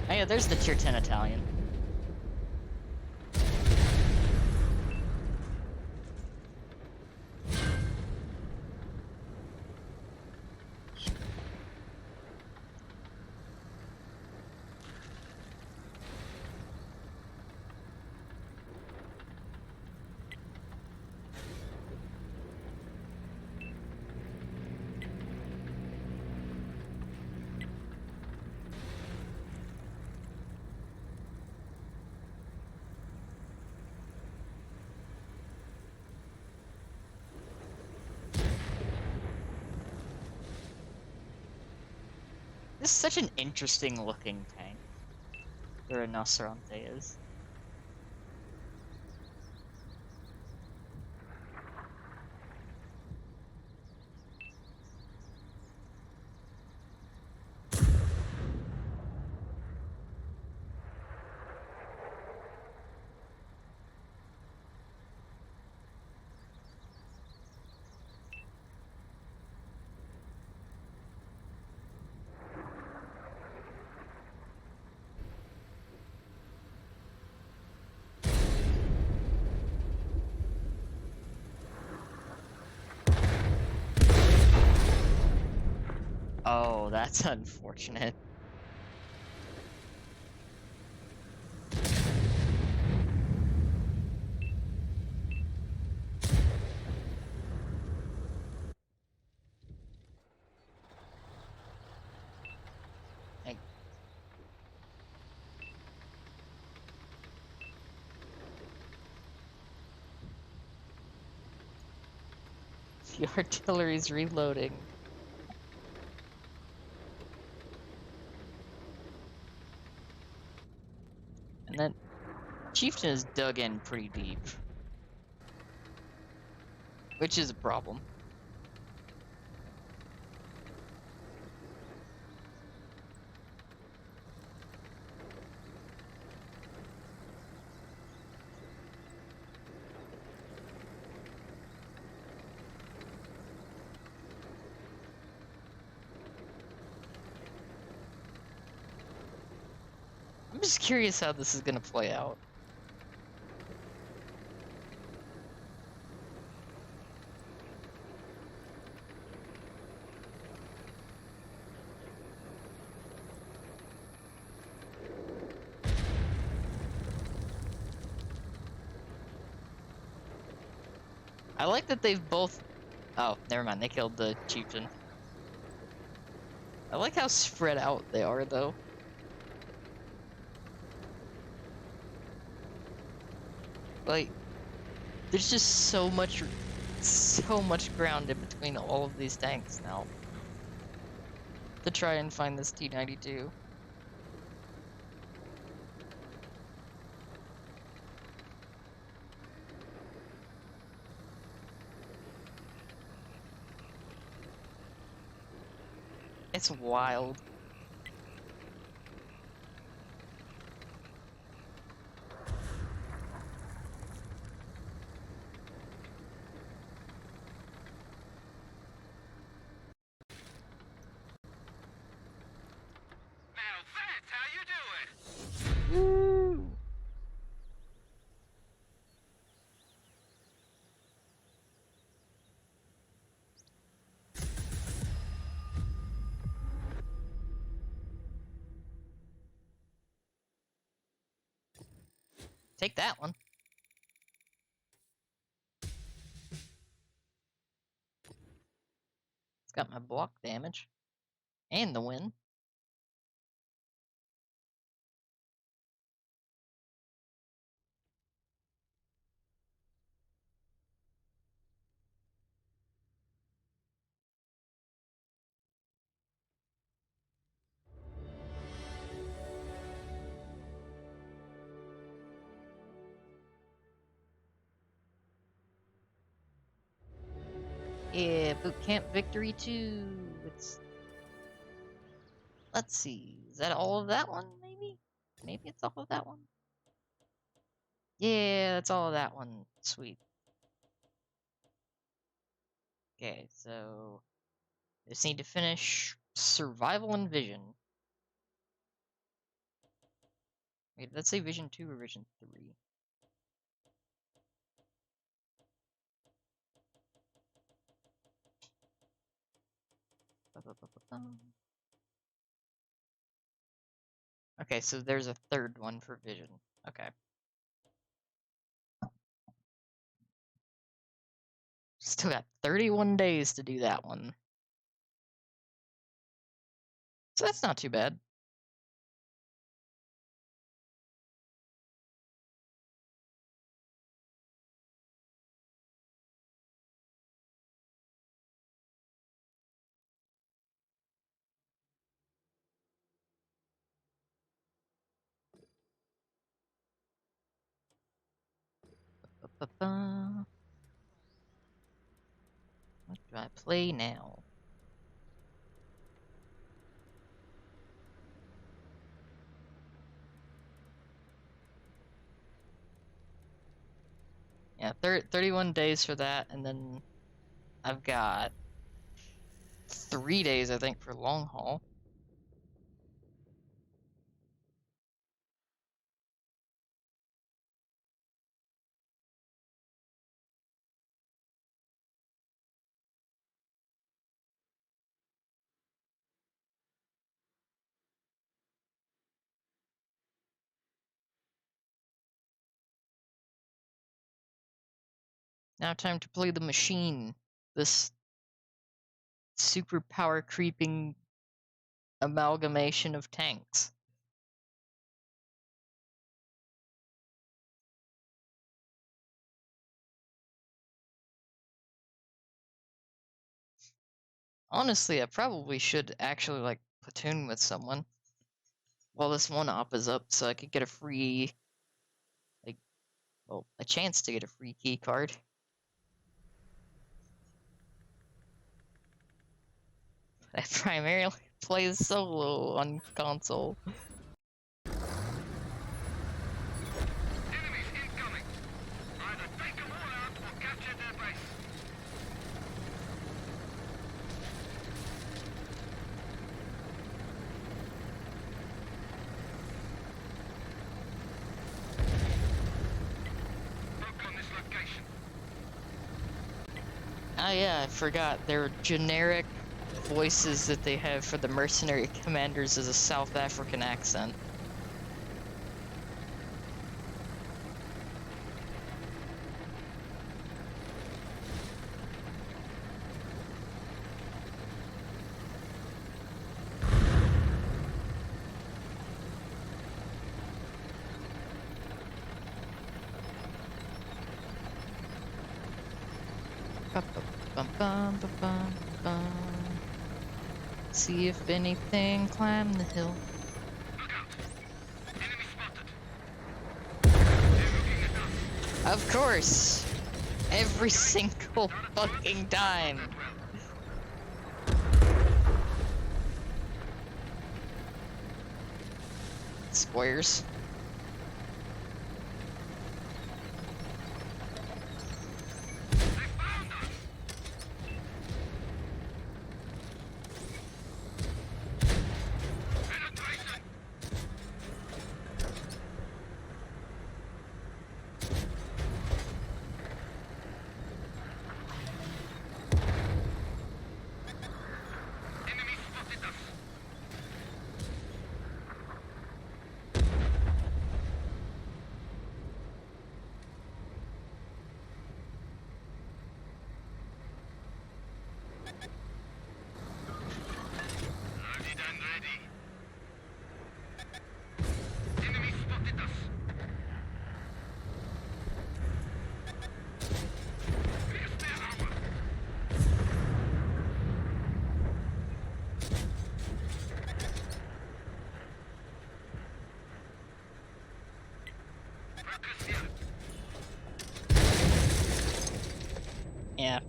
Oh yeah, there's the tier 10 Italian. This is such an interesting looking tank. The Rinoceronte is. Oh, that's unfortunate. Like, The artillery's reloading. And then Chieftain is dug in pretty deep. Which is a problem. I'm just curious how this is gonna play out. I like that they've both... Oh, never mind, they killed the chieftain. I like how spread out they are, though. Like, there's just so much ground in between all of these tanks now. To try and find this T-92. It's wild. Now that's how you do it. Woo! Take that one. It's got my block damage. And the win. Yeah, boot camp victory 2. It's... Let's see. Is that all of that one, maybe? Maybe it's all of that one? Yeah, that's all of that one. Sweet. Okay, so... Just need to finish Survival and Vision. Wait, let's say Vision 2 or Vision 3. Okay, so there's a third one for Vision. Okay. Still got 31 days to do that one. So that's not too bad. What do I play now? Yeah, 31 days for that, and then I've got 3 days, I think, for long haul. Now time to play the machine. This superpower creeping amalgamation of tanks. Honestly, I probably should actually like platoon with someone while this one op is up, so I could get a free, like, well, a chance to get a free key card. I primarily play solo on console. Enemies incoming. Either take them all out or capture their base. Look on this location. Oh yeah, I forgot. Their generic voices that they have for the mercenary commanders is a South African accent. Bum. See if anything climb the hill. Look out. Enemy spotted. They're looking at us. Of course! Every single fucking time! That well. Squares. They found us. Penetration. Enemy spotted us. Loaded and ready. Enemy spotted us. Pierce their armor. Focus here. Yeah.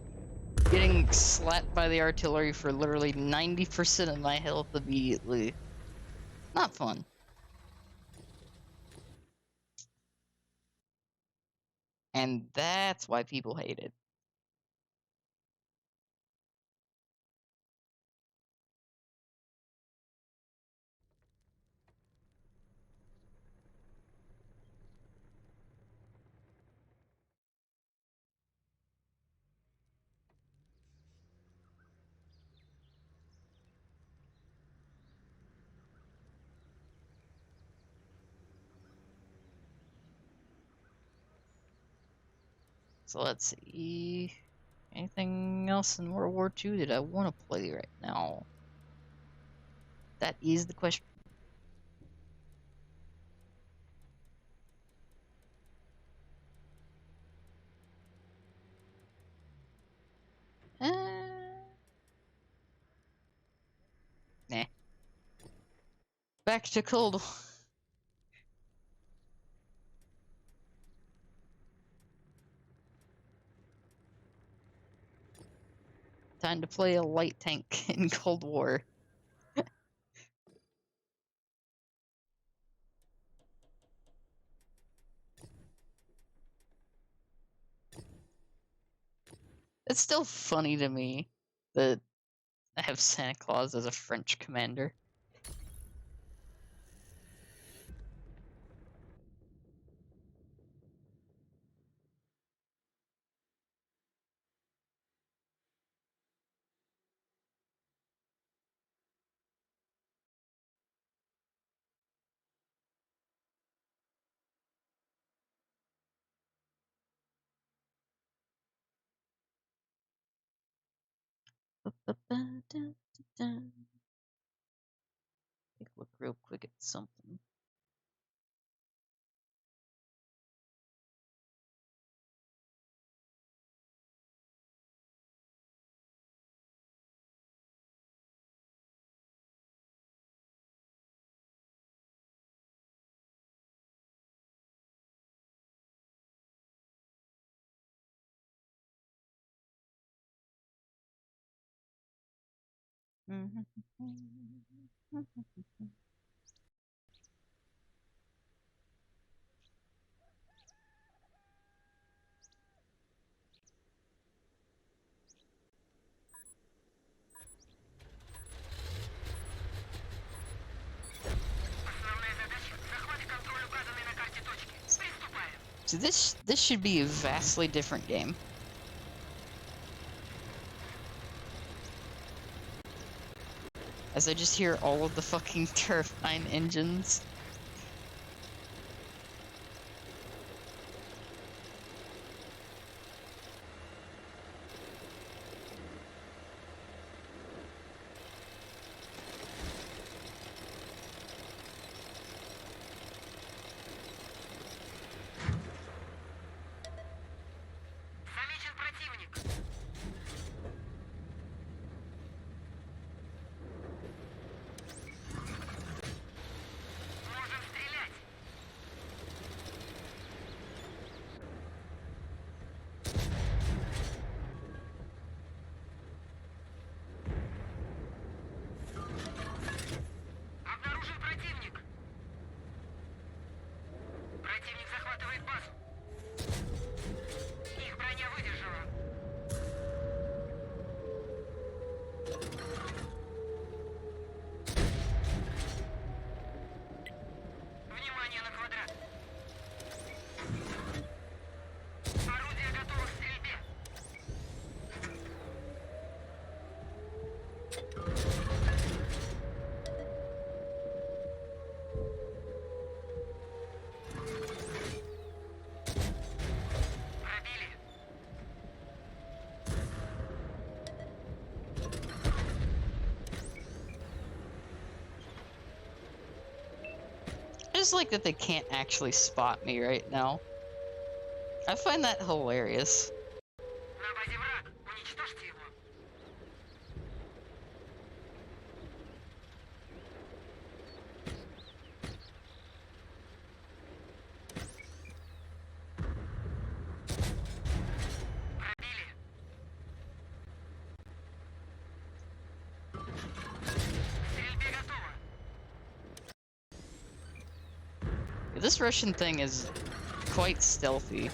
Getting slapped by the artillery for literally 90% of my health immediately. Not fun. And that's why people hate it. So let's see. Anything else in World War II that I want to play right now? That is the question. Nah. Back to Cold War. Time to play a light tank in Cold War. It's still funny to me that I have Santa Claus as a French commander. Take a look real quick at something. Основная задача — захват и контроль указанной на карте точки. Приступаем. So this should be a vastly different game. As I just hear all of the fucking turbine engines. Замечен противник. Можем стрелять. Обнаружен противник. Противник захватывает базу. Их броня выдержала. Внимание на квадрат. Орудие готово к стрельбе. Пробили. I just like that they can't actually spot me right now. I find that hilarious. На базе враг. Уничтожьте его. Пробили. К стрельбе готово. This Russian thing is quite stealthy.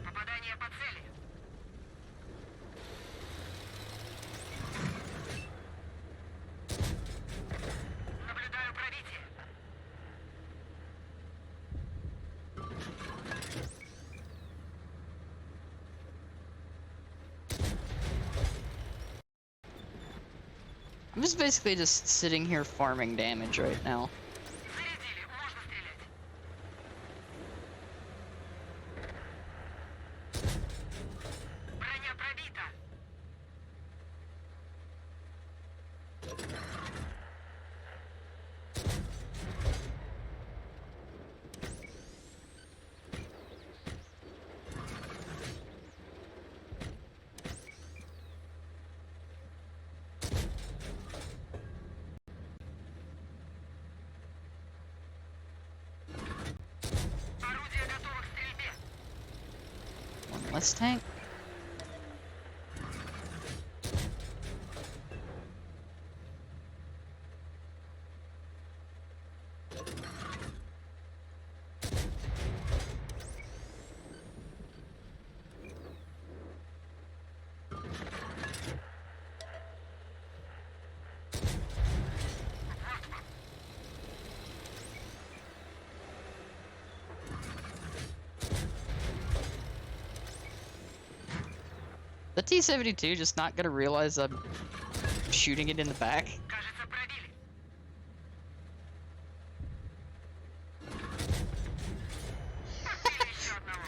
Попадание по цели. Наблюдаю пробитие. I'm just basically just sitting here farming damage right now. Зарядили. Можно стрелять. Броня пробита. Орудие готово к стрельбе. One less tank. The T-72 just not gonna realize I'm shooting it in the back. Кажется, пробили. Подбили еще одного.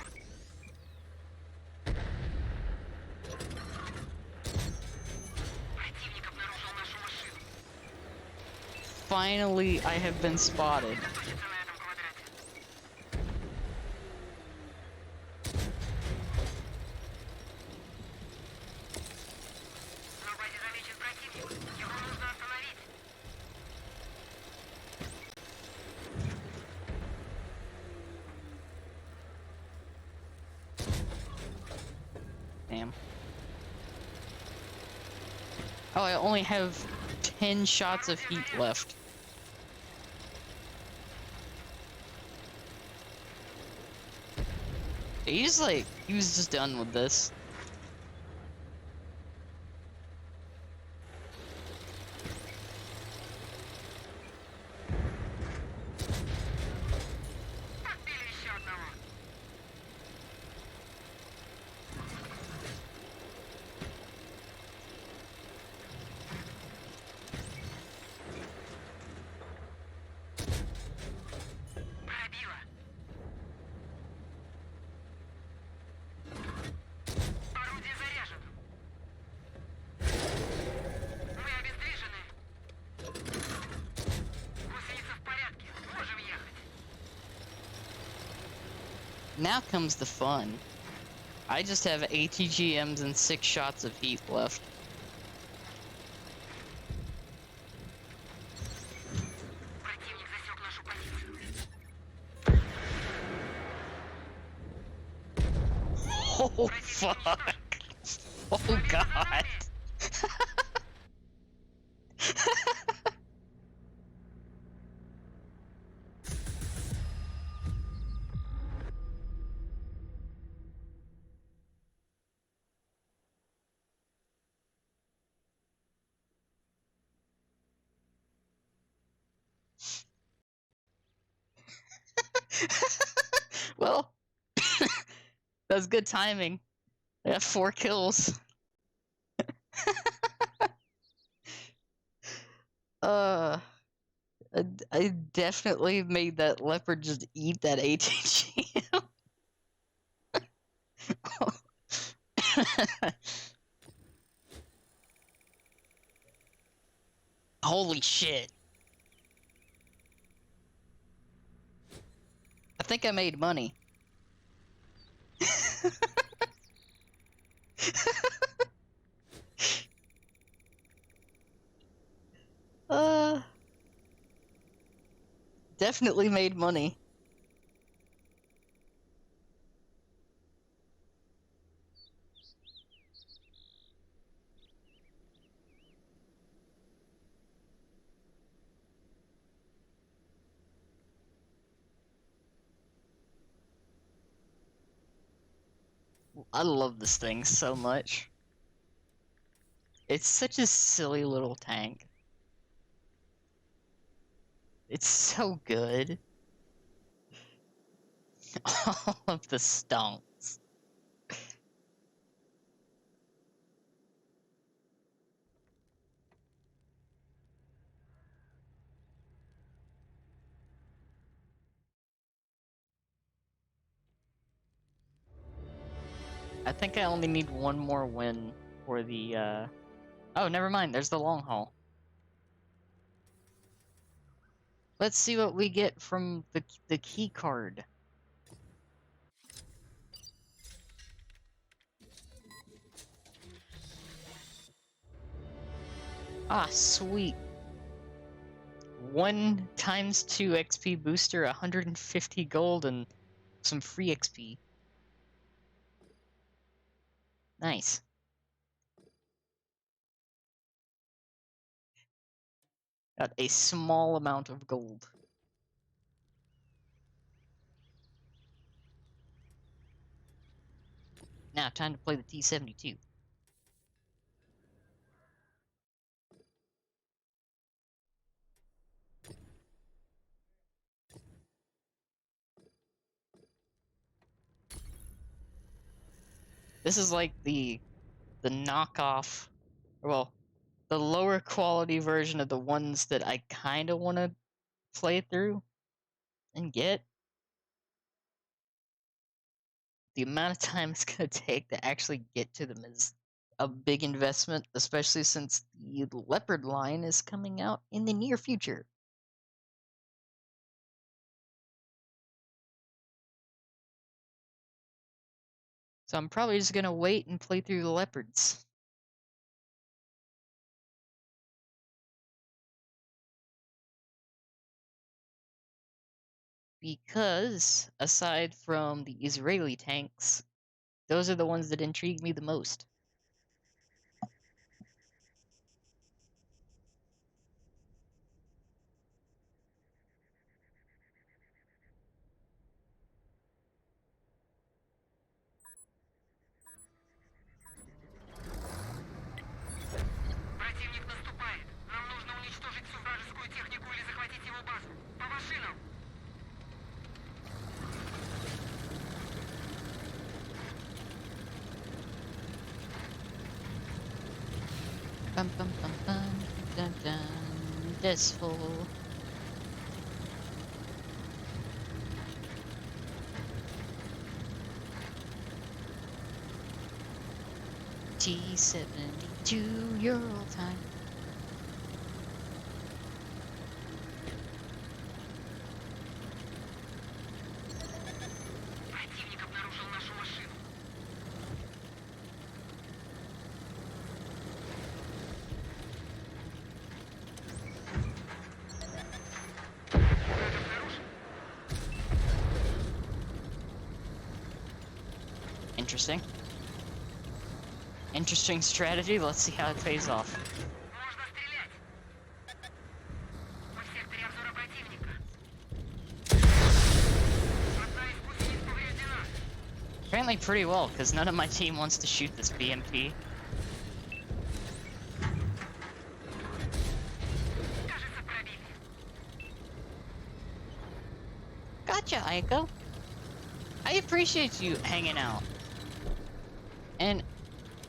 Противник обнаружил нашу машину. Finally, I have been spotted. Сосредоточиться на этом квадрате. На базе замечен противник. Его нужно остановить. Damn. Oh, I only have 10 shots of heat left. He's like, he was just done with this. Подбили еще одного. Пробило. Орудие заряжено. Мы обездвижены. Гусеница в порядке. Можем ехать. Now comes the fun. I just have ATGMs and 6 shots of heat left. Противник засек нашу позицию. Oh fuck! Oh god! Well, that's good timing. I have 4 kills. I definitely made that leopard just eat that ATGM. Holy shit. I think I made money. Definitely made money. I love this thing so much. It's such a silly little tank. It's so good. All of the stonks. I think I only need one more win for the, Oh, never mind, there's the long haul. Let's see what we get from the key card. Ah, sweet. 1 times 2 XP booster, 150 gold, and some free XP. Nice. Got a small amount of gold. Now, time to play the T-72. This is like the knockoff, well, the lower quality version of the ones that I kind of want to play through and get. The amount of time it's going to take to actually get to them is a big investment, especially since the Leopard line is coming out in the near future. So I'm probably just going to wait and play through the Leopards. Because, aside from the Israeli tanks, Those are the ones that intrigue me the most. Противник наступает. Нам нужно уничтожить всю вражескую технику или захватить его базу. По машинам! Bum bum bum bum dun dun. This fool. T72 Euro time. Противник обнаружил нашу машину. Враг обнаружен. Interesting. Interesting strategy. Let's see how it pays off. Можно стрелять. Мы в секторе обзора противника. Одна из гусениц повреждена. Apparently pretty well, because none of my team wants to shoot this BMP. Кажется, пробили. Gotcha, Aiko. I appreciate you hanging out. And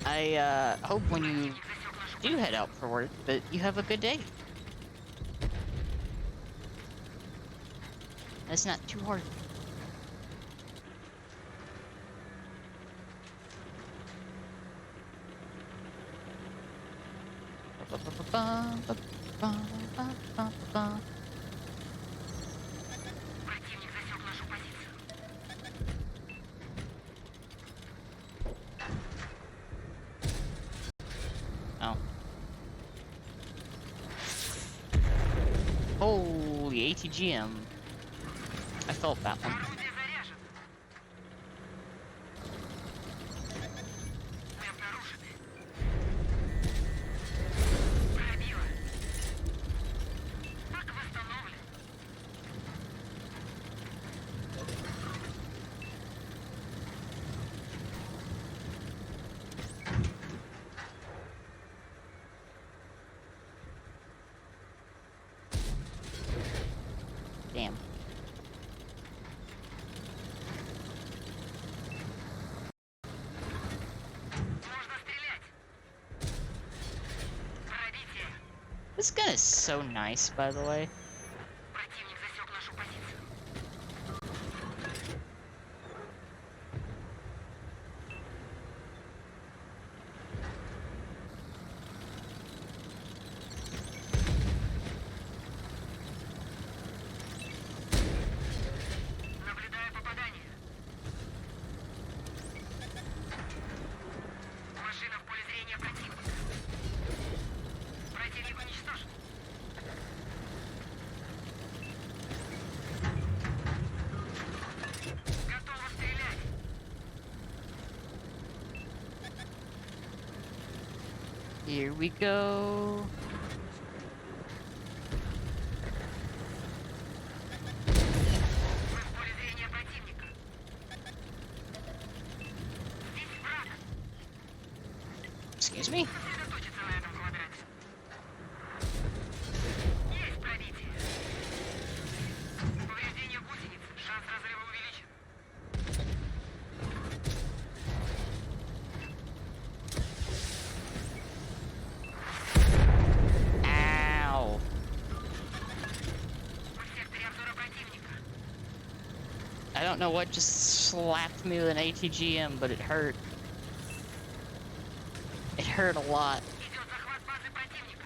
I hope when you Противник засек нашу do head out for work that you have a good day. That's not too hard. Противник засек нашу позицию. Oh. Holy ATGM. I felt that one. Орудие заряжено. Мы обнаружены. Пробило. Пак восстановлен. Damn. Можно стрелять. Пробитие. This gun is so nice, by the way. Противник засек нашу позицию. Наблюдаю попадание. Машина в поле зрения противника. Противник уничтожен. Готово стрелять. Here we go. Мы в поле зрения противника. Здесь враг. Excuse me? Сосредоточиться на этом квадрате. Есть пробитие. Повреждение гусеницы. Шанс разрыва увеличен. Ow. Мы в секторе обзора противника. I don't know what just slapped me with an ATGM, but it hurt. It hurt a lot. Идет захват базы противника.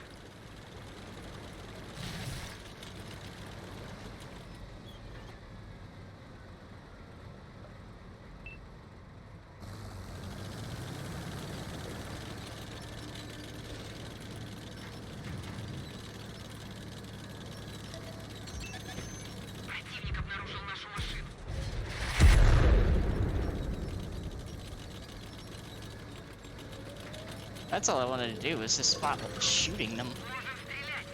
Противник обнаружил нашу машину. That's all I wanted to do, was just spot what was shooting them. Можем стрелять.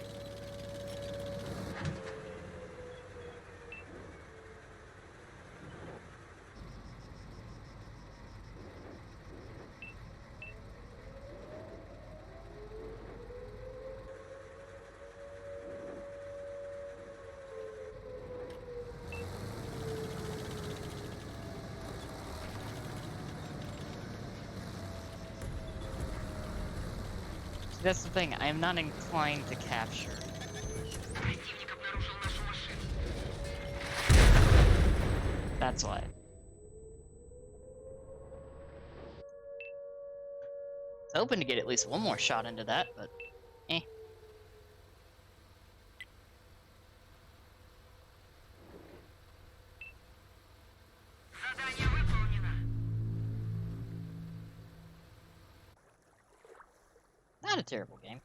See, that's the thing, I am not inclined to capture. Противник обнаружил нашу машину. That's why. I was hoping to get at least one more shot into that, but eh. Задание выполнено. Not a terrible game.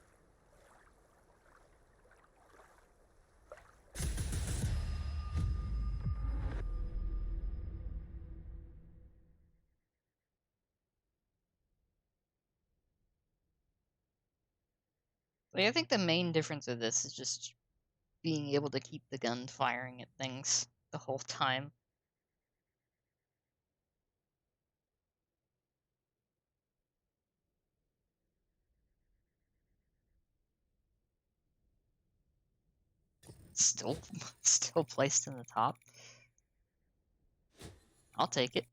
Like, I think the main difference of this is just being able to keep the gun firing at things the whole time. Still, still placed in the top. I'll take it.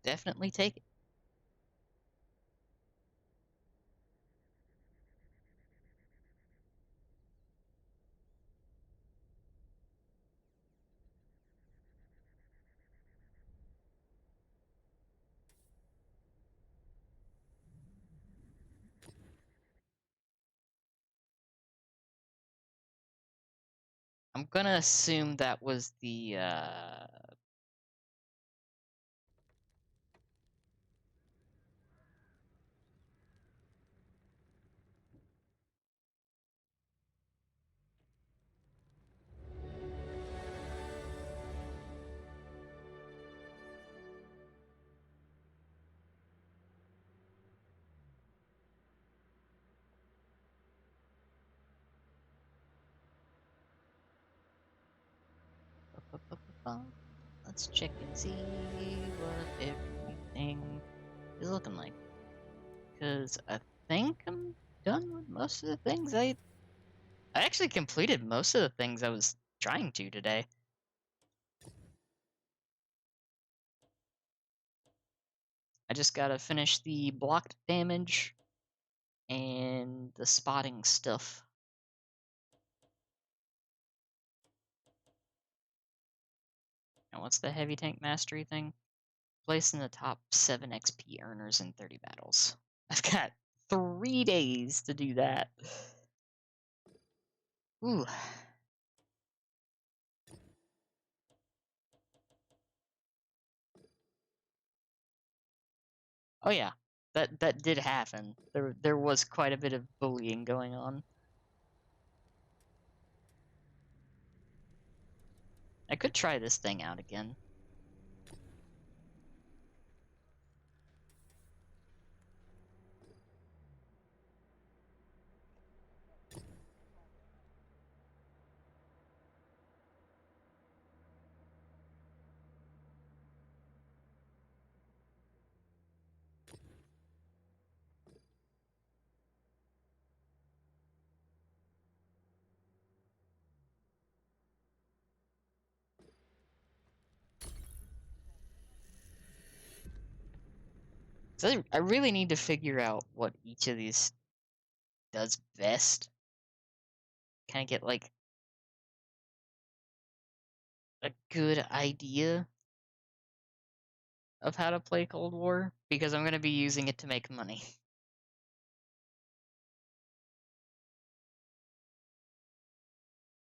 Definitely take it. I'm gonna assume that was the let's check and see what everything is looking like. Because I think I'm done with most of the things I actually completed most of the things I was trying to today. I just gotta finish the blocked damage and the spotting stuff. And what's the heavy tank mastery thing? Place in the top 7 XP earners in 30 battles. I've got 3 days to do that. Ooh. Oh yeah, that did happen. There was quite a bit of bullying going on. I could try this thing out again. So I really need to figure out what each of these does best. Kind of get like a good idea of how to play Cold War, because I'm going to be using it to make money.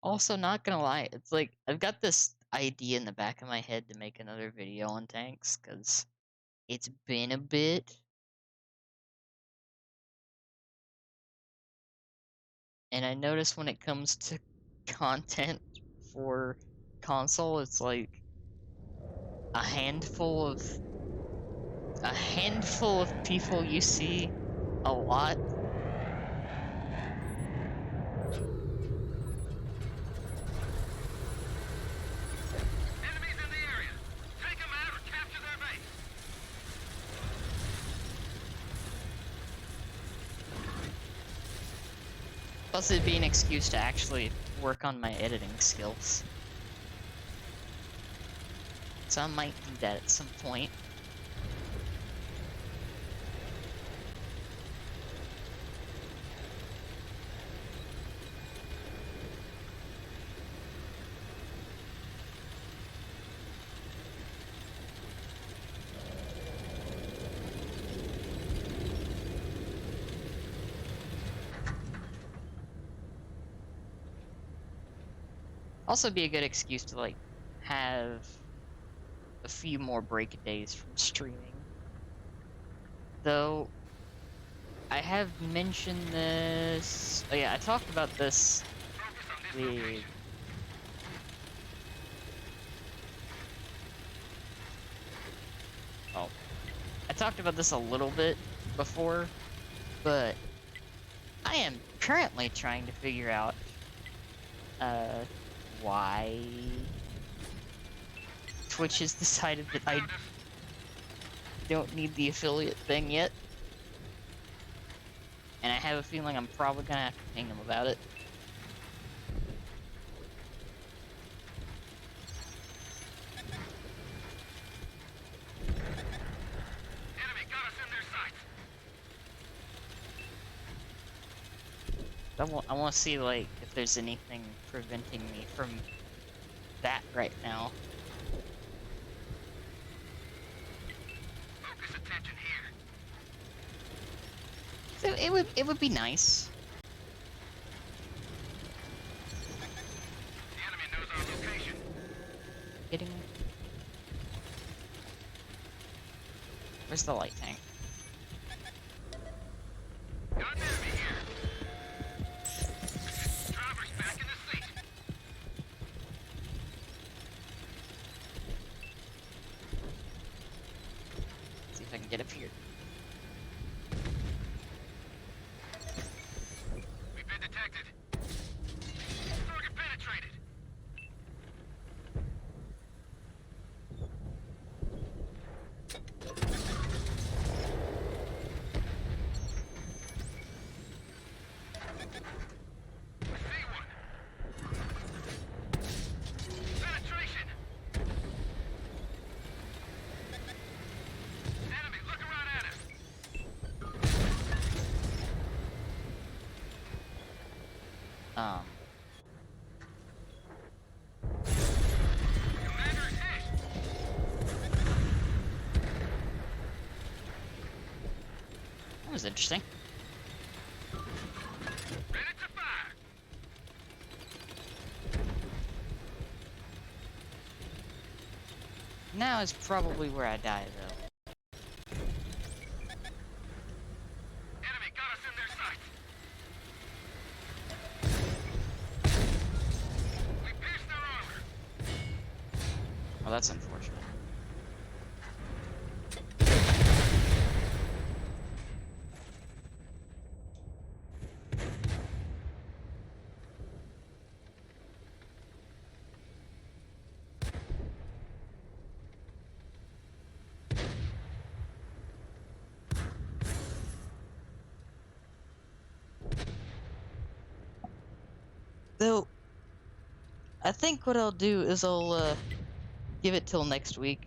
Also, not gonna lie, it's like I've got this idea in the back of my head to make another video on tanks, because it's been a bit. And I notice when it comes to content for console, it's like a handful of a handful of people you see a lot. Enemies in the area. Take them out or capture their base. Plus, it'd be an excuse to actually work on my editing skills. So I might do that at some point. Also be a good excuse to, like, have a few more break days from streaming. Though, I have mentioned this... Oh yeah, I talked about this with... Oh. I talked about this a little bit before, but I am currently trying to figure out, why Twitch has decided that I don't need the affiliate thing yet. And I have a feeling I'm probably gonna have to ping them about it. Enemy got us in their sights. I want to see, like, if there's anything preventing me from that right now. Focus attention here. So it would be nice. The enemy knows our location. Getting... Where's the light tank? Got an enemy here. Driver's back in the seat. See if I can get up here. We've been detected. Target penetrated. See one. Penetration. Enemy looking right at us. Commander hit. That was interesting. Ready to fire. Now is probably where I die, though. Enemy got us in their sights. We pierced their armor. Well, that's unfortunate. Though, I think what I'll do is I'll, give it till next week.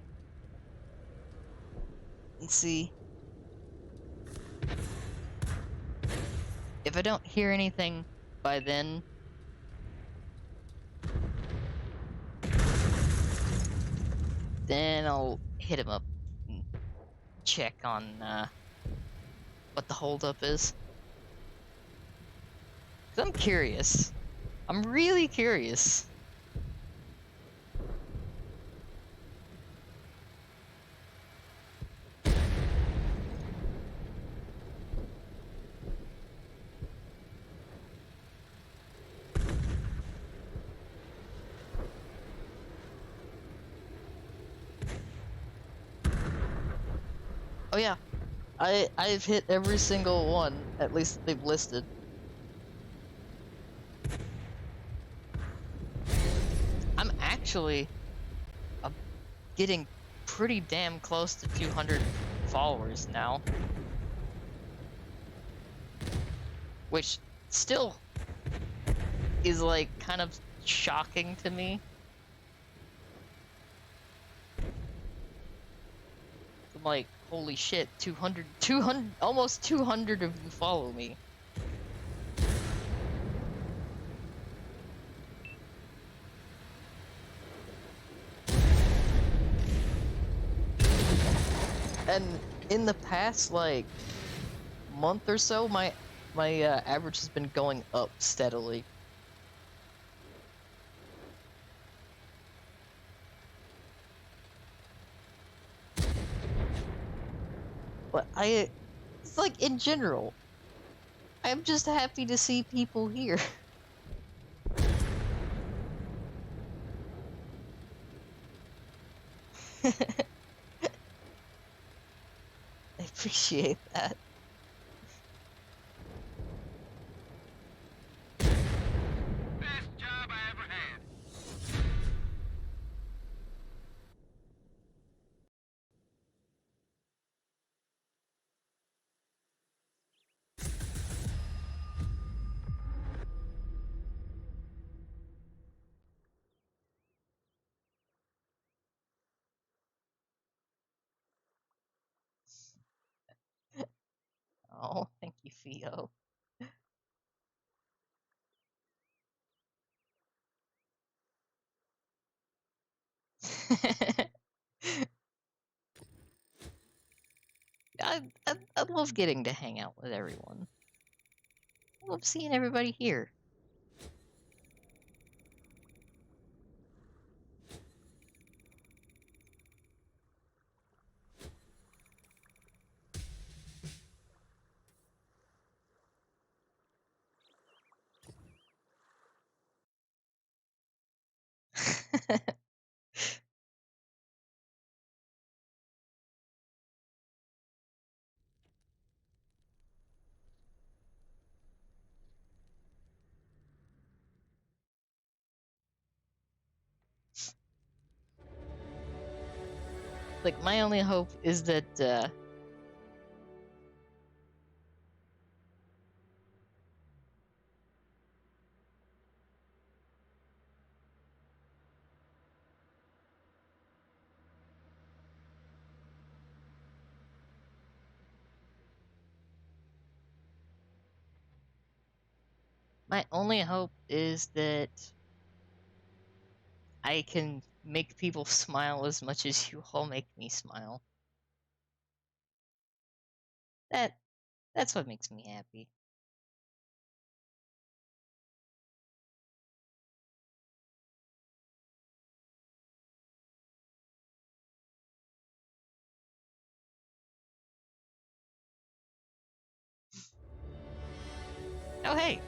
And see. If I don't hear anything by then, then I'll hit him up and check on, what the holdup is. 'Cause I'm curious. I'm really curious. Oh Oh yeah, I've hit every single one, at least that they've listed. I'm actually getting pretty damn close to 200 followers now, which still is like kind of shocking to me. I'm like, holy shit, 200, almost 200 of you follow me. And in the past, like, month or so, my average has been going up steadily. But it's like, in general, I'm just happy to see people here. I appreciate that. Best job I ever had. Oh, thank you, Theo. I love getting to hang out with everyone. I love seeing everybody here. Like, my only hope is that, my only hope is that I can make people smile as much as you all make me smile. That that's what makes me happy. Oh hey,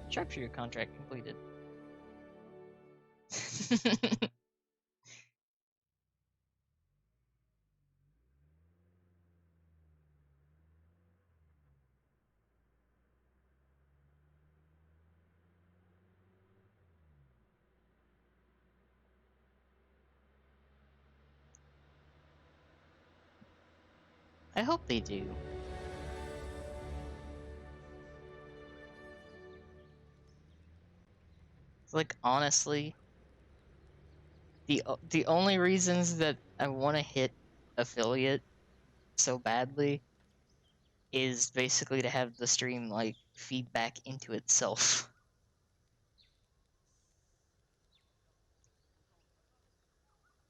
sharpshooter contract completed. I hope they do. Like, honestly, the only reasons that I want to hit affiliate so badly is basically to have the stream like feed back into itself.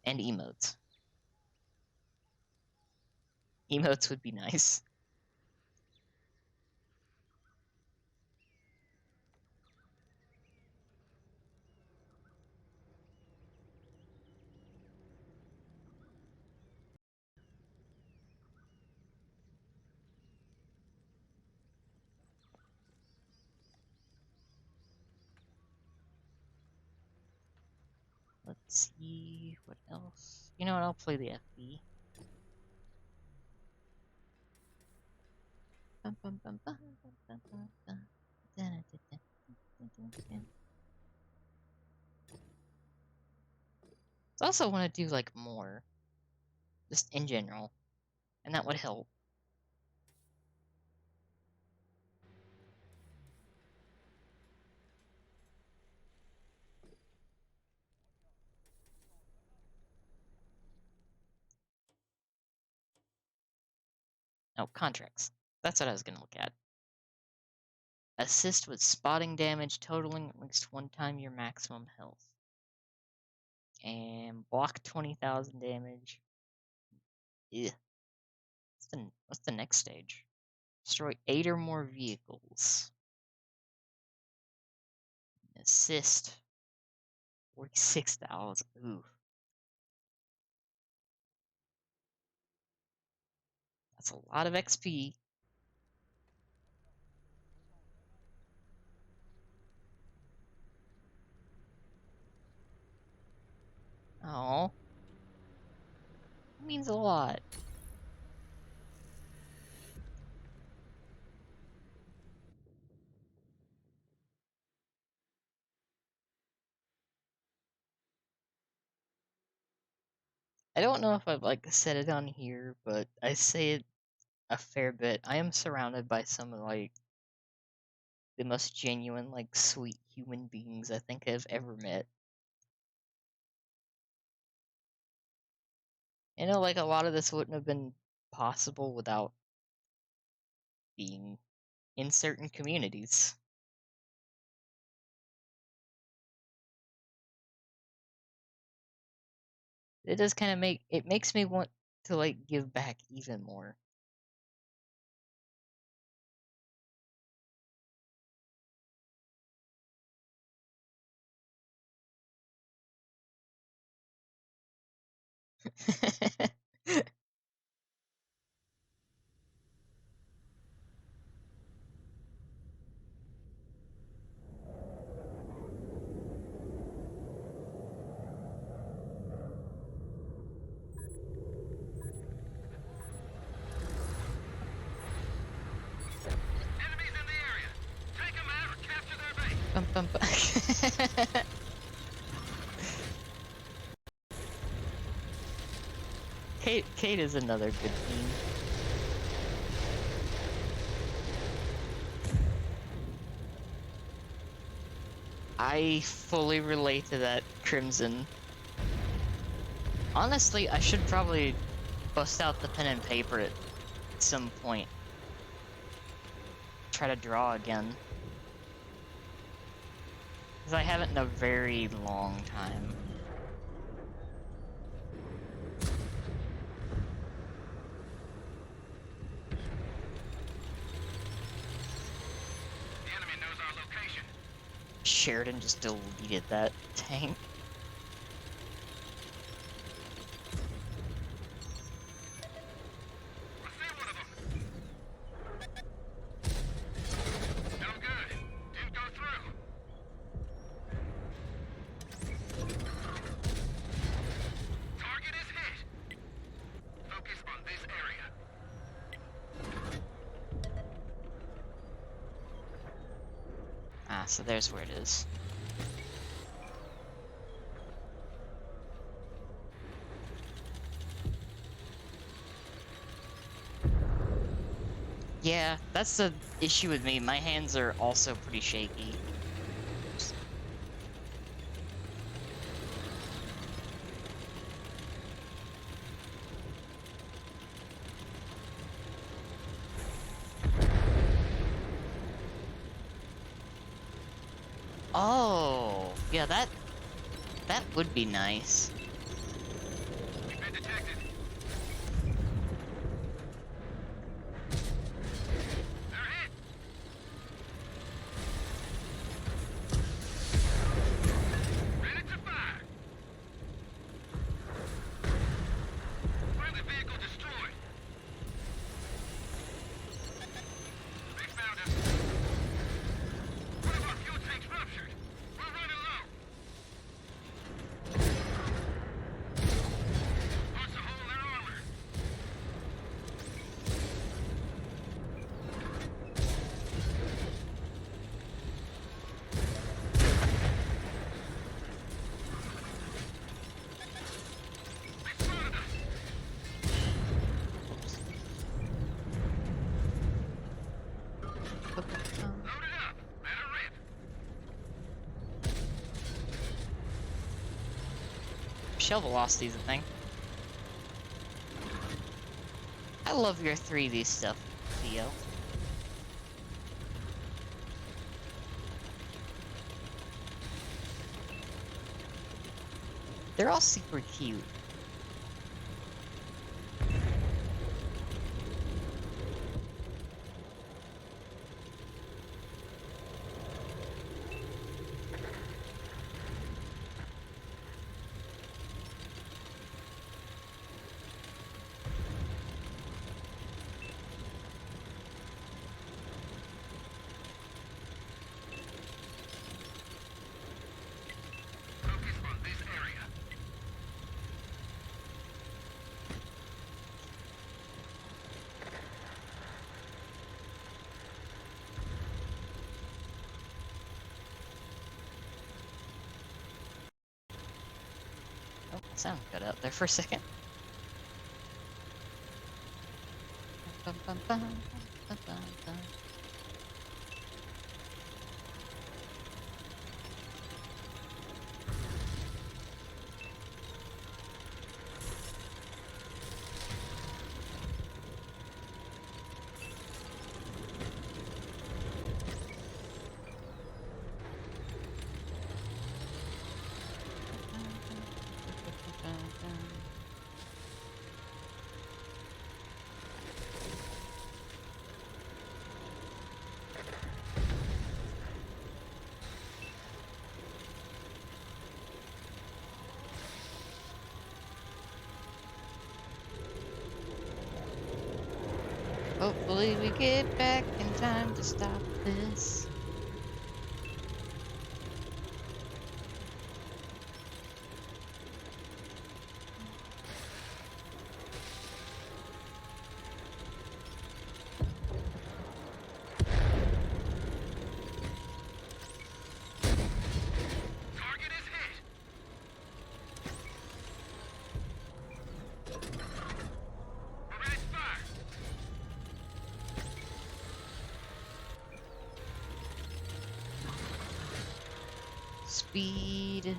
And emotes. Emotes would be nice. Let's see what else. You know what? I'll play the FB. I also want to do like more, just in general, and that would help. Oh, contracts. That's what I was gonna look at. Assist with spotting damage totaling at least one time your maximum health. And block 20,000 damage. Yeah. What's the next stage? Destroy 8 or more vehicles. Assist. 46,000. Ooh. That's a lot of XP. Oh. That means a lot. I don't know if I've like said it on here, but I say it a fair bit. I am surrounded by some of like the most genuine, like sweet human beings I think I've ever met. You know, like a lot of this wouldn't have been possible without being in certain communities. It does kind of makes me want to like give back even more. Enemies in the area. Take them out or capture their base. Bum, bum, bum. Kate is another good team. I fully relate to that, Crimson. Honestly, I should probably bust out the pen and paper at some point. Try to draw again. Because I haven't in a very long time. The enemy knows our location. Sheridan just deleted that tank. I see one of them. No good. Didn't go through. Target is hit. Focus on this area. Ah, so there's where it is. Yeah, that's the issue with me. My hands are also pretty shaky. Oh, yeah, that would be nice. We've been detected. They're hit. Ready to fire. Friendly vehicle destroyed. They found us. One of our fuel tanks ruptured. We're running low. shell velocity is a thing. I love your 3D stuff, Theo. They're all super cute. Oh, sound cut out there for a second. Bum, bum, bum, bum, bum, bum. Hopefully we get back in time to stop this. Target is hit. We're ready to fire. Speed.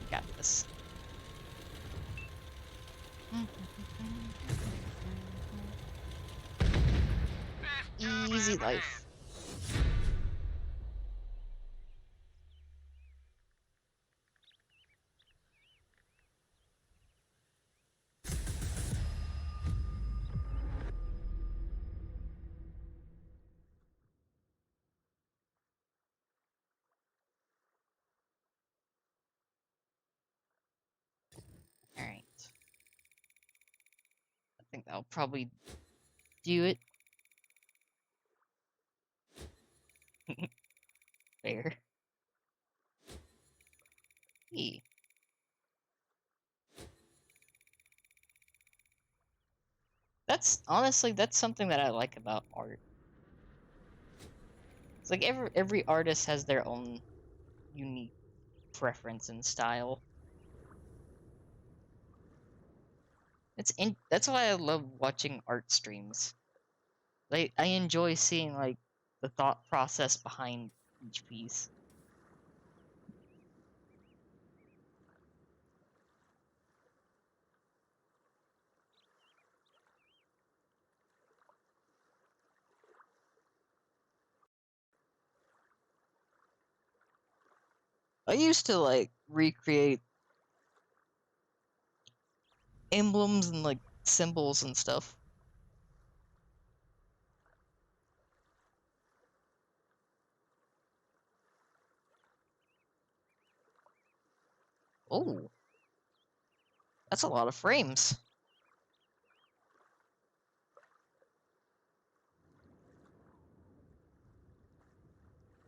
Got this. Easy life. Alright. I think that'll probably do it. Fair. E. That's honestly, that's something that I like about art. It's like every artist has their own unique preference and style. That's why I love watching art streams. Like I enjoy seeing like the thought process behind each piece. I used to like recreate emblems and like symbols and stuff. Oh, that's a lot of frames.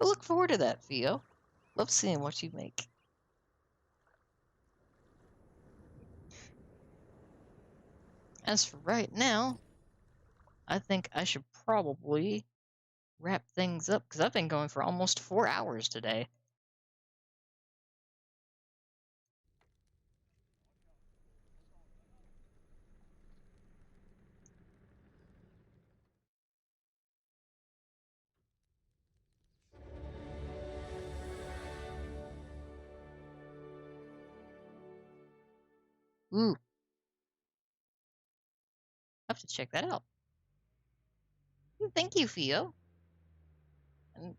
I look forward to that, Theo. Love seeing what you make. As for right now, I think I should probably wrap things up because I've been going for almost 4 hours today. Ooh, I have to check that out. Thank you, Theo. And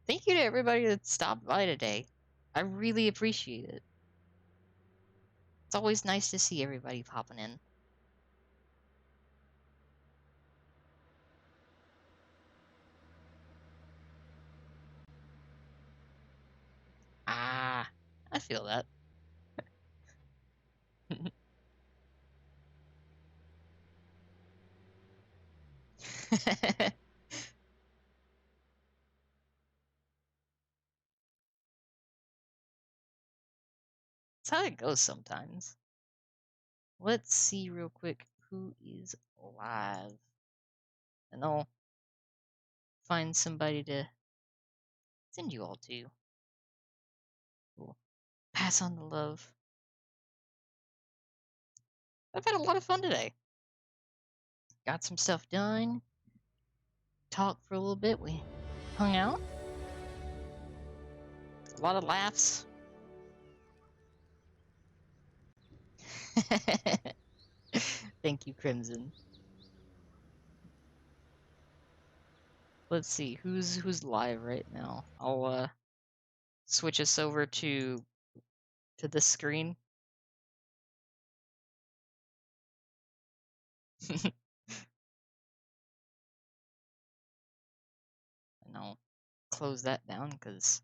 thank you to everybody that stopped by today. I really appreciate it. It's always nice to see everybody popping in. Ah, I feel that. That's how it goes sometimes. Let's see real quick who is live. And I'll find somebody to send you all to. Cool. Pass on the love. I've had a lot of fun today. Got some stuff done. Talked for a little bit. We hung out. A lot of laughs. Thank you, Crimson. Let's see who's live right now. I'll switch us over to this screen. And I'll close that down because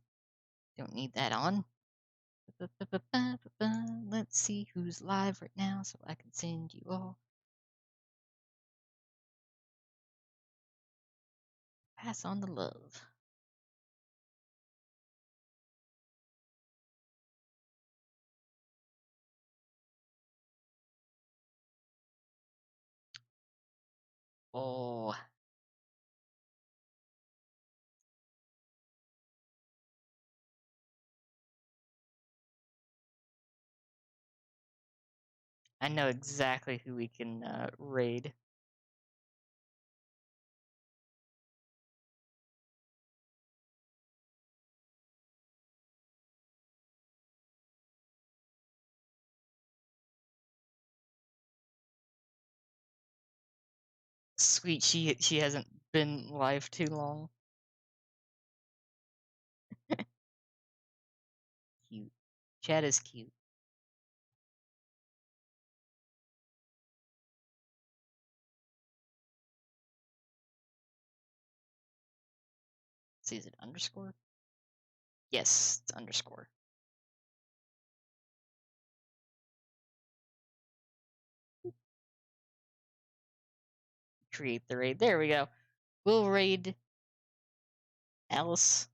don't need that on. Let's see who's live right now so I can send you all. Pass on the love. Oh, I know exactly who we can raid. Sweet, she hasn't been live too long. Cute. Chad is cute. See, is it underscore? Yes, it's underscore. Create the raid. There we go. We'll raid Alice.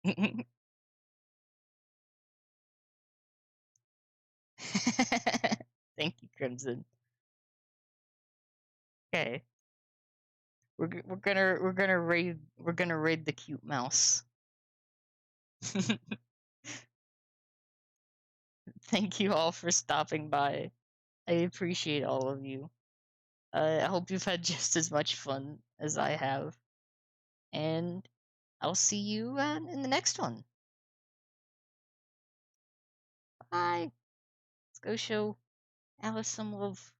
Thank you, Crimson. Okay. We're gonna raid the cute mouse. Thank you all for stopping by. I appreciate all of you. I hope you've had just as much fun as I have. And I'll see you in the next one. Bye. Let's go show Alice some love.